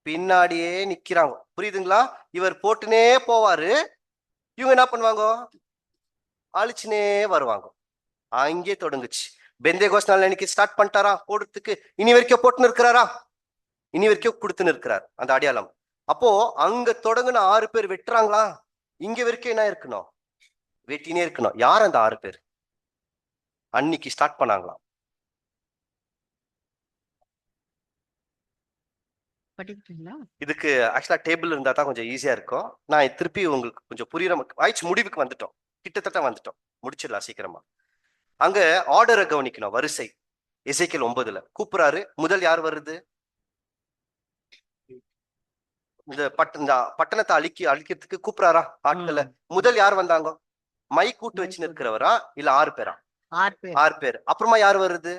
பின்னாடியே நிக்கிறாங்க. புரியுதுங்களா? இவர் போட்டுனே போவாரு, இவங்க என்ன பண்ணுவாங்க? அழிச்சுனே வருவாங்க. அங்கே தொடங்குச்சு. பெந்தேகோஸ்த் நாள் இன்னைக்கு ஸ்டார்ட் பண்ணிட்டாரா போடுறதுக்கு? இனி வரைக்கும் போட்டுன்னு இருக்கிறாரா? இனி வரைக்கும் கொடுத்துன்னு இருக்கிறார் அந்த அடையாளம். அப்போ அங்க தொடங்குன 6 பேர் வெட்டுறாங்களா? இங்க வரைக்கும் என்ன இருக்கணும்? வெட்டினே இருக்கணும். யார் அந்த 6 பேர்? அன்னைக்கு ஸ்டார்ட் பண்ணாங்களாம். இதுக்கு ஆக்சுவலா டேபிள் இருந்தா தான் கொஞ்சம் ஈஸியா இருக்கும். நான் திருப்பி உங்களுக்கு கொஞ்சம் புரியுற ஆயிடுச்சு. முடிவுக்கு வந்துட்டோம், கிட்டத்தட்ட வந்துட்டோம், முடிச்சிடலாம் சீக்கிரமா. அங்க ஆர்டரை கவனிக்கணும், வரிசை. எசேக்கியேல் 9ல கூப்பிடுறாரு. முதல் யார் வருது? இந்த பட்டணத்தை அழிக்கிறதுக்கு கூப்பிடுறாரா ஆட்களை? முதல் யார் வந்தாங்க? மை கூட்டு வச்சுன்னு இருக்கிறவரா இல்ல 6 பேரா? 6 பேர். அப்புறமா யார் வருது?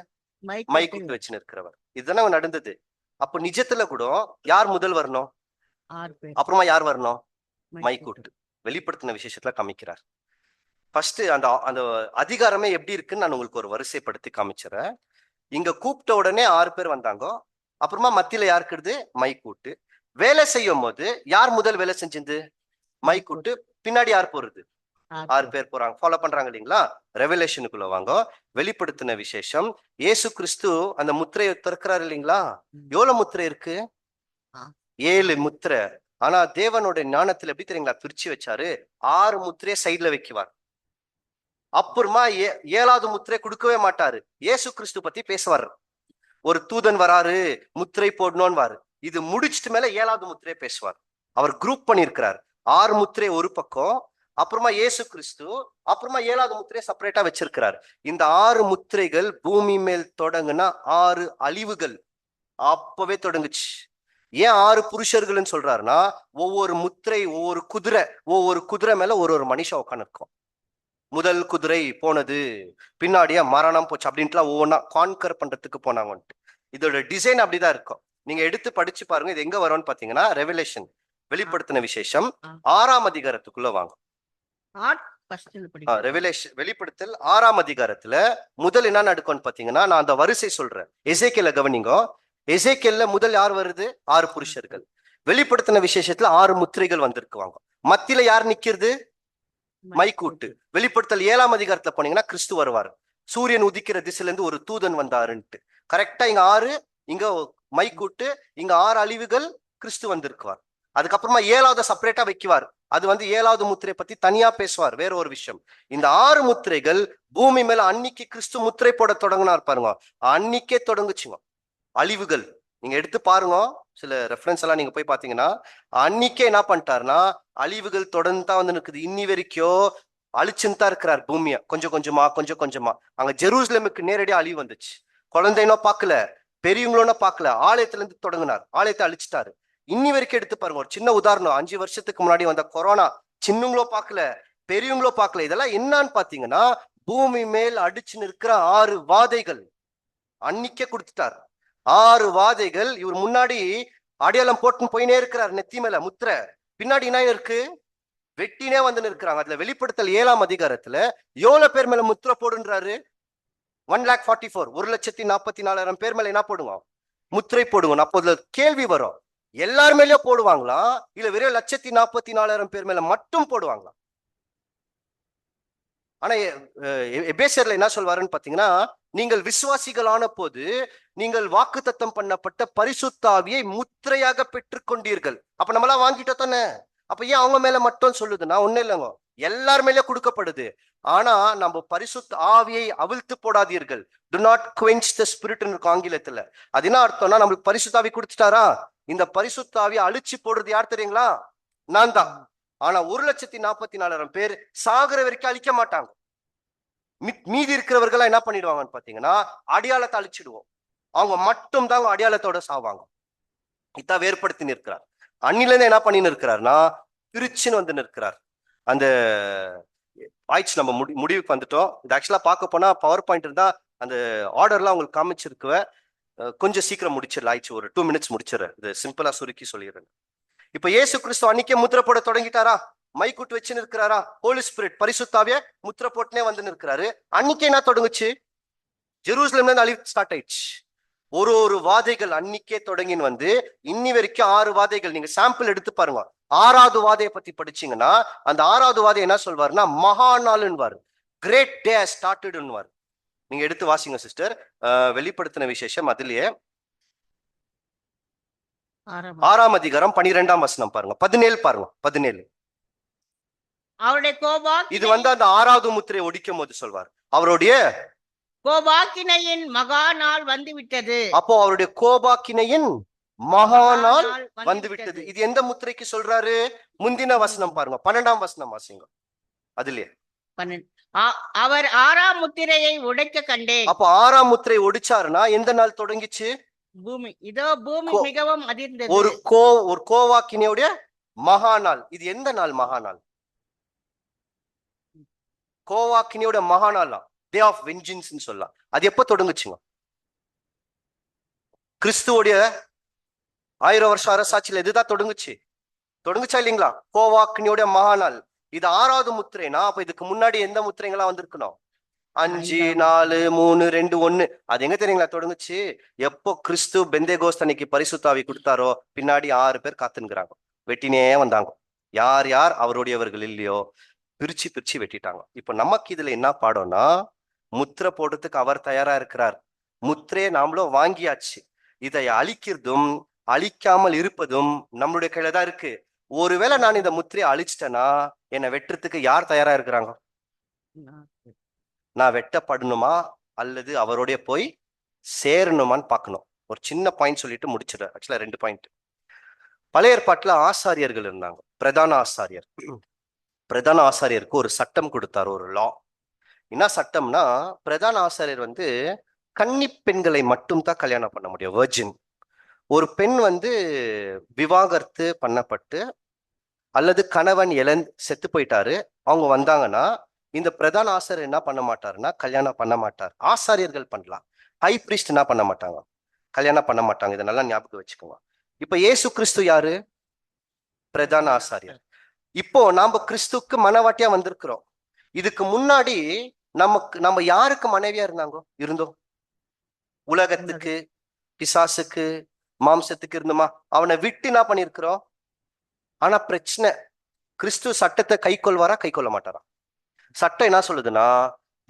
மை கூட்டு வச்சுன்னு இருக்கிறவர். இதுதானே நடந்தது. அப்ப நிஜத்துல கூட யார் முதல் வரணும்? அப்புறமா யார் வரணும்? மை கூட்டு. வெளிப்படுத்தின விசேஷத்துல காமிக்கிறார். ஃபர்ஸ்ட் அந்த அதிகாரமே எப்படி இருக்குன்னு நான் உங்களுக்கு ஒரு வரிசைப்படுத்தி காமிச்சிடறேன். இங்க கூப்பிட்ட உடனே 6 பேர் வந்தாங்க. அப்புறமா மத்தியில யார் இருக்கிறது? மை கூட்டு. வேலை செய்யும் போது யார் முதல் வேலை செஞ்சது? மை கூட்டு. பின்னாடி யார் போறது? 6 பேர் போறாங்க, ஃபாலோ பண்றாங்க இல்லைங்களா? ரெவலேஷனுக்குள்ள வாங்க. வெளிப்படுத்தின விசேஷம். இயேசு கிறிஸ்து அந்த முத்திரையை திறக்கிறாரு இல்லைங்களா? எவ்வளவு முத்திரை இருக்கு? 7 முத்திரை. ஆனா தேவனோட ஞானத்துல எப்படி தெரியுங்களா பிரிச்சு வச்சாரு? 6 முத்திரையை சைட்ல வைக்குவார். அப்புறமா 7வது முத்திரை கொடுக்கவே மாட்டாரு. இயேசு கிறிஸ்து பத்தி பேசுவார். ஒரு தூதன் வராரு, முத்திரை போடணும்னு வாரு. இது முடிச்சிட்டு மேல 7வது முத்திரையை பேசுவார். அவர் குரூப் பண்ணிருக்கிறார். 6 முத்திரை ஒரு பக்கம், அப்புறமா இயேசு கிறிஸ்து, அப்புறமா 7வது முத்திரையை செப்பரேட்டா வச்சிருக்கிறார். இந்த 6 முத்திரைகள் பூமி மேல் தொடங்குனா 6 அழிவுகள் அப்பவே தொடங்குச்சு. ஏன் 6 புருஷர்கள்னு சொல்றாருன்னா, ஒவ்வொரு முத்திரை, ஒவ்வொரு குதிரை மேல ஒரு மனுஷன் உட்காந்து இருக்கும். முதல் குதிரை போனது, பின்னாடியே மரணம் போச்சு அப்படின்ட்டுலாம் ஒவ்வொன்னா கான்கர் பண்றதுக்கு போனாங்கன்ட்டு. இதோட டிசைன் அப்படிதான் இருக்கும். நீங்க எடுத்து படிச்சு பாருங்க. இது எங்க வரும்னு பாத்தீங்கன்னா ரெவலேஷன், வெளிப்படுத்தின விசேஷம் 6ஆம் அதிகாரத்துக்குள்ள வாங்க. ரெவலேஷன், வெளிப்படுத்தல் 6ஆம் அதிகாரத்துல முதல் என்ன நடக்கும்னு பாத்தீங்கன்னா, நான் அந்த வரிசை சொல்றேன். எசேக்கியேல கவனிங்க. எசேக்கியேல்ல முதல் யார் வருது? 6 புருஷர்கள். வெளிப்படுத்தின விசேஷத்துல 6 முத்திரைகள் வந்திருக்குவாங்க. மத்தியில யார் நிக்கிறது? மைக்கூட்டு. வெளிப்படுத்தல் 7ஆம் அதிகாரத்துல போனீங்கன்னா கிறிஸ்து வருவார். சூரியன் உதிக்கிற திசையில இருந்து ஒரு தூதன் வந்தாருன்ட்டு. கரெக்டா இங்க 6, இங்க மைக்கூட்டு, இங்க 6 அழிவுகள், கிறிஸ்து வந்திருக்குவார். அதுக்கப்புறமா 7வது செப்பரேட்டா வைக்குவார். அது 7வது முத்திரை பத்தி தனியா பேசுவார், வேற ஒரு விஷயம். இந்த 6 முத்திரைகள் பூமி மேல அன்னைக்கு கிறிஸ்து முத்திரை போட தொடங்கினார் பாருங்க, அன்னைக்கே தொடங்குச்சுங்க அழிவுகள். நீங்க எடுத்து பாருங்க, சில ரெஃபரன்ஸ் எல்லாம் நீங்க போய் பாத்தீங்கன்னா, அன்னைக்கே என்ன பண்ணிட்டாருன்னா அழிவுகள் தொடர்ந்து தான் வந்து நிற்குது. இன்னி வரைக்கும் அழிச்சுன்னு தான் இருக்கிறார் பூமியை, கொஞ்சம் கொஞ்சமா. அங்க ஜெருசலேமுக்கு நேரடியா அழிவு வந்துச்சு. குழந்தைனோ பார்க்கல, பெரியவங்களோட பார்க்கல. ஆலயத்துல இருந்து தொடங்கினார், ஆலயத்தை அழிச்சிட்டாரு. இன்னி வரைக்கும் எடுத்து பாருங்க. ஒரு சின்ன உதாரணம், 5 வருஷத்துக்கு முன்னாடி வந்த கொரோனா சின்னங்களோ பார்க்கல, பெரியவங்களோ பார்க்கல. இதெல்லாம் என்னன்னு பாத்தீங்கன்னா பூமி மேல் அடிச்சு நிற்கிற 6 வாதைகள் அன்னிக்கே கொடுத்துட்டார். 6 வாதைகள் இவர் முன்னாடி அடையாளம் போட்டுன்னு போயினே இருக்கிறார். நெத்தி மேல முத்திரை, பின்னாடி என்ன இருக்கு, வெட்டினே வந்து நிற்கிறாங்க. அதுல வெளிப்படுத்தல் 7ஆம் அதிகாரத்துல எவ்வளவு பேர் மேல முத்திரை போடுன்றாரு? 1,44,000, 1,44,000 பேர் மேல என்ன போடுவோம்? முத்திரை போடுவோம். அப்போ அதுல கேள்வி வரும், எல்லார் மேலயும் போடுவாங்களா இல்ல வெறும் 1,44,000 பேர் மேல மட்டும் போடுவாங்களா? ஆனா எபேசியர்ல என்ன சொல்வாருன்னு பாத்தீங்கன்னா, நீங்கள் விசுவாசிகளான போது நீங்கள் வாக்குத்தத்தம் பண்ணப்பட்ட பரிசுத்த ஆவியை முத்திரையாக பெற்றுக் கொண்டீர்கள். அப்ப நம்மளாம் வாங்கிட்டோம் தானே. அப்ப ஏன் அவங்க மேல மட்டும் சொல்லுதுன்னா, ஒண்ணு இல்லைங்க, எல்லார் மேலயும் கொடுக்கப்படுது. ஆனா நம்ம பரிசுத்த ஆவியை அவிழ்த்து போடாதீர்கள். Do not quench the spirit இருக்கு ஆங்கிலத்துல. அது என்ன அர்த்தம்னா, நம்மளுக்கு பரிசுத்த ஆவி கொடுத்துட்டாரா, இந்த பரிசுத்த ஆவியை அழிச்சு போடுறது யார் தெரியுங்களா? நான் தான். ஆனா 1,44,000 பேர் சாகுற வரைக்கும் அழிக்க மாட்டாங்க. மீதி இருக்கிறவர்கள் என்ன பண்ணிடுவாங்கன்னு பாத்தீங்கன்னா, அடையாளத்தை அழிச்சிடுவோம். அவங்க மட்டும் தான் அடையாளத்தோட சாவாங்க. இதான் வேறுபடுத்தி நிற்கிறார். அன்னில இருந்து என்ன பண்ணி நிற்கிறார்னா, பிரிச்சுன்னு வந்து நிற்கிறார். அந்த ஆயிடுச்சு, நம்ம முடிவுக்கு வந்துட்டோம். இது ஆக்சுவலா பார்க்க போனா பவர் பாயிண்ட் இருந்தா அந்த ஆர்டர்லாம் உங்களுக்கு காமிச்சிருக்குவேன். கொஞ்சம் சீக்கிரம் முடிச்சிடல, ஆயிடுச்சு, ஒரு 2 மினிட்ஸ் முடிச்சிடறேன். இது சிம்பிளா சுருக்கி சொல்லிடுறேன். இப்ப இயேசு கிறிஸ்து அன்னைக்கே முத்திரை போட தொடங்கிட்டாரா? மைக்கூட்டு வச்சு நிற்கிறாரா? ஹோலி ஸ்பிரிட் பரிசுத்தாவிய முத்திரை போட்டுனே வந்து நிற்கிறாரு. அன்னைக்கே என்ன தொடங்குச்சு? ஜெருசலேம்ல இருந்து அழிவு ஸ்டார்ட் ஆயிடுச்சு. ஒரு வாதைகள் அன்னைக்கே தொடங்கின்னு வந்து இன்னி வரைக்கும் 6 வாதைகள். நீங்க சாம்பிள் எடுத்து பாருங்க. 6வது வாதையை பத்தி படிச்சீங்கன்னா, அந்த 6வது வாதை என்ன சொல்வாருன்னா, மகா நாள்னுவாரு, கிரேட் டே ஸ்டார்டட்னுவாரு. நீங்க எடுத்து வாசிங்க சிஸ்டர். வெளிப்படுத்தின விசேஷம் அதுலயே 6ஆம் அதிகாரம் 12ஆம் வசனம் பாருங்க, 17 பாருங்க, 17. அவருடைய இது வந்து அந்த 6வது முத்திரையை ஒடிக்கும் போது சொல்வார், அவருடைய கோபாக்கினையின் மகா நாள் வந்து விட்டது. அப்போ அவருடைய கோபாக்கினையின் மகா நாள் வந்து விட்டது. இது எந்த முத்திரைக்கு சொல்றாரு? முந்தின வசனம் பாருங்க, 12ஆம் வசனம் வாசிங்க. அதுலயே அவர் 6ஆம் முத்திரையை உடைக்க கண்டேன். அப்போ 6ஆம் முத்திரை ஒடிச்சாருன்னா எந்த நாள் தொடங்கிச்சு? பூமி மிகவும் அதிர்ந்தது. ஒரு கோவாக்கினையுடைய மகா நாள். இது எந்த நாள் மகா நாள்? கோவாக்கினியோட மகா நாள், டே ஆஃப் வெஞ்சன்ஸ் சொல்லலாம். அது எப்ப தொடங்குச்சுங்க? கிறிஸ்துவோடைய 1000 வருஷம் அரசாட்சியில இதுதான் தொடங்குச்சா இல்லைங்களா? கோவாக்கினியோட மகா நாள். இது 6வது முத்திரைனா, அப்ப இதுக்கு முன்னாடி எந்த முத்திரைங்களா வந்திருக்கணும்? 5, 4, 3, 2, 1. அது எங்க தெரியுங்களா தொடங்குச்சு? எப்போ கிறிஸ்து பெந்தேகோஸ்து அன்னைக்கு பரிசுத்தாவி கொடுத்தாரோ, பின்னாடி 6 பேர் காத்துங்கிறாங்க, வெட்டினே வந்தாங்க. யார் யார் அவருடையவர்கள் இல்லையோ பிரிச்சு வெட்டிட்டாங்க. இப்ப நமக்கு இதுல என்ன பாடம்னா, முத்திரை போடுறதுக்கு அவர் தயாரா இருக்கிறார். முத்திரையை நாமளும் வாங்கியாச்சு. இதை அழிக்கிறதும் அழிக்காமல் இருப்பதும் நம்மளுடைய கையில தான் இருக்கு. ஒருவேளை நான் இந்த முத்திரையை அழிச்சிட்டேன்னா என்னை வெட்டுறதுக்கு யார் தயாரா இருக்கிறாங்க? நான் வெட்டப்படணுமா அல்லது அவரோடைய போய் சேரணுமான்னு பார்க்கணும். ஒரு சின்ன பாயிண்ட் சொல்லிட்டு முடிச்சிடுறேன். ஆக்சுவலா 2 பாயிண்ட். பழைய ஏற்பாட்டுல ஆசாரியர்கள் இருந்தாங்க. பிரதான ஆசாரியருக்கு ஒரு சட்டம் கொடுத்தார், ஒரு லா. என்ன சட்டம்னா, பிரதான ஆசாரியர் வந்து கன்னி பெண்களை மட்டும் தான் கல்யாணம் பண்ண முடியும், வெர்ஜின். ஒரு பெண் வந்து விவாகரத்து பண்ணப்பட்டு அல்லது கணவன் செத்து போயிட்டாரு, அவங்க வந்தாங்கன்னா இந்த பிரதான ஆசாரியர் என்ன பண்ண மாட்டாருன்னா கல்யாணம் பண்ண மாட்டார். ஆசாரியர்கள் பண்ணலாம், ஹை பிரீஸ்ட் என்ன பண்ண மாட்டாங்க, கல்யாணம் பண்ண மாட்டாங்க. இதை நல்லா ஞாபகம் வச்சுக்கோங்க. இப்ப இயேசு கிறிஸ்து யாரு? பிரதான ஆசாரியர். இப்போ நாம கிறிஸ்துக்கு மனவாட்டியா வந்திருக்கிறோம். இதுக்கு முன்னாடி நம்ம யாருக்கு மனைவியா இருந்தோம்? உலகத்துக்கு, பிசாசுக்கு, மாம்சத்துக்கு இருந்தோமா? அவனை விட்டு என்ன பண்ணிருக்கிறோம்? ஆனா பிரச்சனை, கிறிஸ்து சட்டத்தை கை கொள்வாரா கை கொள்ள மாட்டாரா? சட்டம் என்ன சொல்லுதுன்னா,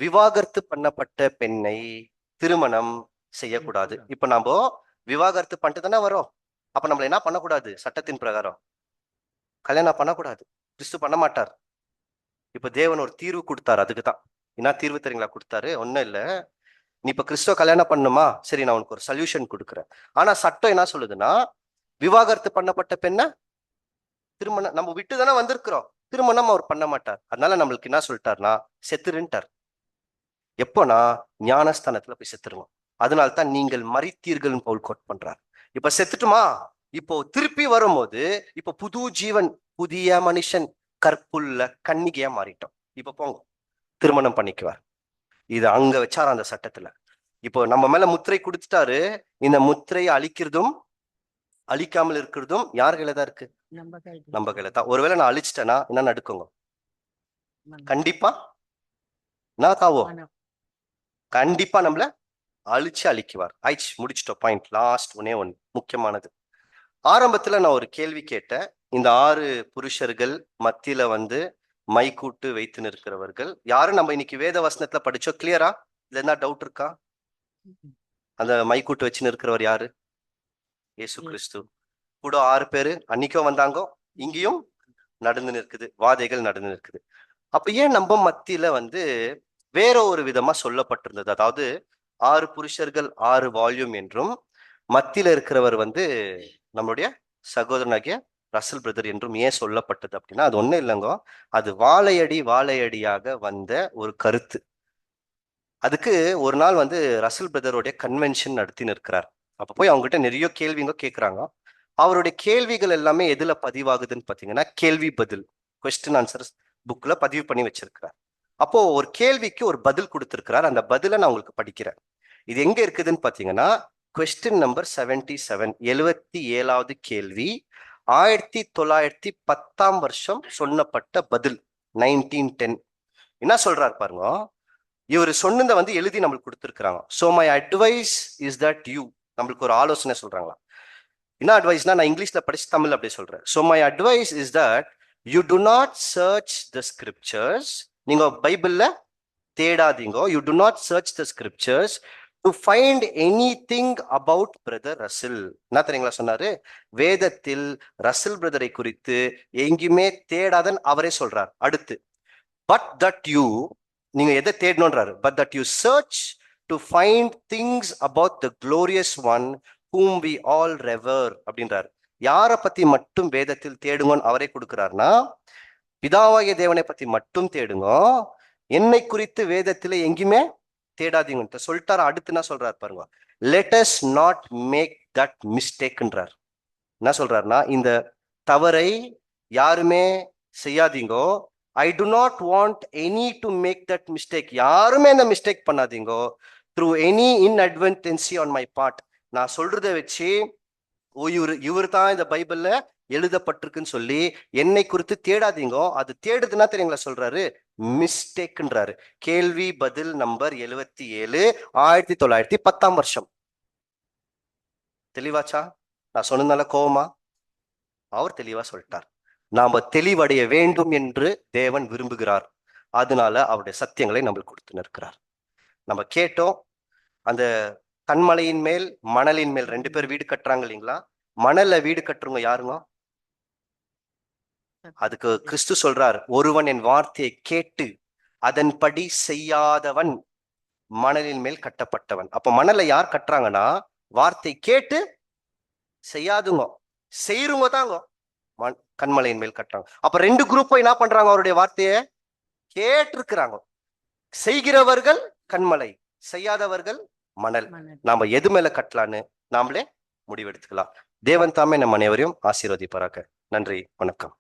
விவாகரத்து பண்ணப்பட்ட பெண்ணை திருமணம் செய்யக்கூடாது. இப்ப நம்ம விவாகரத்து பண்ணிட்டு தானே வரோம். அப்ப நம்மள என்ன பண்ணக்கூடாது? சட்டத்தின் பிரகாரம் கல்யாணம் பண்ணக்கூடாது. கிறிஸ்து பண்ண மாட்டார். இப்ப தேவன் ஒரு தீர்வு கொடுத்தாரு. அதுக்குதான் என்ன தீர்வு தெரியுங்களா கொடுத்தாரு? ஒன்னும் இல்ல, நீ இப்ப கிறிஸ்துவ கல்யாணம் பண்ணுமா, சரி நான் உனக்கு ஒரு சொல்யூஷன் கொடுக்குறேன். ஆனா சட்டம் என்ன சொல்லுதுன்னா, விவாகரத்து பண்ணப்பட்ட பெண்ண திருமணம் நம்ம விட்டு தானே வந்திருக்கிறோம், திருமணம் அவர் பண்ண மாட்டார். அதனால நம்மளுக்கு என்ன சொல்லிட்டாருன்னா, செத்துருன்ட்டார். எப்போனா ஞானஸ்தானத்துல போய் செத்துருவோம். அதனால்தான் நீங்கள் மரித்தீர்கள் பவுல் கோட் பண்றார். இப்ப செத்துட்டுமா, இப்போ திருப்பி வரும்போது இப்ப புது ஜீவன், புதிய மனுஷன், கற்புள்ள கன்னிகையா மாறிட்டோம். இப்ப போங்க, திருமணம் பண்ணிக்குவார். இது அங்க வச்சார அந்த சட்டத்துல. இப்போ நம்ம மேல முத்திரை கொடுத்துட்டாரு. இந்த முத்திரையை அழிக்கிறதும் அழிக்காமல் இருக்கிறதும் யார் கையில தான் இருக்கு? நம்ம கையில தான். ஒருவேளை நான் அழிச்சிட்டேன்னா என்ன நடக்குங்க? கண்டிப்பா நான் காவோ கண்டிப்பா நம்மள அழிச்சு அழிக்குவார். ஆயிடுச்சு, முடிச்சிட்டோம். பாயிண்ட் லாஸ்ட் ஒன்னே ஒன்று முக்கியமானது. ஆரம்பத்துல நான் ஒரு கேள்வி கேட்டேன். இந்த 6 புருஷர்கள் மத்தியில மைக்கூட்டு வைத்து நிற்கிறவர்கள் யாரும் நம்ம இன்னைக்கு வேத வசனத்துல படிச்சோம். கிளியரா? இதுல என்ன டவுட் இருக்கா? அந்த மைக்கூட்டு வச்சு நிற்கிறவர் யாரு? இயேசு கிறிஸ்து. கூட 6 பேரு அன்னைக்கும் வந்தாங்க, இங்கேயும் நடந்து நிற்குது, வாதைகள் நடந்து நிற்குது. அப்ப ஏன் நம்ம மத்தியில வேற ஒரு விதமா சொல்லப்பட்டிருந்தது? அதாவது 6 புருஷர்கள் 6 வால்யூம் என்றும் மத்தியில இருக்கிறவர் நம்மளுடைய சகோதரனாகிய ரசல் பிரதர் என்றும் ஏன் சொல்லப்பட்டது அப்படின்னா, அது ஒண்ணும் இல்லைங்க, அது வாழையடியாக வந்த ஒரு கருத்து. அதுக்கு ஒரு நாள் ரசல் பிரதருடைய கன்வென்ஷன் நடத்தி நிற்கிறார். அப்ப போய் அவங்ககிட்ட நிறைய கேள்விங்க கேட்கிறாங்க. அவருடைய கேள்விகள் எல்லாமே எதுல பதிவாகுதுன்னு பாத்தீங்கன்னா, கேள்வி பதில், கொஸ்டின் ஆன்சர்ஸ் புக்ல பதிவு பண்ணி வச்சிருக்கிறார். அப்போ ஒரு கேள்விக்கு ஒரு பதில் கொடுத்திருக்கிறார். அந்த பதிலை நான் உங்களுக்கு படிக்கிறேன். இது எங்க இருக்குதுன்னு பாத்தீங்கன்னா, கொஸ்டின் நம்பர் 77, 77வது கேள்வி, 1910 சொன்னப்பட்ட பதில், 1910. என்ன சொல்றாரு பாருங்க. இவர் சொன்னதை எழுதி நம்மளுக்கு கொடுத்துருக்காங்க. So my advice is that you, நம்மளுக்கு ஒரு ஆலோசனை சொல்றாங்களா? என்ன அட்வைஸ்னா, நான் இங்கிலீஷ்ல படிச்சு தமிழ் அப்படியே சொல்றேன். So my advice is that you do not search the scriptures, நீங்க பைபிள்ல தேடாதீங்க. You do not search the scriptures to find anything about brother Russell. என்ன தெரியுங்களா சொன்னாரு? வேதத்தில் ரசில் பிரதரை குறித்து எங்கேயுமே தேடாதன்னு அவரே சொல்றார். அடுத்து, பட் தட் யூ, நீங்க எதை தேடணும்ன்றாரு? But that you search to find things about the glorious one whom we all revere அப்படின்றாரு. யாரை பத்தி மட்டும் வேதத்தில் தேடுங்கன்னு அவரே கொடுக்கிறாருன்னா, பிதாவாகிய தேவனை பத்தி மட்டும் தேடுங்க, என்னை குறித்து வேதத்துல எங்கேயுமே தேடாதீங்க சொல்லிட்டாரு. அடுத்து என்ன சொல்றாரு பாருங்க, let us not make that mistakeன்றார். என்ன சொல்றாருன்னா, இந்த தவறை யாருமே செய்யாதீங்கோ. I do not want any to make that mistake. யாருமே இந்த mistake பண்ணாதீங்கோ. through any inadvertency on my part. நான் சொல்றதை வச்சு இவர் தான் இந்த பைபிள்ல எழுதப்பட்டிருக்குன்னு சொல்லி என்னை குறித்து தேடாதீங்க. அது தேடுதுன்னா தெரியுங்களா சொல்றாரு? மிஸ்டேக்ன்றாரு. கேள்வி பதில் நம்பர் 77, 1910. தெளிவாச்சா? நான் சொன்னதுனால கோவமா? அவர் தெளிவா சொல்லிட்டார். நாம தெளிவடைய வேண்டும் என்று தேவன் விரும்புகிறார். அதனால அவருடைய சத்தியங்களை நம்மளுக்கு கொடுத்து நிற்கிறார். நம்ம கேட்டோம். அந்த கண்மலையின் மேல் மணலின் மேல் 2 பேர் வீடு கட்டுறாங்க இல்லைங்களா? மணல்ல வீடு கட்டுறவங்க யாருங்க? அதுக்கு கிறிஸ்து சொல்றார், ஒருவன் என் வார்த்தையை கேட்டு அதன்படி செய்யாதவன் மணலின் மேல் கட்டப்பட்டவன். அப்ப மணலை யார் கட்டுறாங்கன்னா, வார்த்தை கேட்டு செய்யாதுங்க, செய்யறவங்க தாங்க கண்மலையின் மேல் கட்டுறாங்க. அப்ப 2 குரூப் என்ன பண்றாங்க? அவருடைய வார்த்தையை கேட்டிருக்கிறாங்க. செய்கிறவர்கள் கண்மலை, செய்யாதவர்கள் மணல். நாம எது மேல கட்டலான்னு நாமளே முடிவெடுத்துக்கலாம். தேவன் தாமே நம் அனைவரையும் ஆசீர்வதிப்பாராக. நன்றி, வணக்கம்.